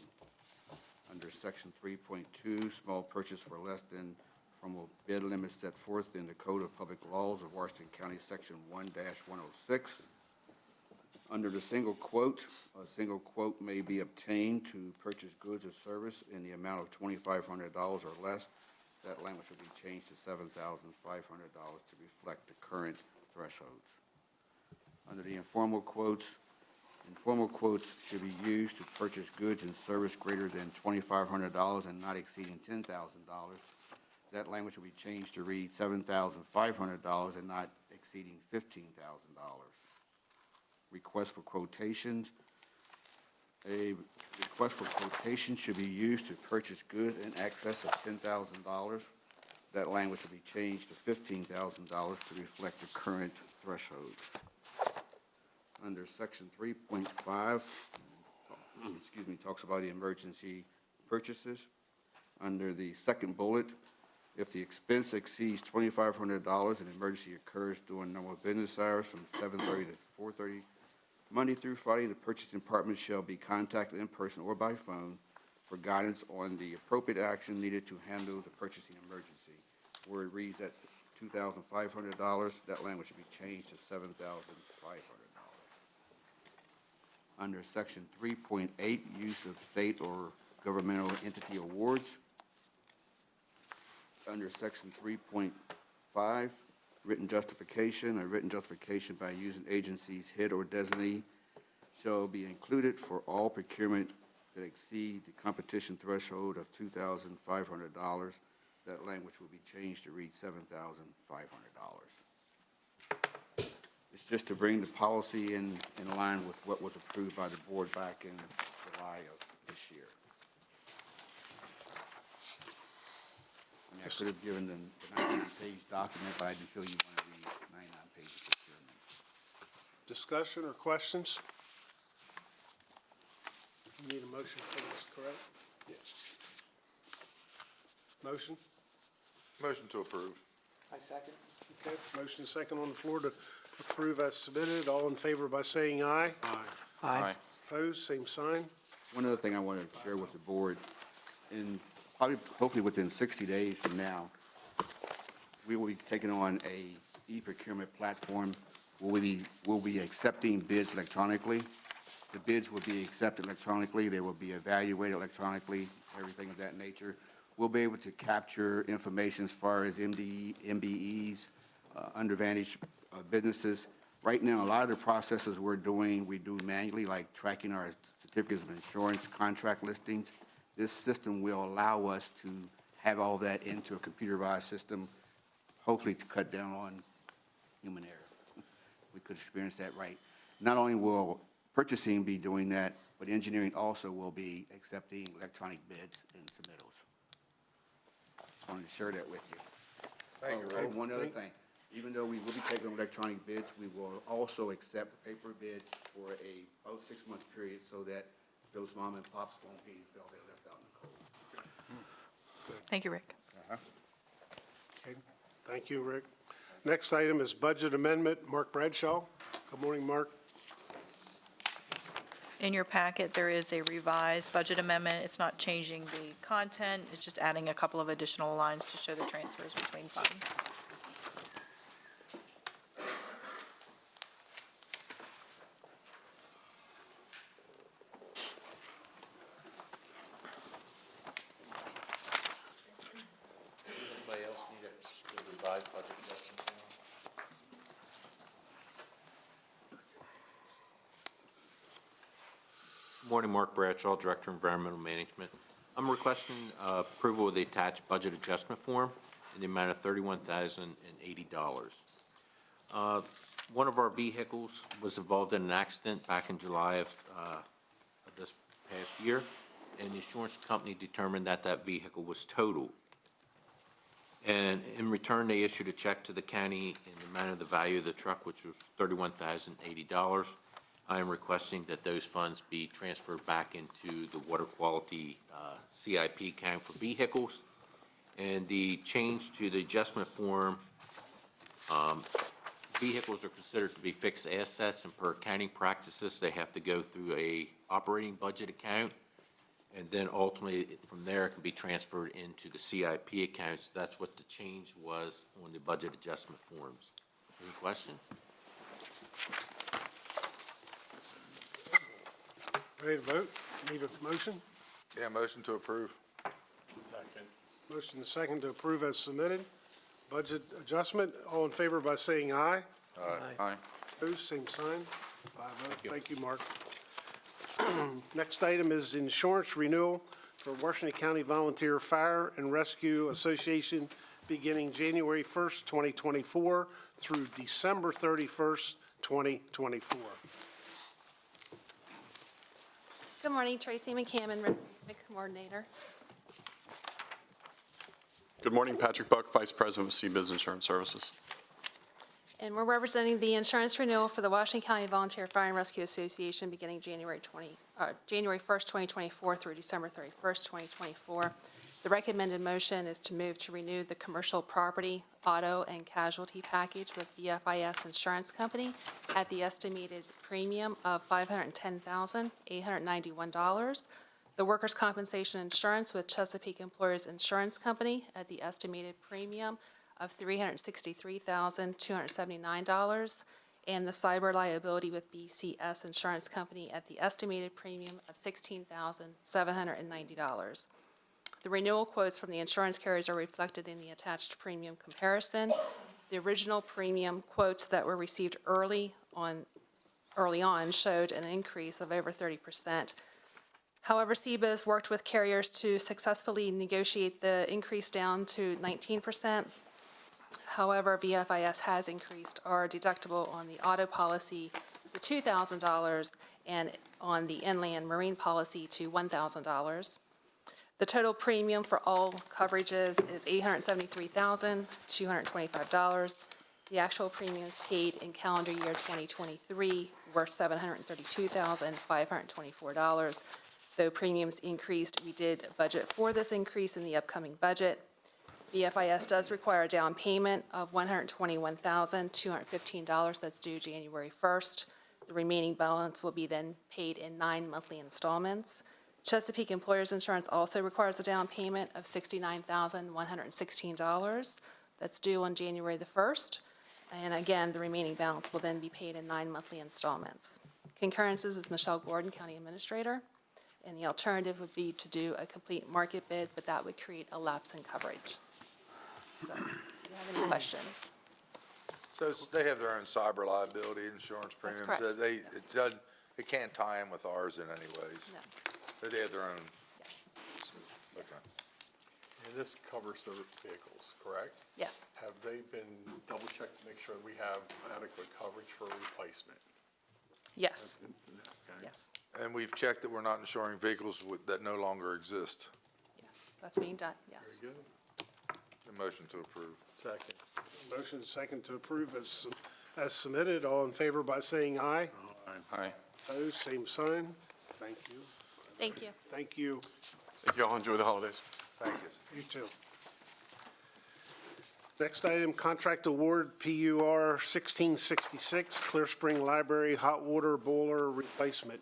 Speaker 10: Under Section 3.2, small purchase for less than from a bid limit set forth in the Code of Public Laws of Washington County, Section 1-106. Under the single quote, a single quote may be obtained to purchase goods or service in the amount of $2,500 or less. That language will be changed to $7,500 to reflect the current thresholds. Under the informal quotes should be used to purchase goods and service greater than $2,500 and not exceeding $10,000. That language will be changed to read $7,500 and not exceeding $15,000. Request for quotations. A request for quotation should be used to purchase goods in excess of $10,000. That language will be changed to $15,000 to reflect the current thresholds. Under Section 3.5, talks about the emergency purchases. Under the second bullet, if the expense exceeds $2,500 and emergency occurs during normal business hours from 7:30 to 4:30, Monday through Friday, the purchasing department shall be contacted in person or by phone for guidance on the appropriate action needed to handle the purchasing emergency. Where it reads that's $2,500, that language should be changed to $7,500. Under Section 3.8, use of state or governmental entity awards. Under Section 3.5, written justification. A written justification by using agency's head or designee shall be included for all procurement that exceed the competition threshold of $2,500. That language will be changed to read $7,500. It's just to bring the policy in line with what was approved by the board back in July of this year. I mean, I could have given them the 99-page document, but I didn't feel you wanted to read 99 pages of procurement.
Speaker 1: Discussion or questions? You need a motion for this, correct? Yes. Motion?
Speaker 4: Motion to approve.
Speaker 18: I second.
Speaker 1: Okay, motion is second on the floor to approve as submitted. All in favor by saying aye.
Speaker 3: Aye.
Speaker 1: Opposed, same sign.
Speaker 10: One other thing I wanted to share with the board, and probably, hopefully within 60 days from now, we will be taking on a e-procurement platform. We'll be accepting bids electronically. The bids will be accepted electronically. They will be evaluated electronically, everything of that nature. We'll be able to capture information as far as MBEs, undervantage businesses. Right now, a lot of the processes we do manually, like tracking our certificates of insurance, contract listings. This system will allow us to have all that into a computerized system, hopefully to cut down on human error. We could experience that right. Not only will purchasing be doing that, but engineering also will be accepting electronic bids and submittals. I wanted to share that with you.
Speaker 4: Thank you,
Speaker 10: Oh,
Speaker 4: Ray.
Speaker 10: one other thing. Even though we will be taking electronic bids, we will also accept paper bids for a about 6-month period so that those mom and pops won't be felt they're left out in the cold.
Speaker 2: Thank you, Rick.
Speaker 1: Okay, thank you, Rick. Next item is budget amendment. Mark Bradshaw. Good morning, Mark.
Speaker 2: In your packet, there is a revised budget amendment. It's not changing the content, it's just adding a couple of additional lines to show the transfers between funds.
Speaker 14: Anybody else need a revised budget adjustment form? Morning, Mark Bradshaw, Director of Environmental Management. I'm requesting approval of the attached budget adjustment form in the amount of $31,080. One of our vehicles was involved in an accident back in July of this past year, and the insurance company determined that that vehicle was totaled. And in return, they issued a check to the county in the amount of the value of the truck, which was $31,080. I am requesting that those funds be transferred back into the water quality CIP account for vehicles. And the change to the adjustment form, vehicles are considered to be fixed assets, and per accounting practices, they have to go through a operating budget account. And then ultimately, from there, it can be transferred into the CIP accounts. That's what the change was on the budget adjustment forms. Any question?
Speaker 1: Ready to vote? Need a motion?
Speaker 4: Yeah, motion to approve.
Speaker 1: Second. Motion is second to approve as submitted. Budget adjustment, all in favor by saying aye.
Speaker 4: Aye.
Speaker 1: Opposed, same sign. 5-0. Thank you, Mark. Next item is insurance renewal for Washington County Volunteer Fire and Rescue Association beginning January 1st, 2024 through December 31st, 2024.
Speaker 13: Good morning, Tracy McCammon, Risk Coordinator.
Speaker 15: Good morning, Patrick Buck, Vice President of CBiz Insurance Services.
Speaker 13: And we're representing the insurance renewal for the Washington County Volunteer Fire and Rescue Association beginning January 1st, 2024 through December 31st, 2024. The recommended motion is to move to renew the commercial property, auto, and casualty package with VFIS Insurance Company at the estimated premium of $510,891. The workers' compensation insurance with Chesapeake Employers Insurance Company at the estimated premium of $363,279, and the cyber liability with BCS Insurance Company at the estimated premium of $16,790. The renewal quotes from the insurance carriers are reflected in the attached premium comparison. The original premium quotes that were received early on showed an increase of over 30%. However, CBiz worked with carriers to successfully negotiate the increase down to 19%. However, VFIS has increased our deductible on the auto policy to $2,000, and on the inland marine policy to $1,000. The total premium for all coverages is $873,225. The actual premiums paid in calendar year 2023 were $732,524. Though premiums increased, we did budget for this increase in the upcoming budget. BFIS does require a down payment of $121,215 that's due January 1st. The remaining balance will be then paid in 9 monthly installments. Chesapeake Employers Insurance also requires a down payment of $69,116. That's due on January the 1st. And again, the remaining balance will then be paid in 9 monthly installments. Concurrences is Michelle Gordon, County Administrator. And the alternative would be to do a complete market bid, but that would create a lapse in coverage. So, do you have any questions?
Speaker 4: So they have their own cyber liability insurance
Speaker 13: That's
Speaker 4: premiums?
Speaker 13: correct,
Speaker 4: They,
Speaker 13: yes.
Speaker 4: it can't tie in with ours in any ways?
Speaker 13: No.
Speaker 4: So they have their own?
Speaker 13: Yes.
Speaker 4: Okay.
Speaker 9: And this covers the vehicles, correct?
Speaker 13: Yes.
Speaker 9: Have they been double-checked to make sure we have adequate coverage for replacement?
Speaker 13: Yes.
Speaker 9: Okay.
Speaker 13: Yes.
Speaker 4: And we've checked that we're not insuring vehicles that no longer exist.
Speaker 13: Yes. That's being done, yes.
Speaker 1: Very good.
Speaker 4: A motion to approve.
Speaker 9: Second.
Speaker 1: Motion second to approve as submitted. All in favor by saying aye.
Speaker 5: Aye.
Speaker 1: Opposed, same sign. Thank you.
Speaker 13: Thank you.
Speaker 1: Thank you.
Speaker 9: Thank you all. Enjoy the holidays.
Speaker 4: Thank you.
Speaker 1: You too. Next item, contract award PUR 1666, Clear Spring Library hot water boiler replacement.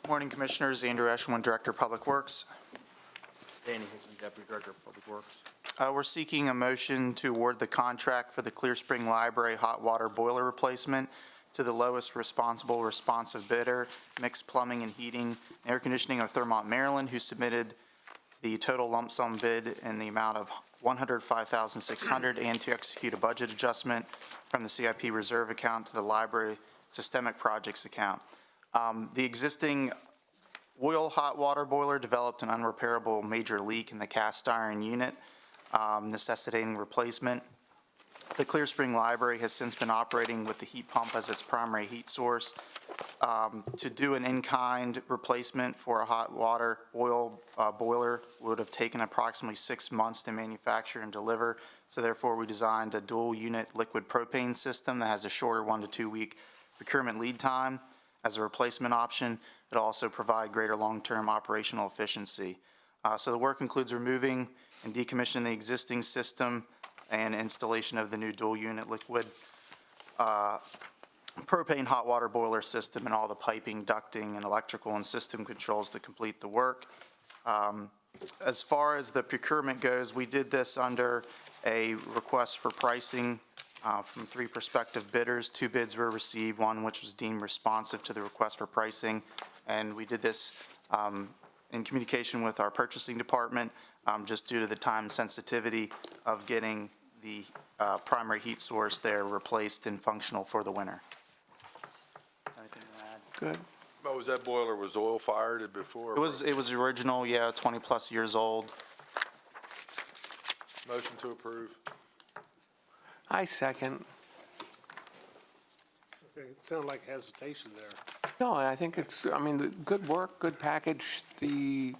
Speaker 16: Morning, Commissioners. Andrew Eshwin, Director of Public Works.
Speaker 23: Danny Hickson, Deputy Director of Public Works.
Speaker 16: We're seeking a motion to award the contract for the Clear Spring Library hot water boiler replacement to the lowest responsive bidder, Mixed Plumbing and Heating and Air Conditioning of Thurmont, Maryland, who submitted the total lump sum bid in the amount of $105,600 and to execute a budget adjustment from the CIP reserve account to the library systemic projects account. The existing oil hot water boiler developed an unrepairable major leak in the cast iron unit, necessitating replacement. The Clear Spring Library has since been operating with the heat pump as its primary heat source. To do an in-kind replacement for a hot water oil boiler would have taken approximately 6 months to manufacture and deliver. So therefore, we designed a dual unit liquid propane system that has a shorter 1 to 2 week procurement lead time. As a replacement option, it'll also provide greater long-term operational efficiency. So the work includes removing and decommissioning the existing system and installation of the new dual unit liquid propane hot water boiler system and all the piping, ducting, and electrical and system controls to complete the work. As far as the procurement goes, we did this under a request for pricing from 3 prospective bidders. 2 bids were received, one which was deemed responsive to the request for pricing, and we did this in communication with our purchasing department, just due to the time sensitivity of getting the primary heat source there replaced and functional for the winter. Anything to add?
Speaker 3: Good.
Speaker 4: But was that boiler was oil fired before?
Speaker 16: It was original, yeah, 20-plus years old.
Speaker 4: Motion to approve.
Speaker 3: I second.
Speaker 1: Okay, it sounded like hesitation there.
Speaker 3: No, I think it's, I mean, good work, good package. I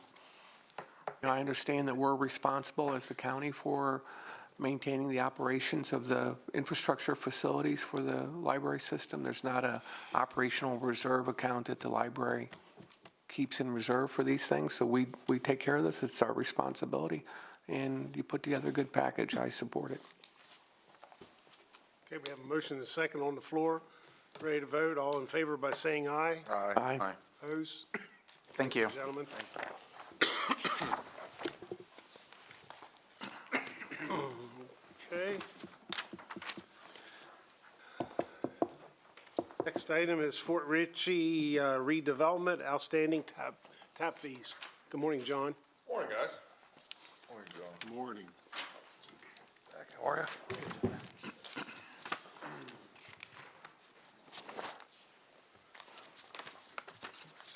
Speaker 3: understand that we're responsible as the county for maintaining the operations of the infrastructure facilities for the library system. There's not a operational reserve account that the library keeps in reserve for these things, so we take care of this. It's our responsibility, and you put together a good package. I support it.
Speaker 1: Okay, we have a motion and a second on the floor. Ready to vote? All in favor by saying aye.
Speaker 4: Aye.
Speaker 3: Aye.
Speaker 1: Opposed?
Speaker 16: Thank you.
Speaker 1: Gentlemen. Okay. Next item is Fort Ritchie redevelopment, outstanding tap fees. Good morning, John.
Speaker 4: Morning, guys. Morning, John.
Speaker 1: Good morning.
Speaker 4: Zach, how are you?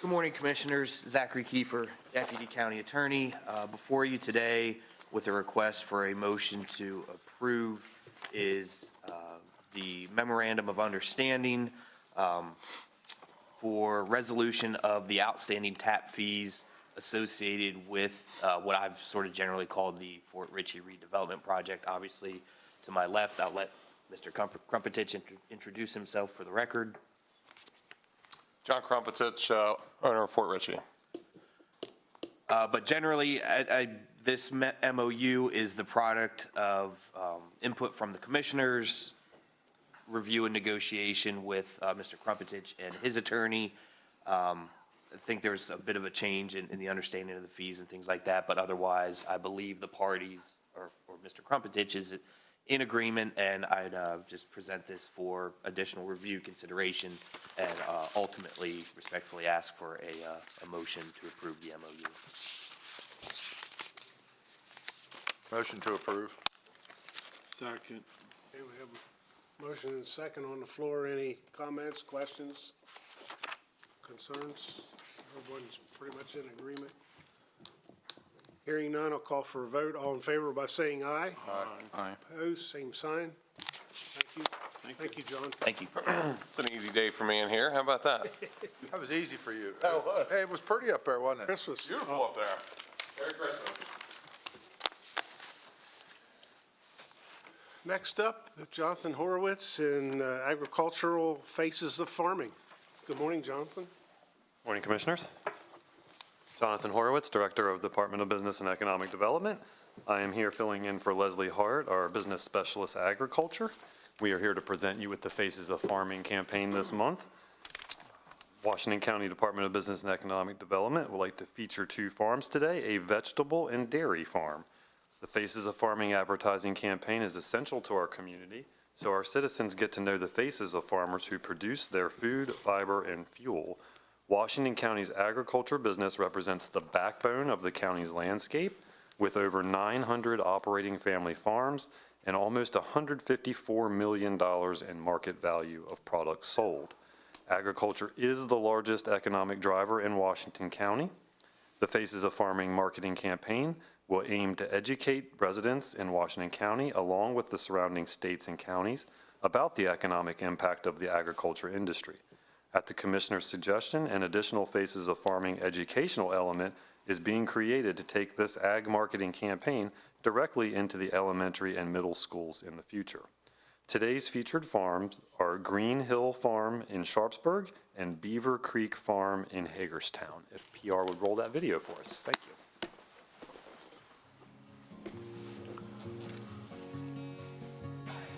Speaker 23: Good morning, Commissioners. Zachary Kiefer, Deputy County Attorney. Before you today
Speaker 12: with a request for a motion to approve is the memorandum of understanding for resolution of the outstanding tap fees associated with what I've sort of generally called the Fort Ritchie redevelopment project. Obviously, to my left, I'll let Mr. Krumpetich introduce himself for the record.
Speaker 15: John Krumpetich, owner of Fort Ritchie.
Speaker 12: But generally, this MOU is the product of input from the commissioners, review and negotiation with Mr. Krumpetich and his attorney. I think there's a bit of a change in the understanding of the fees and things like that, but otherwise, I believe the parties, or Mr. Krumpetich is in agreement, and I'd just present this for additional review consideration and ultimately respectfully ask for a motion to approve the MOU.
Speaker 4: Motion to approve.
Speaker 1: Second. Okay, we have a motion and a second on the floor. Any comments, questions, concerns? Everyone's pretty much in agreement. Hearing none, I'll call for a vote. All in favor by saying aye.
Speaker 15: Aye.
Speaker 1: Opposed, same sign. Thank you. Thank you, John.
Speaker 12: Thank you.
Speaker 15: It's an easy day for me in here. How about that?
Speaker 4: That was easy for you. Hey, it was pretty up there, wasn't it?
Speaker 1: Christmas.
Speaker 15: Beautiful up there. Merry Christmas.
Speaker 1: Next up, Jonathan Horowitz in Agricultural Faces of Farming. Good morning, Jonathan.
Speaker 17: Morning, Commissioners. Jonathan Horowitz, Director of Department of Business and Economic Development. I am here filling in for Leslie Hart, our Business Specialist Agriculture. We are here to present you with the Faces of Farming campaign this month. Washington County Department of Business and Economic Development would like to feature 2 farms today, a vegetable and dairy farm. The Faces of Farming advertising campaign is essential to our community, so our citizens get to know the faces of farmers who produce their food, fiber, and fuel. Washington County's agriculture business represents the backbone of the county's landscape, with over 900 operating family farms and almost $154 million in market value of products sold. Agriculture is the largest economic driver in Washington County. The Faces of Farming marketing campaign will aim to educate residents in Washington County, along with the surrounding states and counties, about the economic impact of the agriculture industry. At the Commissioner's suggestion, an additional Faces of Farming educational element is being created to take this ag marketing campaign directly into the elementary and middle schools in the future. Today's featured farms are Green Hill Farm in Sharpsburg and Beaver Creek Farm in Hagerstown. If PR would roll that video for us. Thank you.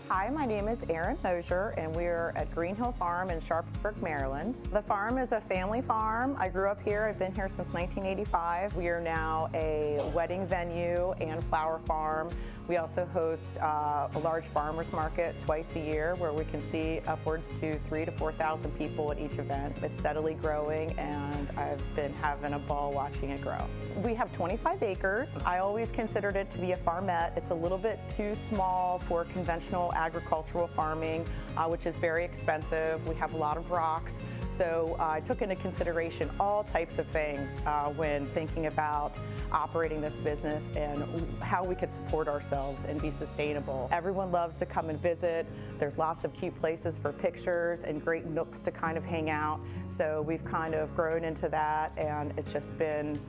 Speaker 19: Hi, my name is Erin Mosier, and we're at Green Hill Farm in Sharpsburg, Maryland. The farm is a family farm. I grew up here. I've been here since 1985. We are now a wedding venue and flower farm. We also host a large farmers market twice a year where we can see upwards to 3,000 to 4,000 people at each event. It's steadily growing, and I've been having a ball watching it grow. We have 25 acres. I always considered it to be a farmette. It's a little bit too small for conventional agricultural farming, which is very expensive. We have a lot of rocks. So I took into consideration all types of things when thinking about operating this business and how we could support ourselves and be sustainable. Everyone loves to come and visit. There's lots of cute places for pictures and great nooks to kind of hang out. So we've kind of grown into that, and it's just been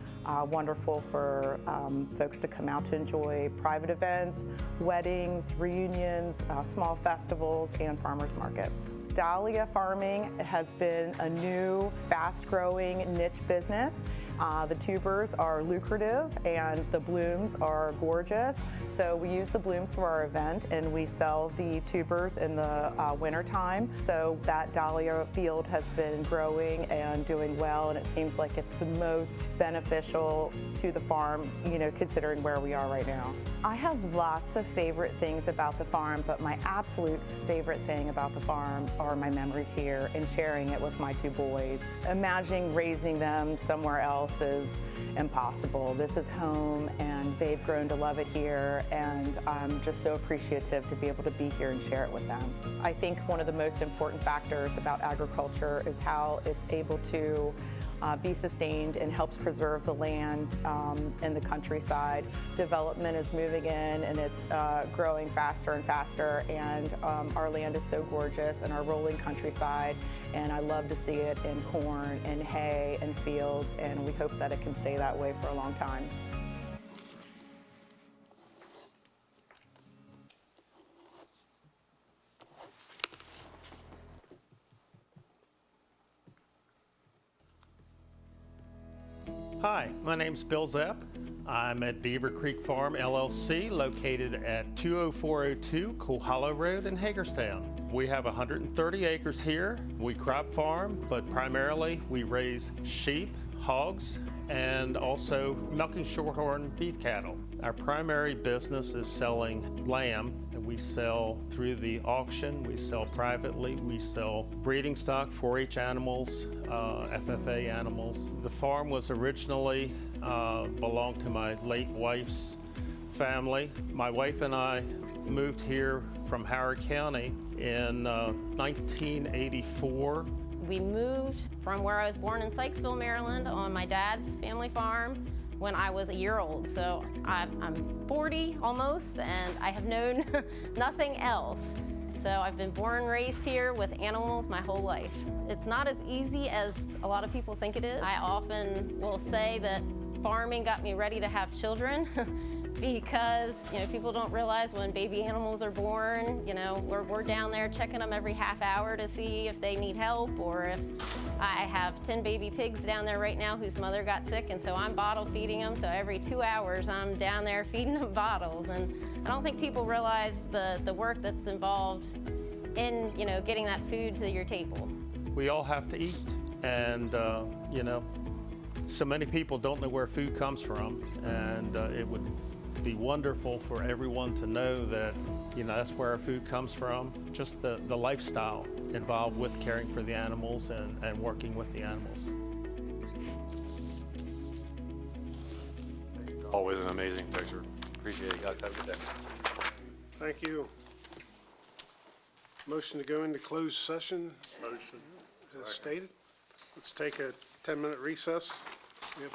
Speaker 19: wonderful for folks to come out to enjoy private events, weddings, reunions, small festivals, and farmers markets. Dahlia farming has been a new, fast-growing niche business. The tubers are lucrative and the blooms are gorgeous. So we use the blooms for our event, and we sell the tubers in the wintertime. So that dahlia field has been growing and doing well, and it seems like it's the most beneficial to the farm, you know, considering where we are right now. I have lots of favorite things about the farm, but my absolute favorite thing about the farm are my memories here and sharing it with my 2 boys. Imagining raising them somewhere else is impossible. This is home, and they've grown to love it here, and I'm just so appreciative to be able to be here and share it with them. I think one of the most important factors about agriculture is how it's able to be sustained and helps preserve the land in the countryside. Development is moving in and it's growing faster and faster, and our land is so gorgeous and our rolling countryside, and I love to see it in corn and hay and fields, and we hope that it can stay that way for a long time.
Speaker 6: Hi, my name's Bill Zepp. I'm at Beaver Creek Farm LLC, located at 20402 Cool Hollow Road in Hagerstown. We have 130 acres here. We crop farm, but primarily we raise sheep, hogs, and also milking shorthorn beef cattle. Our primary business is selling lamb, and we sell through the auction, we sell privately, we sell breeding stock, 4-H animals, FFA animals. The farm was originally belonged to my late wife's family. My wife and I moved here from Howard County in 1984.
Speaker 20: We moved from where I was born in Sykesville, Maryland, on my dad's family farm when I was a year old. So I'm 40 almost, and I have known nothing else. So I've been born and raised here with animals my whole life. It's not as easy as a lot of people think it is. I often will say that farming got me ready to have children because, people don't realize when baby animals are born, we're down there checking them every half hour to see if they need help, or if I have 10 baby pigs down there right now whose mother got sick, and so I'm bottle feeding them. So every 2 hours I'm down there feeding them bottles, and I don't think people realize the work that's involved in, getting that food to your table.
Speaker 6: We all have to eat, and so many people don't know where food comes from, and it would be wonderful for everyone to know that, that's where our food comes from. Just the lifestyle involved with caring for the animals and working with the animals.
Speaker 17: Always an amazing picture. Appreciate it, guys. Have a good day.
Speaker 1: Thank you. Motion to go into closed session. Motion. As stated. Let's take a 10-minute recess. Yep.